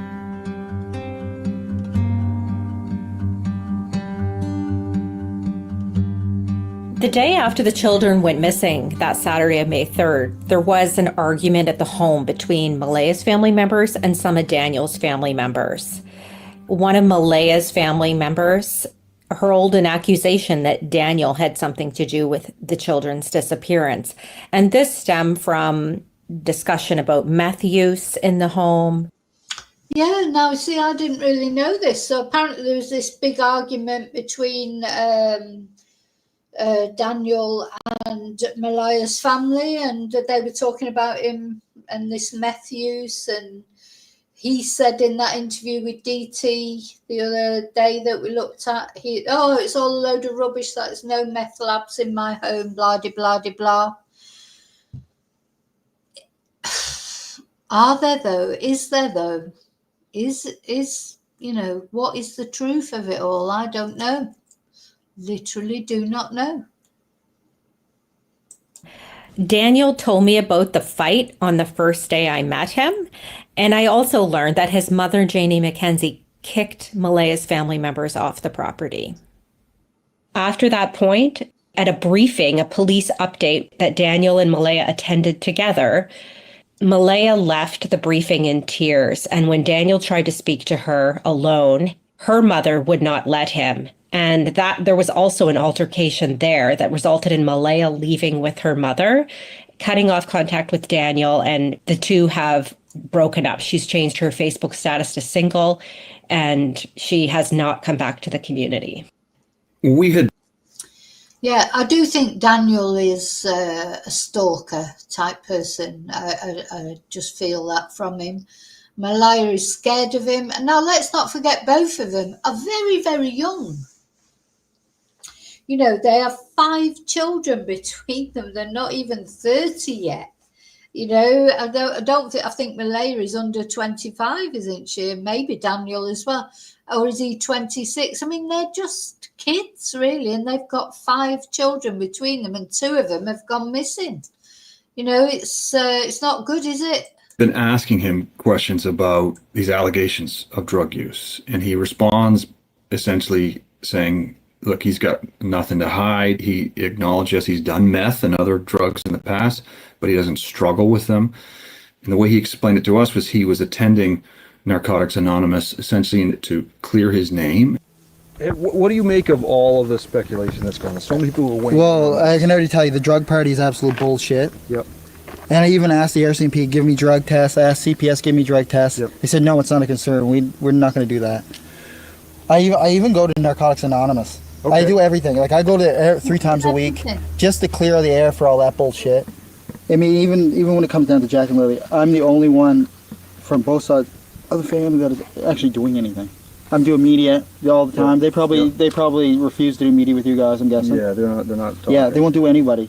The day after the children went missing, that Saturday of May 3rd, there was an argument at the home between Malaya's family members and some of Daniel's family members. One of Malaya's family members hurled an accusation that Daniel had something to do with the children's disappearance. And this stemmed from discussion about meth use in the home. Yeah, now see, I didn't really know this. So apparently there was this big argument between Daniel and Malaya's family, and they were talking about him and this meth use. And he said in that interview with DT the other day that we looked at, it's all a load of rubbish, that there's no meth labs in my home, blah, de, blah, de, blah. Are there though? Is there though? Is what is the truth of it all? I don't know. Literally do not know. Daniel told me about the fight on the first day I met him. And I also learned that his mother, Janie McKenzie, kicked Malaya's family members off the property. After that point, at a briefing, a police update that Daniel and Malaya attended together, Malaya left the briefing in tears. And when Daniel tried to speak to her alone, her mother would not let him. And that there was also an altercation there that resulted in Malaya leaving with her mother, cutting off contact with Daniel, and the two have broken up. She's changed her Facebook status to single, and she has not come back to the community. Yeah, I do think Daniel is a stalker type person. I just feel that from him. Malaya is scared of him. And now let's not forget both of them are very, very young. They have 5 children between them. They're not even 30 yet. I think Malaya is under 25, isn't she? Maybe Daniel as well. Or is he 26? I mean, they're just kids, really. And they've got 5 children between them, and 2 of them have gone missing. It's not good, is it? Been asking him questions about these allegations of drug use. And he responds essentially saying, look, he's got nothing to hide. He acknowledges he's done meth and other drugs in the past, but he doesn't struggle with them. And the way he explained it to us was he was attending Narcotics Anonymous essentially to clear his name. What do you make of all of the speculation that's going on? So many people are waiting. Well, I can already tell you the drug party is absolute bullshit. Yep. And I even asked the RCMP, give me drug tests. I asked CPS, give me drug tests. Yep. They said, no, it's not a concern. We're not going to do that. I even go to Narcotics Anonymous. Okay. I do everything. Like I go to 3 times a week just to clear the air for all that bullshit. I mean, even when it comes down to Jack and Lily, I'm the only one from both sides of the family that is actually doing anything. I'm doing media all the time. They probably refuse to do media with you guys, I'm guessing. Yeah, they're not talking. Yeah, they won't do anybody.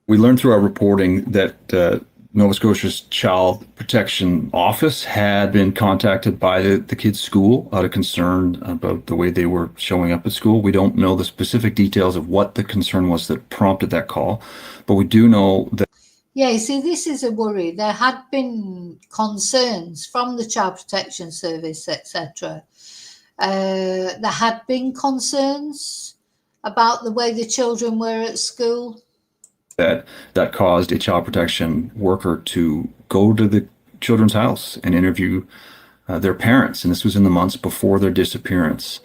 We learned through our reporting that Nova Scotia's Child Protection Office had been contacted by the kids' school out of concern about the way they were showing up at school. We don't know the specific details of what the concern was that prompted that call, but we do know that. Yeah, you see, this is a worry. There had been concerns from the Child Protection Service, etc. There had been concerns about the way the children were at school. That caused a child protection worker to go to the children's house and interview their parents. And this was in the months before their disappearance.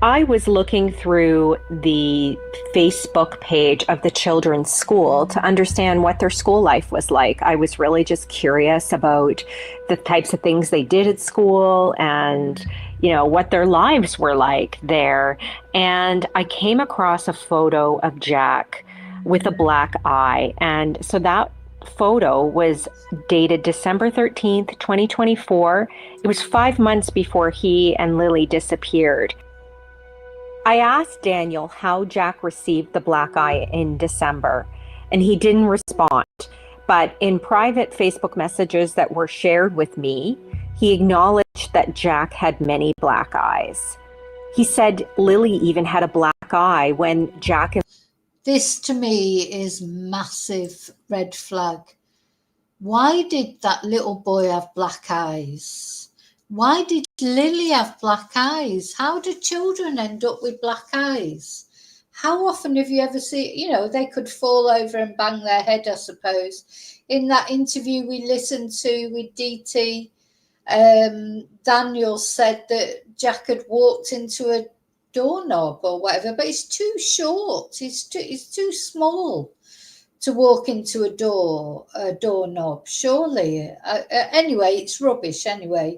I was looking through the Facebook page of the children's school to understand what their school life was like. I was really just curious about the types of things they did at school and, you know, what their lives were like there. And I came across a photo of Jack with a black eye. And so that photo was dated December 13th, 2024. It was 5 months before he and Lilly disappeared. I asked Daniel how Jack received the black eye in December, and he didn't respond. But in private Facebook messages that were shared with me, he acknowledged that Jack had many black eyes. He said Lilly even had a black eye when Jack and... This to me is massive red flag. Why did that little boy have black eyes? Why did Lilly have black eyes? How do children end up with black eyes? How often have you ever seen, you know, they could fall over and bang their head, I suppose. In that interview we listened to with DT, Daniel said that Jack had walked into a doorknob or whatever, but it's too short. It's too small to walk into a doorknob, surely. Anyway, it's rubbish anyway.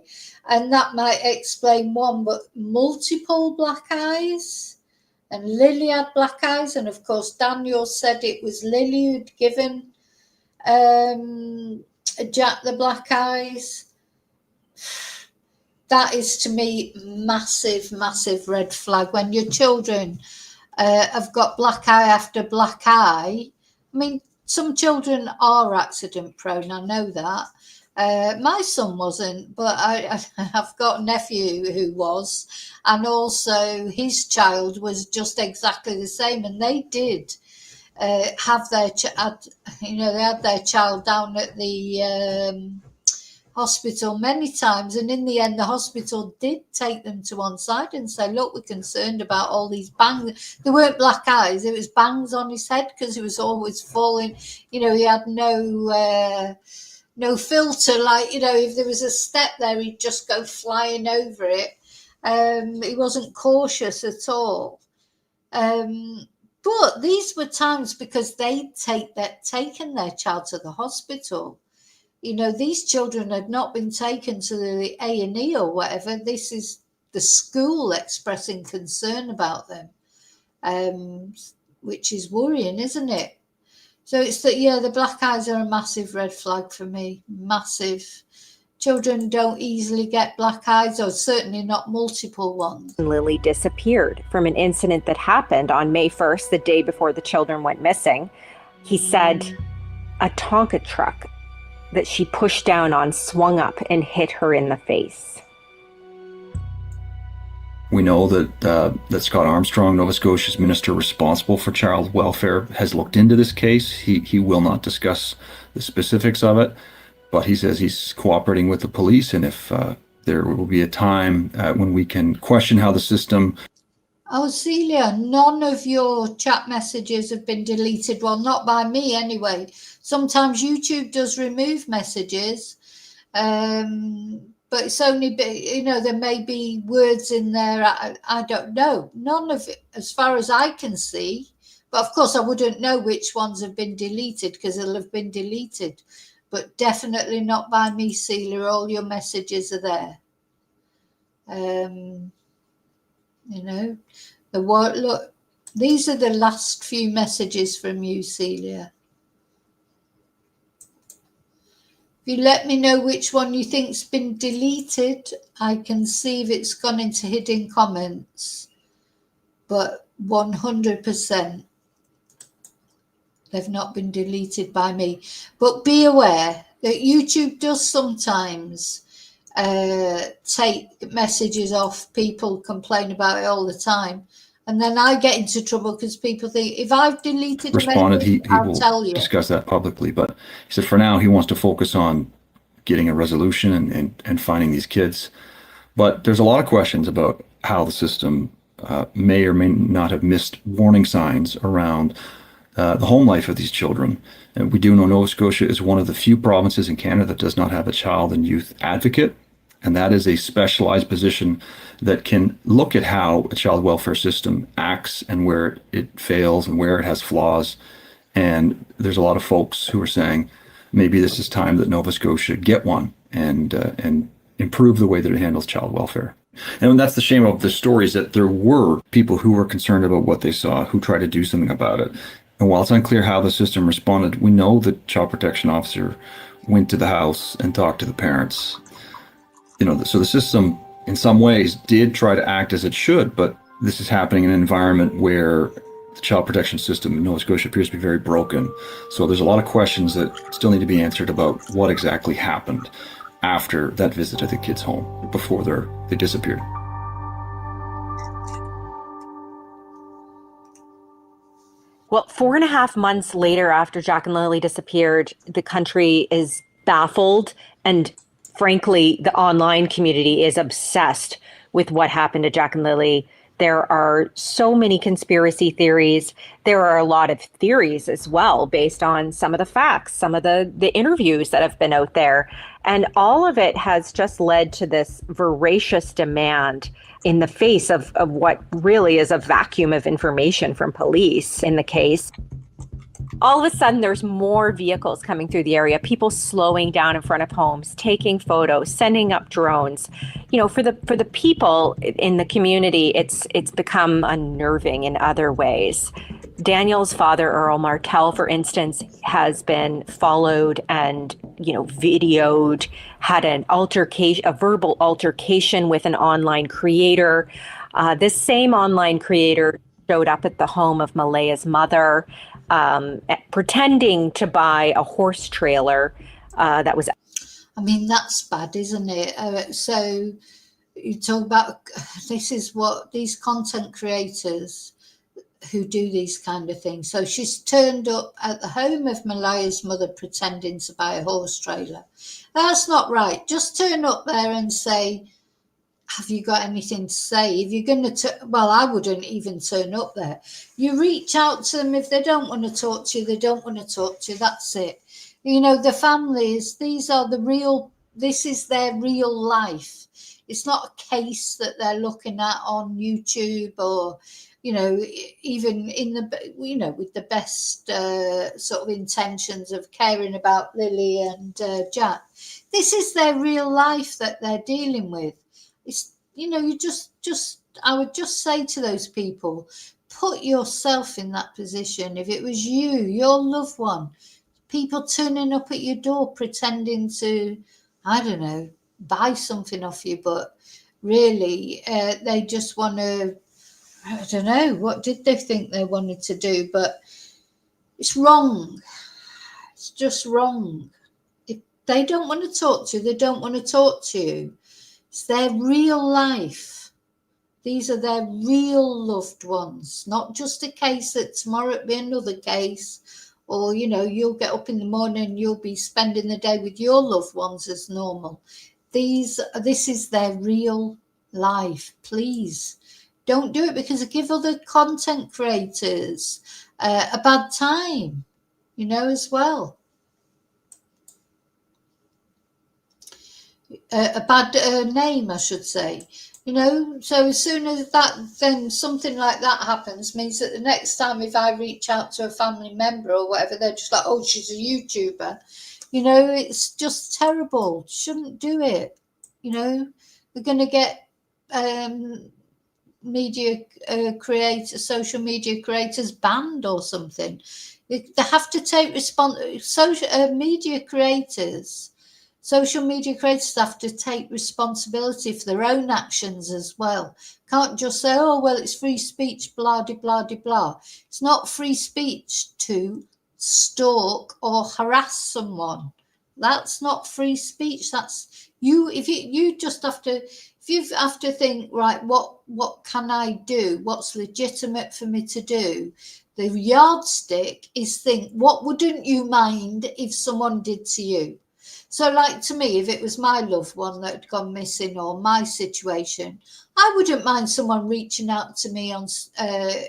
And that might explain one, but multiple black eyes. And Lilly had black eyes. And of course, Daniel said it was Lilly who'd given Jack the black eyes. That is to me massive, massive red flag. When your children have got black eye after black eye, I mean, some children are accident prone, I know that. My son wasn't, but I've got a nephew who was, and also his child was just exactly the same, and they did have their they had their child down at the hospital many times, and in the end the hospital did take them to one side and say, look, we're concerned about all these bangs. There weren't black eyes, it was bangs on his head because he was always falling, you know, he had no filter, like, you know, if there was a step there he'd just go flying over it. He wasn't cautious at all, but these were times because they'd taken their child to the hospital. You know, these children had not been taken to the A&E or whatever. This is the school expressing concern about them, which is worrying, isn't it? So it's that, yeah, the black eyes are a massive red flag for me. Massive. Children don't easily get black eyes, or certainly not multiple ones. Lilly disappeared from an incident that happened on May 1st, the day before the children went missing. He said a Tonka truck that she pushed down on swung up and hit her in the face. We know that Scott Armstrong, Nova Scotia's minister responsible for child welfare, has looked into this case. He will not discuss the specifics of it, but he says he's cooperating with the police, and if there will be a time when we can question how the system... Oh, Celia, none of your chat messages have been deleted. Well, not by me anyway. Sometimes YouTube does remove messages, but it's only, you know, there may be words in there. I don't know. None of it, as far as I can see. But of course, I wouldn't know which ones have been deleted because they'll have been deleted. But definitely not by me, Celia. All your messages are there. You know, look, these are the last few messages from you, Celia. If you let me know which one you think's been deleted, I can see if it's gone into hidden comments. But 100%, they've not been deleted by me. But be aware that YouTube does sometimes take messages off. People complain about it all the time. And then I get into trouble because people think if I've deleted responded, a message, he I'll will tell you. discuss that publicly. But he said for now he wants to focus on getting a resolution and finding these kids. But there's a lot of questions about how the system may or may not have missed warning signs around the home life of these children. And we do know Nova Scotia is one of the few provinces in Canada that does not have a child and youth advocate. And that is a specialized position that can look at how a child welfare system acts and where it fails and where it has flaws. And there's a lot of folks who are saying, maybe this is time that Nova Scotia get one and improve the way that it handles child welfare. And that's the shame of the story, is that there were people who were concerned about what they saw, who tried to do something about it. And while it's unclear how the system responded, we know the child protection officer went to the house and talked to the parents. So the system in some ways did try to act as it should, but this is happening in an environment where the child protection system in Nova Scotia appears to be very broken. So there's a lot of questions that still need to be answered about what exactly happened after that visit to the kids' home before they disappeared. Well, 4.5 months later after Jack and Lilly disappeared, the country is baffled, and frankly, the online community is obsessed with what happened to Jack and Lilly. There are so many conspiracy theories. There are a lot of theories as well, based on some of the facts, some of the interviews that have been out there. And all of it has just led to this voracious demand in the face of what really is a vacuum of information from police in the case. All of a sudden, there's more vehicles coming through the area, people slowing down in front of homes, taking photos, sending up drones. For the people in the community, it's become unnerving in other ways. Daniel's father, Earl Martell, for instance, has been followed and videoed, had a verbal altercation with an online creator. This same online creator showed up at the home of Malaya's mother, pretending to buy a horse trailer that was. I mean, that's bad, isn't it? So you talk about, this is what these content creators who do these kind of things. So she's turned up at the home of Malaya's mother pretending to buy a horse trailer. That's not right. Just turn up there and say, have you got anything to say? If you're going to, well, I wouldn't even turn up there. You reach out to them. If they don't want to talk to you, they don't want to talk to you. That's it. The families, this is their real life. It's not a case that they're looking at on YouTube or, even in with the best sort of intentions of caring about Lily and Jack. This is their real life that they're dealing with. It's, I would just say to those people, put yourself in that position. If it was you, your loved one, people turning up at your door pretending to, I don't know, buy something off you, but really they just want to, I don't know, what did they think they wanted to do? But it's wrong. It's just wrong. If they don't want to talk to you, they don't want to talk to you. It's their real life. These are their real loved ones, not just a case that tomorrow it'll be another case, or, you'll get up in the morning and you'll be spending the day with your loved ones as normal. This is their real life. Please don't do it, because it gives other content creators a bad time, as well. A bad name, I should say. So as soon as then something like that happens, means that the next time if I reach out to a family member or whatever, they're just like, oh, she's a YouTuber. It's just terrible. Shouldn't do it. We're going to get social media creators banned or something. They have to take media creators Social media creators have to take responsibility for their own actions as well. Can't just say, oh, well, it's free speech, blah, de, blah, de, blah. It's not free speech to stalk or harass someone. That's not free speech. That's you. If you just have to, if you have to think, right, what can I do? What's legitimate for me to do? The yardstick is think, what wouldn't you mind if someone did to you? So, like, to me, if it was my loved one that had gone missing or my situation, I wouldn't mind someone reaching out to me on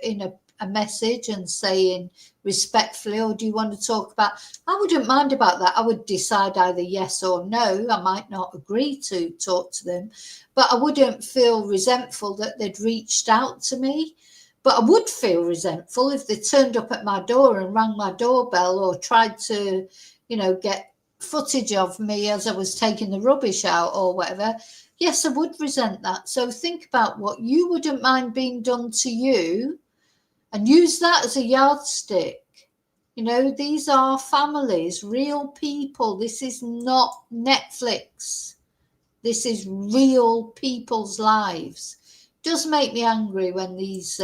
in a message and saying respectfully, oh, do you want to talk about? I wouldn't mind about that. I would decide either yes or no. I might not agree to talk to them, but I wouldn't feel resentful that they'd reached out to me. But I would feel resentful if they turned up at my door and rang my doorbell or tried to, get footage of me as I was taking the rubbish out or whatever. Yes, I would resent that. So think about what you wouldn't mind being done to you and use that as a yardstick. These are families, real people. This is not Netflix. This is real people's lives. It does make me angry when these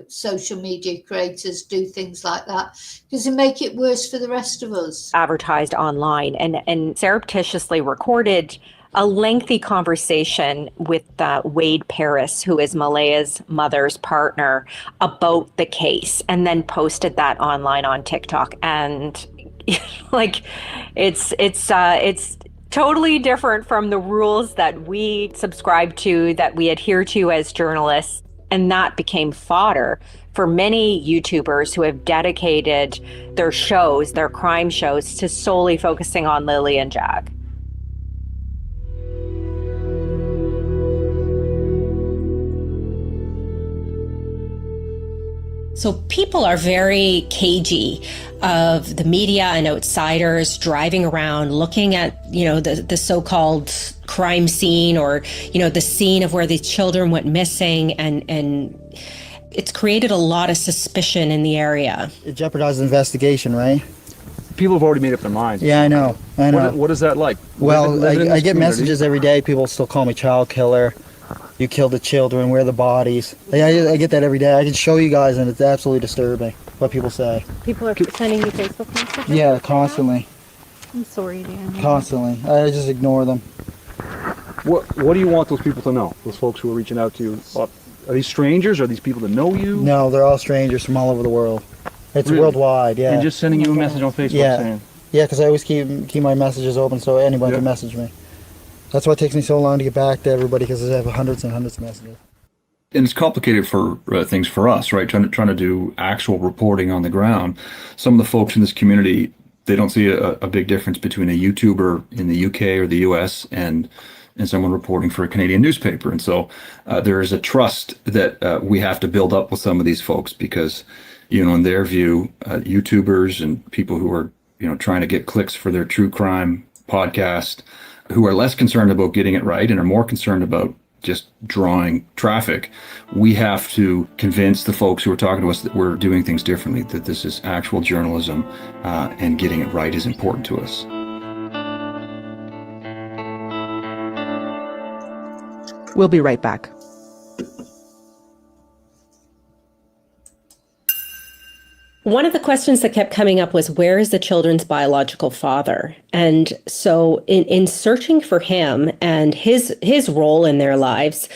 social media creators do things like that, because they make it worse for the rest of us. Advertised online and surreptitiously recorded a lengthy conversation with Wade Paris, who is Malaya's mother's partner, about the case, and then posted that online on TikTok. And it's totally different from the rules that we subscribe to, that we adhere to as journalists. And that became fodder for many YouTubers who have dedicated their shows, their crime shows, to solely focusing on Lilly and Jack. So people are very cagey of the media and outsiders driving around looking at, the so-called crime scene or, the scene of where the children went missing, and it's created a lot of suspicion in the area. It jeopardizes the investigation, right? People have already made up their minds. Yeah, I know. What is that like? Well, I get messages every day. People still call me child killer. You killed the children, where are the bodies? I get that every day. I can show you guys, and it's absolutely disturbing what people say. People are sending you Facebook messages? Yeah, constantly. I'm sorry, Dan. Constantly. I just ignore them. What do you want those people to know? Those folks who are reaching out to you? Are these strangers? Are these people that know you? No, they're all strangers from all over the world. It's really? Worldwide, yeah. And just sending you a message on Facebook saying? Yeah, because I always keep my messages open so anyone can message me. That's why it takes me so long to get back to everybody, because I have hundreds and hundreds of messages. And it's complicated for things for us, right? Trying to do actual reporting on the ground. Some of the folks in this community, they don't see a big difference between a YouTuber in the UK or the US and someone reporting for a Canadian newspaper. And so there is a trust that we have to build up with some of these folks, because, in their view, YouTubers and people who are, trying to get clicks for their true crime podcast, who are less concerned about getting it right and are more concerned about just drawing traffic, we have to convince the folks who are talking to us that we're doing things differently, that this is actual journalism, and getting it right is important to us. We'll be right back. One of the questions that kept coming up was, where is the children's biological father? And so in searching for him and his role in their lives,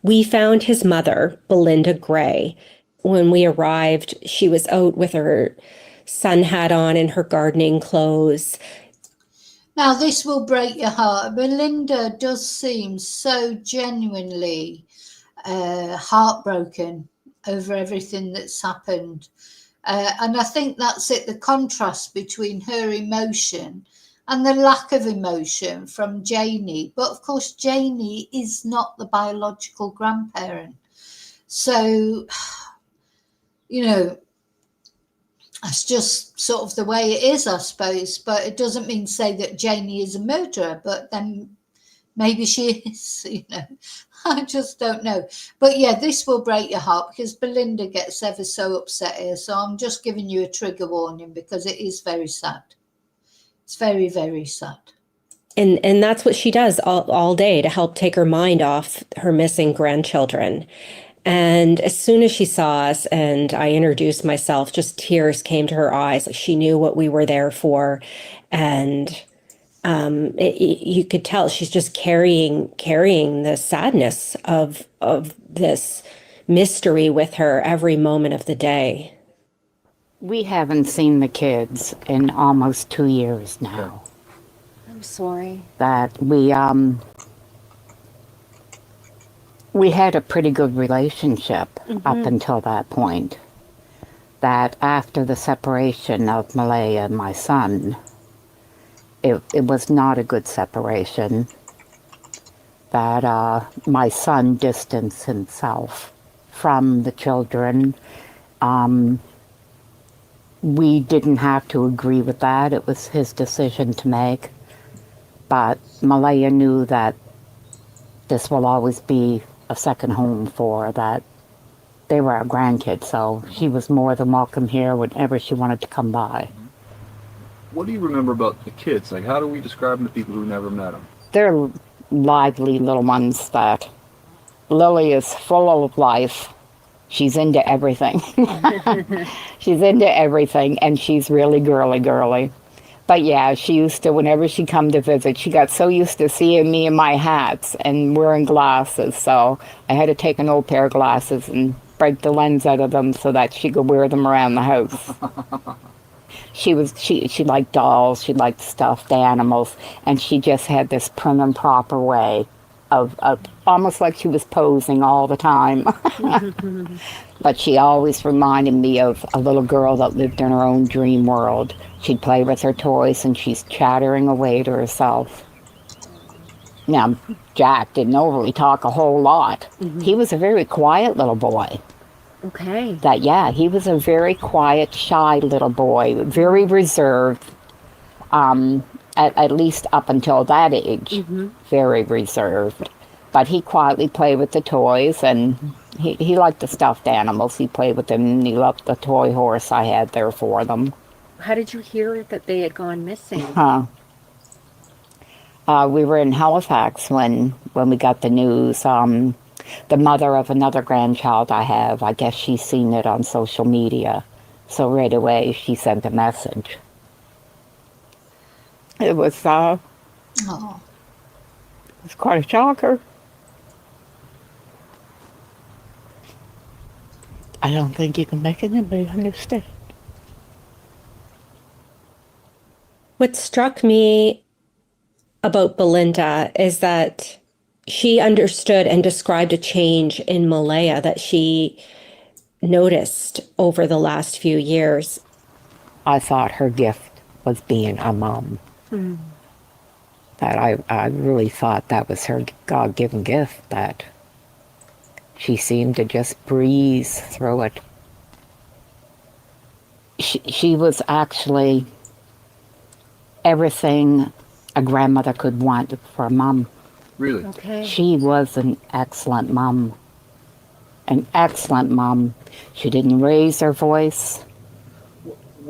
we found his mother, Belinda Gray. When we arrived, she was out with her sun hat on and her gardening clothes. Now, this will break your heart. Belinda does seem so genuinely heartbroken over everything that's happened. And I think that's it, the contrast between her emotion and the lack of emotion from Janie. But of course, Janie is not the biological grandparent. So, that's just sort of the way it is, I suppose. But it doesn't mean to say that Janie is a murderer, but then maybe she is, I just don't know. But yeah, this will break your heart, because Belinda gets ever so upset here. So I'm just giving you a trigger warning, because it is very sad. It's very, very sad. And that's what she does all day to help take her mind off her missing grandchildren. And as soon as she saw us and I introduced myself, just tears came to her eyes. Like she knew what we were there for. And you could tell she's just carrying the sadness of this mystery with her every moment of the day. We haven't seen the kids in almost 2 years now. I'm sorry. That we had a pretty good relationship up until that point. That after the separation of Malaya and my son, it was not a good separation. That my son distanced himself from the children. We didn't have to agree with that. It was his decision to make. But Malaya knew that this will always be a second home for that. They were our grandkids, so she was more than welcome here whenever she wanted to come by. What do you remember about the kids? Like, how do we describe them to people who never met them? They're lively little ones that Lily is full of life. She's into everything. She's into everything, and she's really girly. But yeah, she used to, whenever she come to visit, she got so used to seeing me in my hats and wearing glasses. So I had to take an old pair of glasses and break the lens out of them so that she could wear them around the house. She liked dolls, she liked stuffed animals, and she just had this prim and proper way of almost like she was posing all the time. But she always reminded me of a little girl that lived in her own dream world. She'd play with her toys and she's chattering away to herself. Now, Jack didn't overly talk a whole lot. He was a very quiet little boy. Okay. He was a very quiet, shy little boy, very reserved, at least up until that age, very reserved. But he quietly played with the toys, and he liked the stuffed animals. He played with them, and he loved the toy horse I had there for them. How did you hear that they had gone missing? We were in Halifax when we got the news. The mother of another grandchild I have, I guess she's seen it on social media. So right away, she sent a message. It was quite a shocker. I don't think you can make anybody understand. What struck me about Belinda is that she understood and described a change in Malaya that she noticed over the last few years. I thought her gift was being a mom. That I really thought that was her God-given gift, that she seemed to just breeze through it. She was actually everything a grandmother could want for a mom. Really? Okay. She was an excellent mom. An excellent mom. She didn't raise her voice.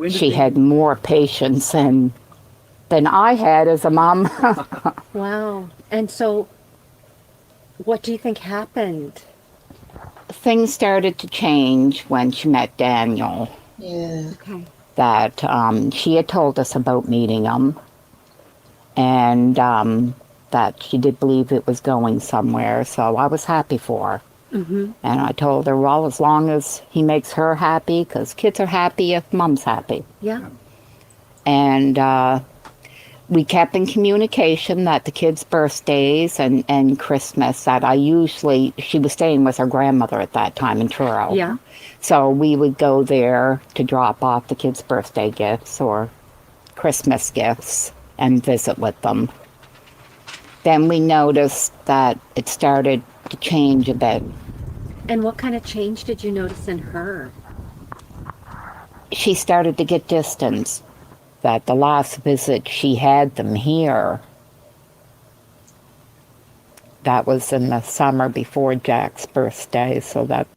She had more patience than I had as a mom. Wow. And so, what do you think happened? Things started to change when she met Daniel. Yeah. Okay. That she had told us about meeting him, and that she did believe it was going somewhere, so I was happy for her. And I told her, well, as long as he makes her happy, because kids are happy if mom's happy. Yeah. And we kept in communication that the kids' birthdays and Christmas, that she was staying with her grandmother at that time in Truro. Yeah. So we would go there to drop off the kids' birthday gifts or Christmas gifts and visit with them. Then we noticed that it started to change a bit. And what kind of change did you notice in her? She started to get distance. That the last visit she had them here, that was in the summer before Jack's birthday, so that...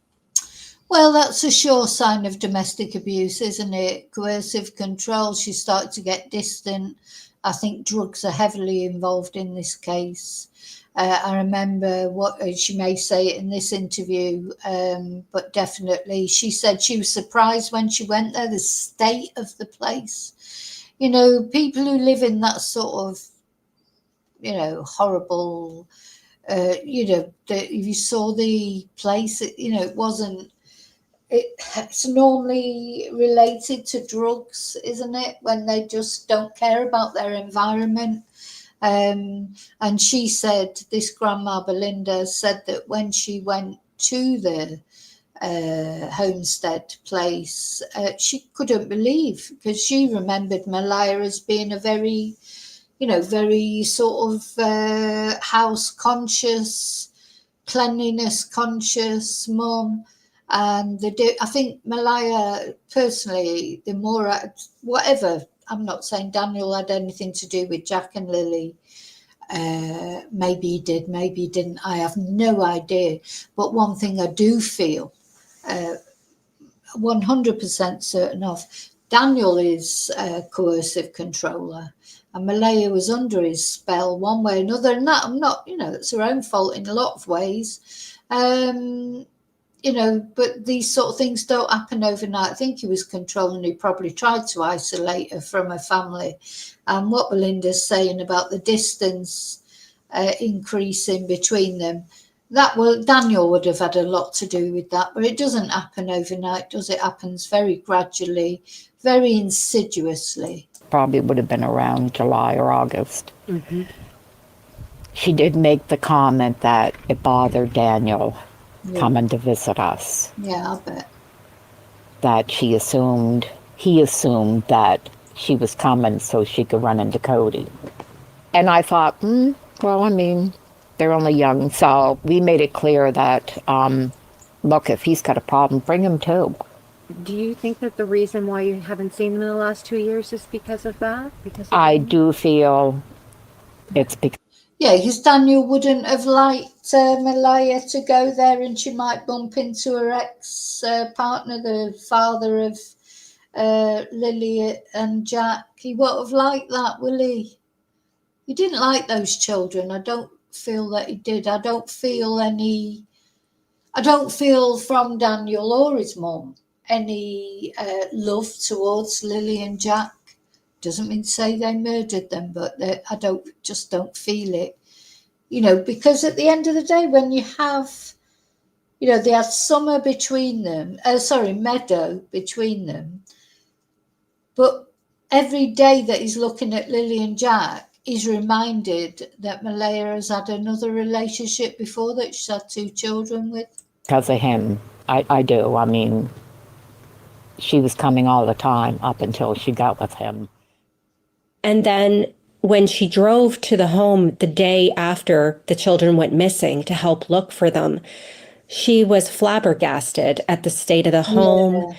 Well, that's a sure sign of domestic abuse, isn't it? Coercive control. She started to get distant. I think drugs are heavily involved in this case. I remember what she may say it in this interview, but definitely she said she was surprised when she went there, the state of the place. You know, people who live in that sort of, you know, horrible, you know, if you saw the place, you know, it's normally related to drugs, isn't it? When they just don't care about their environment. And she said, this grandma Belinda said that when she went to the homestead place, she couldn't believe, because she remembered Malaya as being a very, you know, very sort of house conscious, cleanliness conscious mum. And I think Malaya, personally, the more, whatever, I'm not saying Daniel had anything to do with Jack and Lilly. Maybe he did, maybe he didn't. I have no idea. But one thing I do feel 100% certain of, Daniel is a coercive controller, and Malaya was under his spell one way or another. And that, I'm not, you know, it's her own fault in a lot of ways. You know, but these sort of things don't happen overnight. I think he was controlling. He probably tried to isolate her from her family. And what Belinda's saying about the distance increasing between them, that, well, Daniel would have had a lot to do with that, but it doesn't happen overnight, does it? It happens very gradually, very insidiously. Probably would have been around July or August. Mm-hmm. She did make the comment that it bothered Daniel coming to visit us. Yeah, I bet. That he assumed that she was coming so she could run into Cody. And I thought, well, I mean, they're only young, so we made it clear that, look, if he's got a problem, bring him too. Do you think that the reason why you haven't seen them in the last 2 years is because of that? I do feel it's because... Yeah, because Daniel wouldn't have liked Malaya to go there, and she might bump into her ex-partner, the father of Lilly and Jack. He won't have liked that, will he? He didn't like those children. I don't feel that he did. I don't feel from Daniel or his mum any love towards Lilly and Jack. Doesn't mean to say they murdered them, but I just don't feel it. You know, because at the end of the day, when you have, you know, they had summer between them, meadow between them, but every day that he's looking at Lilly and Jack, he's reminded that Malaya has had another relationship before that she's had 2 children with. Because of him, I do. I mean, she was coming all the time up until she got with him. And then when she drove to the home the day after the children went missing to help look for them, she was flabbergasted at the state of the home. Yeah.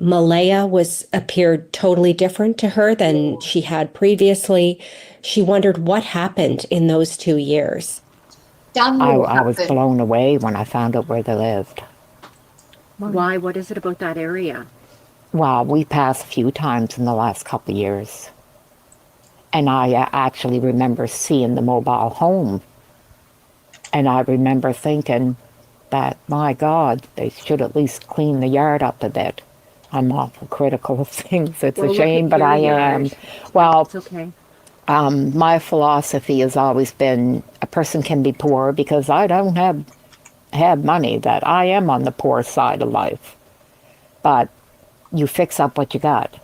Malaya appeared totally different to her than she had previously. She wondered what happened in those 2 years. I was blown away when I found out where they lived. Why? What is it about that area? Well, we passed a few times in the last couple of years. And I actually remember seeing the mobile home. And I remember thinking that, my God, they should at least clean the yard up a bit. I'm awful critical of things. It's a shame, but I am. Well, it's okay. My philosophy has always been a person can be poor because I don't have money, that I am on the poor side of life. But you fix up what you got.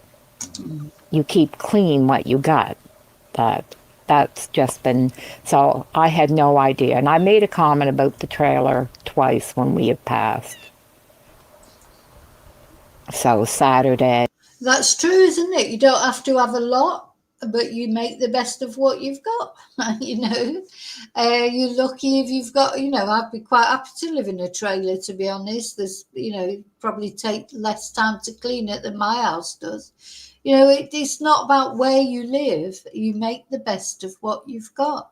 You keep clean what you got. That's just been, so I had no idea. And I made a comment about the trailer twice when we had passed. So Saturday. That's true, isn't it? You don't have to have a lot, but you make the best of what you've got. You know, you're lucky if you've got, you know, I'd be quite happy to live in a trailer, to be honest. There's, you know, probably take less time to clean it than my house does. You know, it's not about where you live. You make the best of what you've got.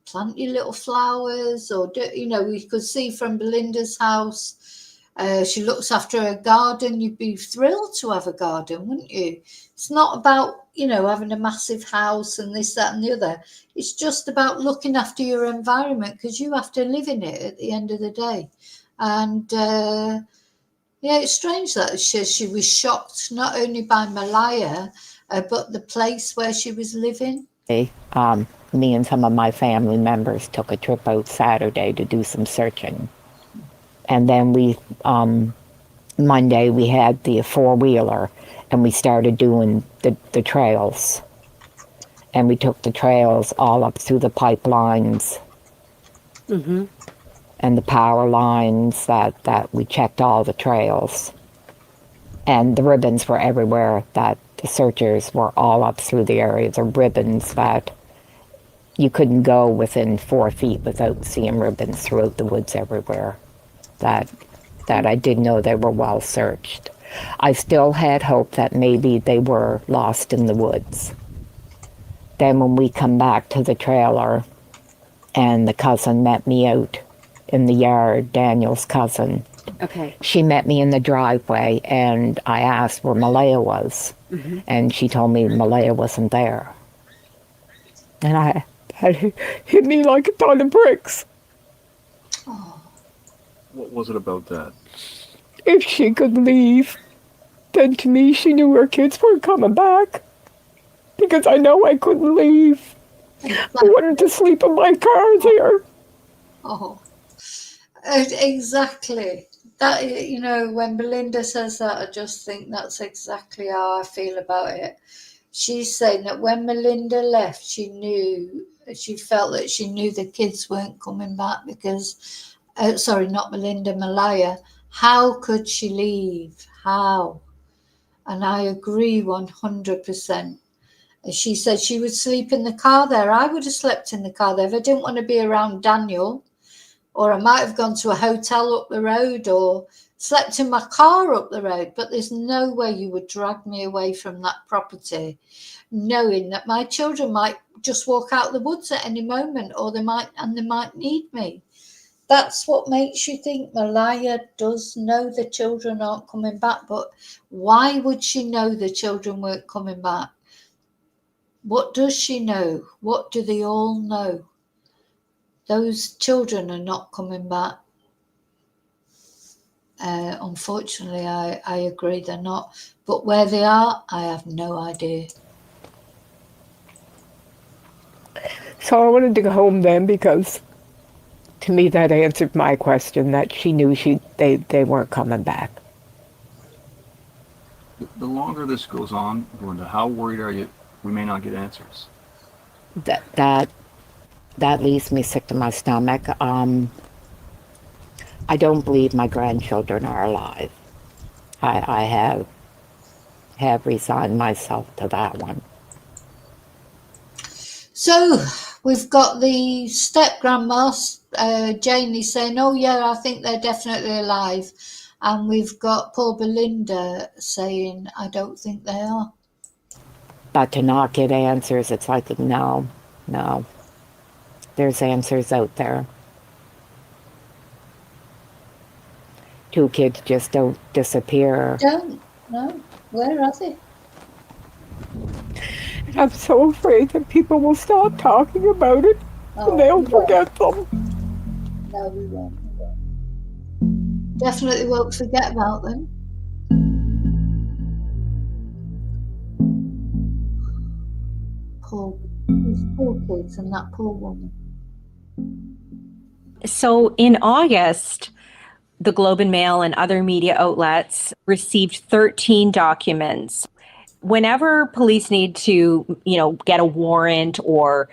Plant your little flowers, or, you know, we could see from Belinda's house, She looks after her garden. You'd be thrilled to have a garden, wouldn't you? It's not about, having a massive house and this, that, and the other. It's just about looking after your environment, because you have to live in it at the end of the day. And it's strange that she was shocked not only by Malaya, but the place where she was living. Me and some of my family members took a trip out Saturday to do some searching. And then Monday we had the four-wheeler and we started doing the trails. And we took the trails all up through the pipelines and the power lines that we checked all the trails. And the ribbons were everywhere, that the searchers were all up through the area. The ribbons that you couldn't go within 4 feet without seeing ribbons throughout the woods everywhere. That I did know they were well searched. I still had hope that maybe they were lost in the woods. Then when we come back to the trailer and the cousin met me out in the yard, Daniel's cousin. Okay. She met me in the driveway and I asked where Malaya was. And she told me Malaya wasn't there. And it hit me like a ton of bricks. What was it about that? If she could leave, then to me she knew her kids weren't coming back. Because I know I couldn't leave. I wanted to sleep in my car there. Oh, exactly. That, when Belinda says that, I just think that's exactly how I feel about it. She's saying that when Melinda left, she felt that she knew the kids weren't coming back because, sorry, not Melinda, Malaya. How could she leave? How? And I agree 100%. She said she would sleep in the car there. I would have slept in the car there if I didn't want to be around Daniel. Or I might have gone to a hotel up the road or slept in my car up the road. But there's no way you would drag me away from that property, knowing that my children might just walk out the woods at any moment, or they might need me. That's what makes you think Malaya does know the children aren't coming back. But why would she know the children weren't coming back? What does she know? What do they all know? Those children are not coming back. Unfortunately, I agree they're not. But where they are, I have no idea. So I wanted to go home then because to me that answered my question, that she knew they weren't coming back. The longer this goes on, Glenda, how worried are you we may not get answers? That leaves me sick to my stomach. I don't believe my grandchildren are alive. I have resigned myself to that one. So we've got the step-grandma, Janie, saying, oh yeah, I think they're definitely alive. And we've got poor Belinda saying, I don't think they are. But to not get answers, it's like, no. There's answers out there. 2 kids just don't disappear. Don't, no. Where are they? I'm so afraid that people will stop talking about it and they'll forget them. No, we won't. Definitely won't forget about them. These poor kids and that poor woman. So in August, the Globe and Mail and other media outlets received 13 documents. Whenever police need to, get a warrant or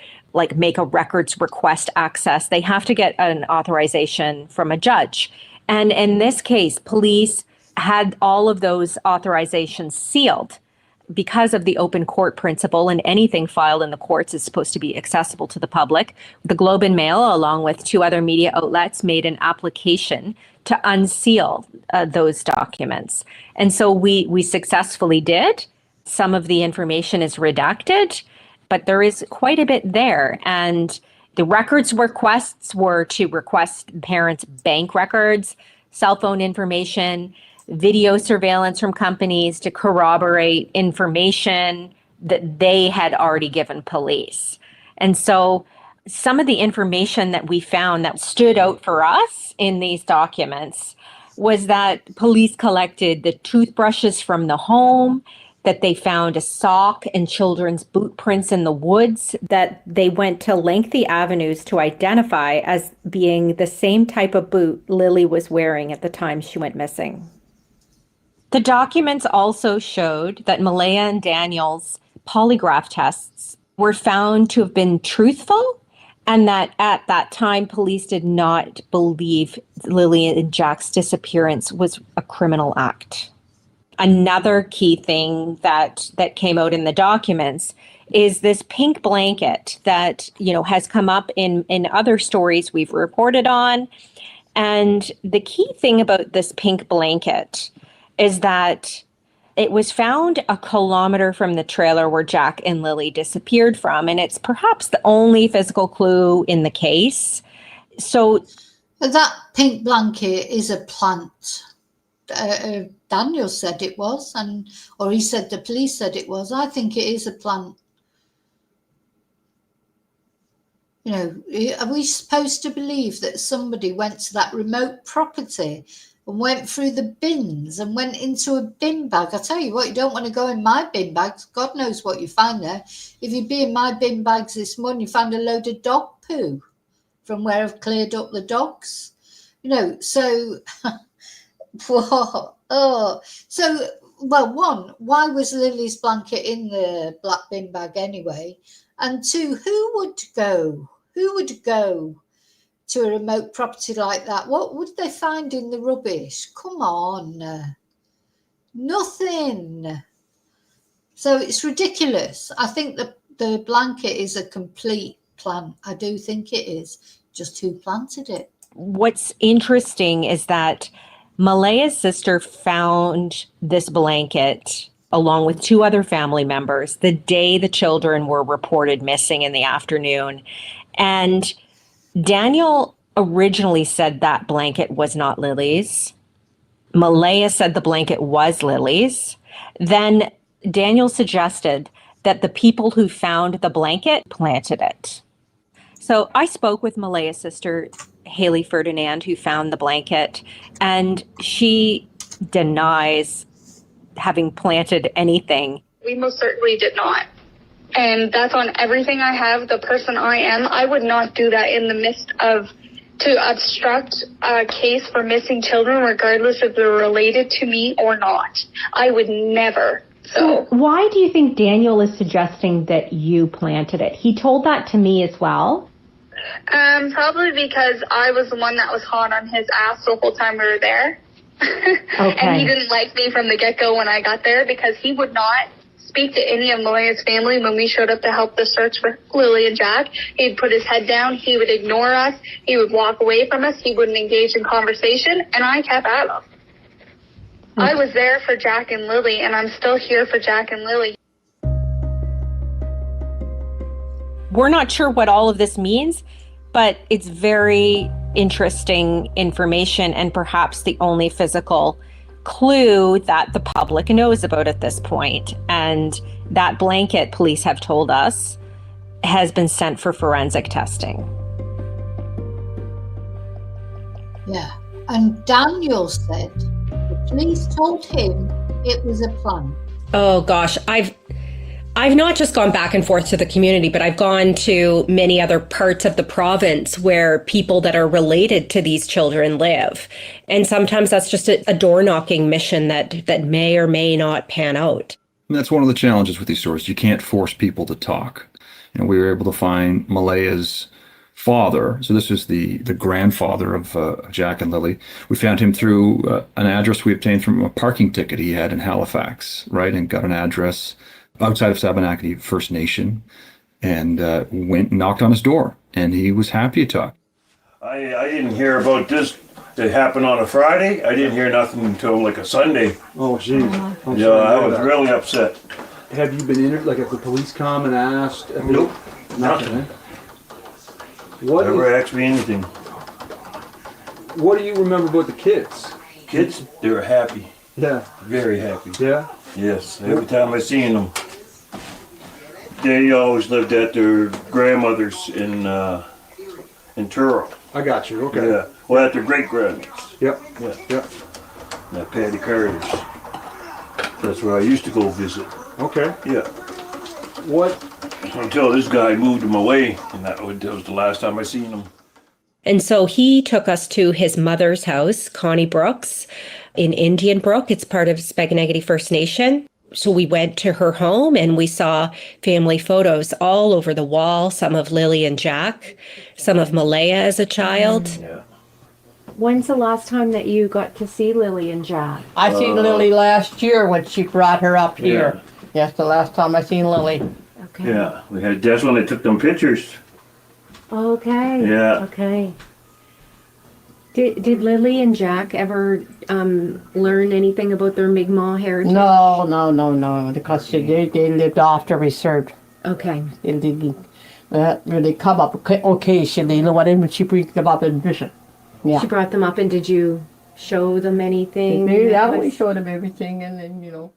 make a records request access, they have to get an authorization from a judge. And in this case, police had all of those authorizations sealed because of the open court principle, and anything filed in the courts is supposed to be accessible to the public. The Globe and Mail, along with 2 other media outlets, made an application to unseal those documents. And so we successfully did. Some of the information is redacted, but there is quite a bit there. And the records requests were to request parents' bank records, cell phone information, video surveillance from companies to corroborate information that they had already given police. And so some of the information that we found that stood out for us in these documents was that police collected the toothbrushes from the home, that they found a sock and children's boot prints in the woods, that they went to lengthy avenues to identify as being the same type of boot Lilly was wearing at the time she went missing. The documents also showed that Malaya and Daniel's polygraph tests were found to have been truthful, and that at that time, police did not believe Lilly and Jack's disappearance was a criminal act. Another key thing that came out in the documents is this pink blanket that, has come up in other stories we've reported on. And the key thing about this pink blanket is that it was found a kilometer from the trailer where Jack and Lilly disappeared from, and it's perhaps the only physical clue in the case. So that pink blanket is a plant. Daniel said it was, or he said the police said it was. I think it is a plant. Are we supposed to believe that somebody went to that remote property and went through the bins and went into a bin bag? I tell you what, you don't want to go in my bin bags. God knows what you find there. If you'd be in my bin bags this morning, you found a load of dog poo from where I've cleared up the dogs. So, one, why was Lily's blanket in the black bin bag anyway? And two, who would go to a remote property like that? What would they find in the rubbish? Come on. Nothing. So it's ridiculous. I think the blanket is a complete plant. I do think it is. Just who planted it? What's interesting is that Malaya's sister found this blanket along with 2 other family members the day the children were reported missing in the afternoon. And Daniel originally said that blanket was not Lily's. Malaya said the blanket was Lily's. Then Daniel suggested that the people who found the blanket planted it. So I spoke with Malaya's sister, Haley Ferdinand, who found the blanket, and she denies having planted anything. We most certainly did not. And that's on everything I have, the person I am. I would not do that in the midst of to obstruct a case for missing children, regardless if they're related to me or not. I would never. So why do you think Daniel is suggesting that you planted it? He told that to me as well. Probably because I was the one that was hot on his ass the whole time we were there. Okay. And he didn't like me from the get-go when I got there because he would not speak to any of Malaya's family when we showed up to help the search for Lilly and Jack. He'd put his head down. He would ignore us. He would walk away from us. He wouldn't engage in conversation, and I kept at him. I was there for Jack and Lilly, and I'm still here for Jack and Lilly. We're not sure what all of this means, but it's very interesting information and perhaps the only physical clue that the public knows about at this point. And that blanket, police have told us, has been sent for forensic testing. Yeah. And Daniel said the police told him it was a plant. Oh gosh, I've not just gone back and forth to the community, but I've gone to many other parts of the province where people that are related to these children live. And sometimes that's just a door-knocking mission that may or may not pan out. And that's one of the challenges with these stories. You can't force people to talk. We were able to find Malaya's father. So this is the grandfather of Jack and Lilly. We found him through an address we obtained from a parking ticket he had in Halifax, right? And got an address outside of Sabanakani First Nation, and went and knocked on his door, and he was happy to talk. I didn't hear about this. It happened on a Friday. I didn't hear nothing until like a Sunday. Oh, jeez. Yeah, I was really upset. Have you been in it? Like, if the police come and asked? Nope. Nothing. Never asked me anything. What do you remember about the kids? Kids, they were happy. Yeah. Very happy. Yeah? Yes. Every time I seen them, they always lived at their grandmother's in Truro. I got you. Okay. Yeah. Well, at their great grandmother's. Yep. Yeah. Yep. That Patty Carter's. That's where I used to go visit. Okay. Yeah. What? Until this guy moved him away, and that was the last time I seen him. And so he took us to his mother's house, Connie Brooks, in Indian Brook. It's part of Spaganagity First Nation. So we went to her home and we saw family photos all over the wall, some of Lilly and Jack, some of Malaya as a child. Yeah. When's the last time that you got to see Lilly and Jack? I seen Lilly last year when she brought her up here. Yes, the last time I seen Lilly. Okay. Yeah, that's when they took them pictures. Okay. Yeah. Okay. Did Lilly and Jack ever learn anything about their Mi'kmaq heritage? No, because they lived after we served. Okay. They didn't really come up occasionally, when she brings them up and visit. Yeah. She brought them up, and did you show them anything? Yeah, we showed them everything, and then,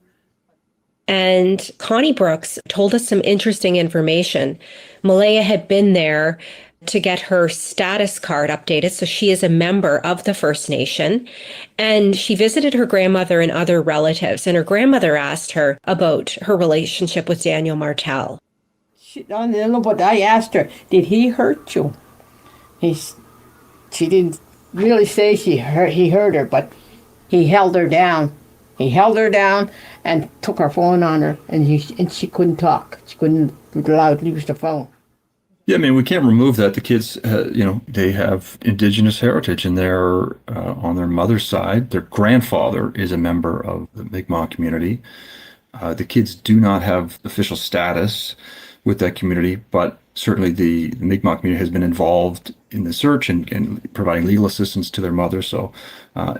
And Connie Brooks told us some interesting information. Malaya had been there to get her status card updated, so she is a member of the First Nation. And she visited her grandmother and other relatives, and her grandmother asked her about her relationship with Daniel Martell. But I asked her, did he hurt you? She didn't really say he hurt her, but he held her down. He held her down and took her phone on her, and she couldn't talk. She couldn't allowed to use the phone. Yeah, I mean, we can't remove that. The kids, they have Indigenous heritage, and they're on their mother's side. Their grandfather is a member of the Mi'kmaq community. The kids do not have official status with that community, but certainly the Mi'kmaq community has been involved in the search and providing legal assistance to their mother. So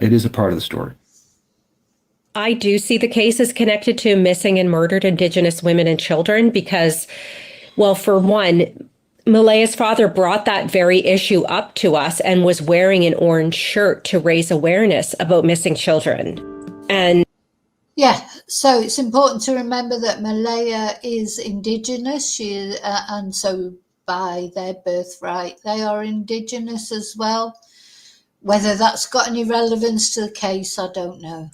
it is a part of the story. I do see the case as connected to missing and murdered Indigenous women and children because, well, for one, Malaya's father brought that very issue up to us and was wearing an orange shirt to raise awareness about missing children. And yeah, so it's important to remember that Malaya is Indigenous, and so by their birthright, they are Indigenous as well. Whether that's got any relevance to the case, I don't know.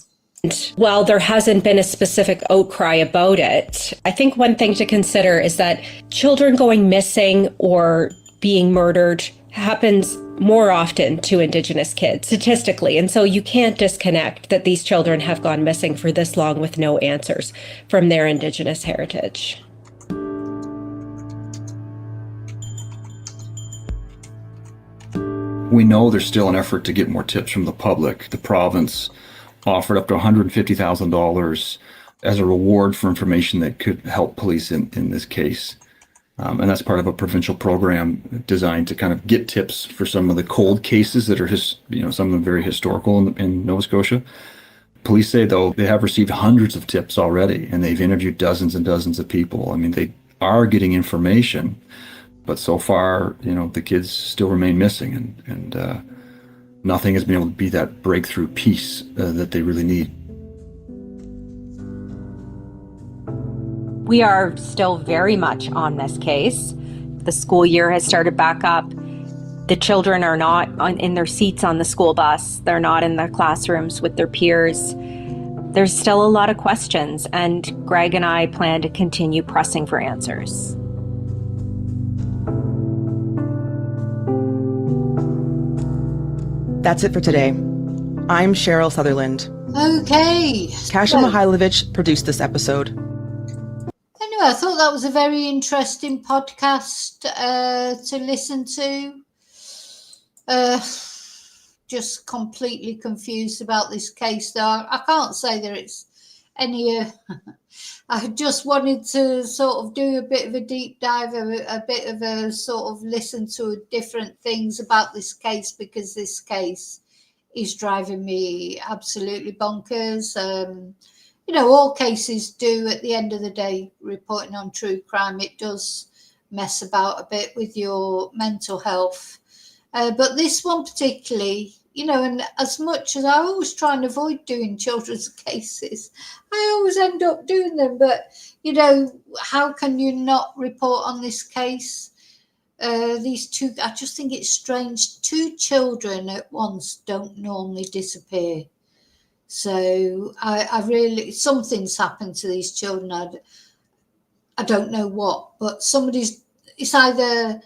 While there hasn't been a specific outcry about it, I think one thing to consider is that children going missing or being murdered happens more often to Indigenous kids, statistically. And so you can't disconnect that these children have gone missing for this long with no answers from their Indigenous heritage. We know there's still an effort to get more tips from the public. The province offered up to $150,000 as a reward for information that could help police in this case. And that's part of a provincial program designed to kind of get tips for some of the cold cases that are, some of them very historical in Nova Scotia. Police say, though, they have received hundreds of tips already, and they've interviewed dozens and dozens of people. I mean, they are getting information, but so far, the kids still remain missing, and nothing has been able to be that breakthrough piece that they really need. We are still very much on this case. The school year has started back up. The children are not in their seats on the school bus. They're not in the classrooms with their peers. There's still a lot of questions, and Greg and I plan to continue pressing for answers. That's it for today. I'm Cheryl Sutherland. Okay. Kasia Mihailovich produced this episode. Anyway, I thought that was a very interesting podcast to listen to. Just completely confused about this case, though. I can't say that it's any... I just wanted to sort of do a bit of a deep dive, a bit of a sort of listen to different things about this case, because this case is driving me absolutely bonkers. All cases do, at the end of the day, reporting on true crime, it does mess about a bit with your mental health. But this one particularly, and as much as I always try and avoid doing children's cases, I always end up doing them. But, how can you not report on this case? These two, I just think it's strange. 2 children at once don't normally disappear. So I really, something's happened to these children. I don't know what, but it's either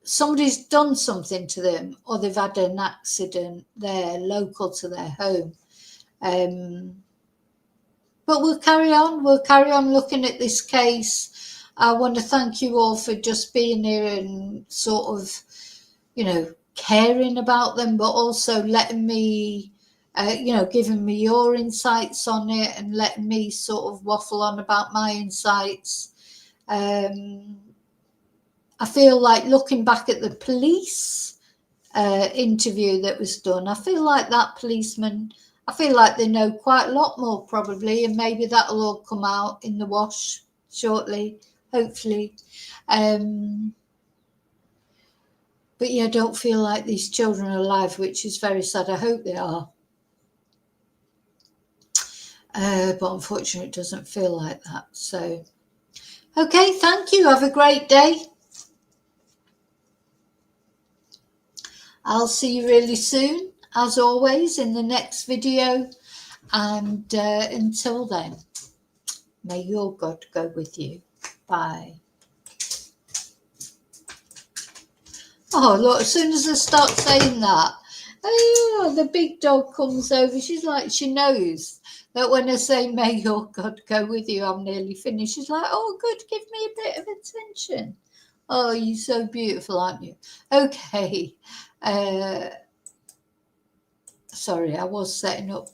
somebody's done something to them or they've had an accident there local to their home. But we'll carry on looking at this case. I want to thank you all for just being here and sort of, caring about them, but also letting me, giving me your insights on it and letting me sort of waffle on about my insights. I feel like looking back at the police interview that was done, I feel like that policeman, I feel like they know quite a lot more probably, and maybe that'll all come out in the wash shortly, hopefully. But yeah, I don't feel like these children are alive, which is very sad. I hope they are. But unfortunately, it doesn't feel like that. So, okay, thank you. Have a great day. I'll see you really soon, as always, in the next video. And until then, may your God go with you. Bye. Oh, look, as soon as I start saying that, the big dog comes over. She's like, she knows that when I say, may your God go with you, I'm nearly finished. She's like, oh, good, give me a bit of attention. Oh, you're so beautiful, aren't you? Okay. Sorry, I was setting up.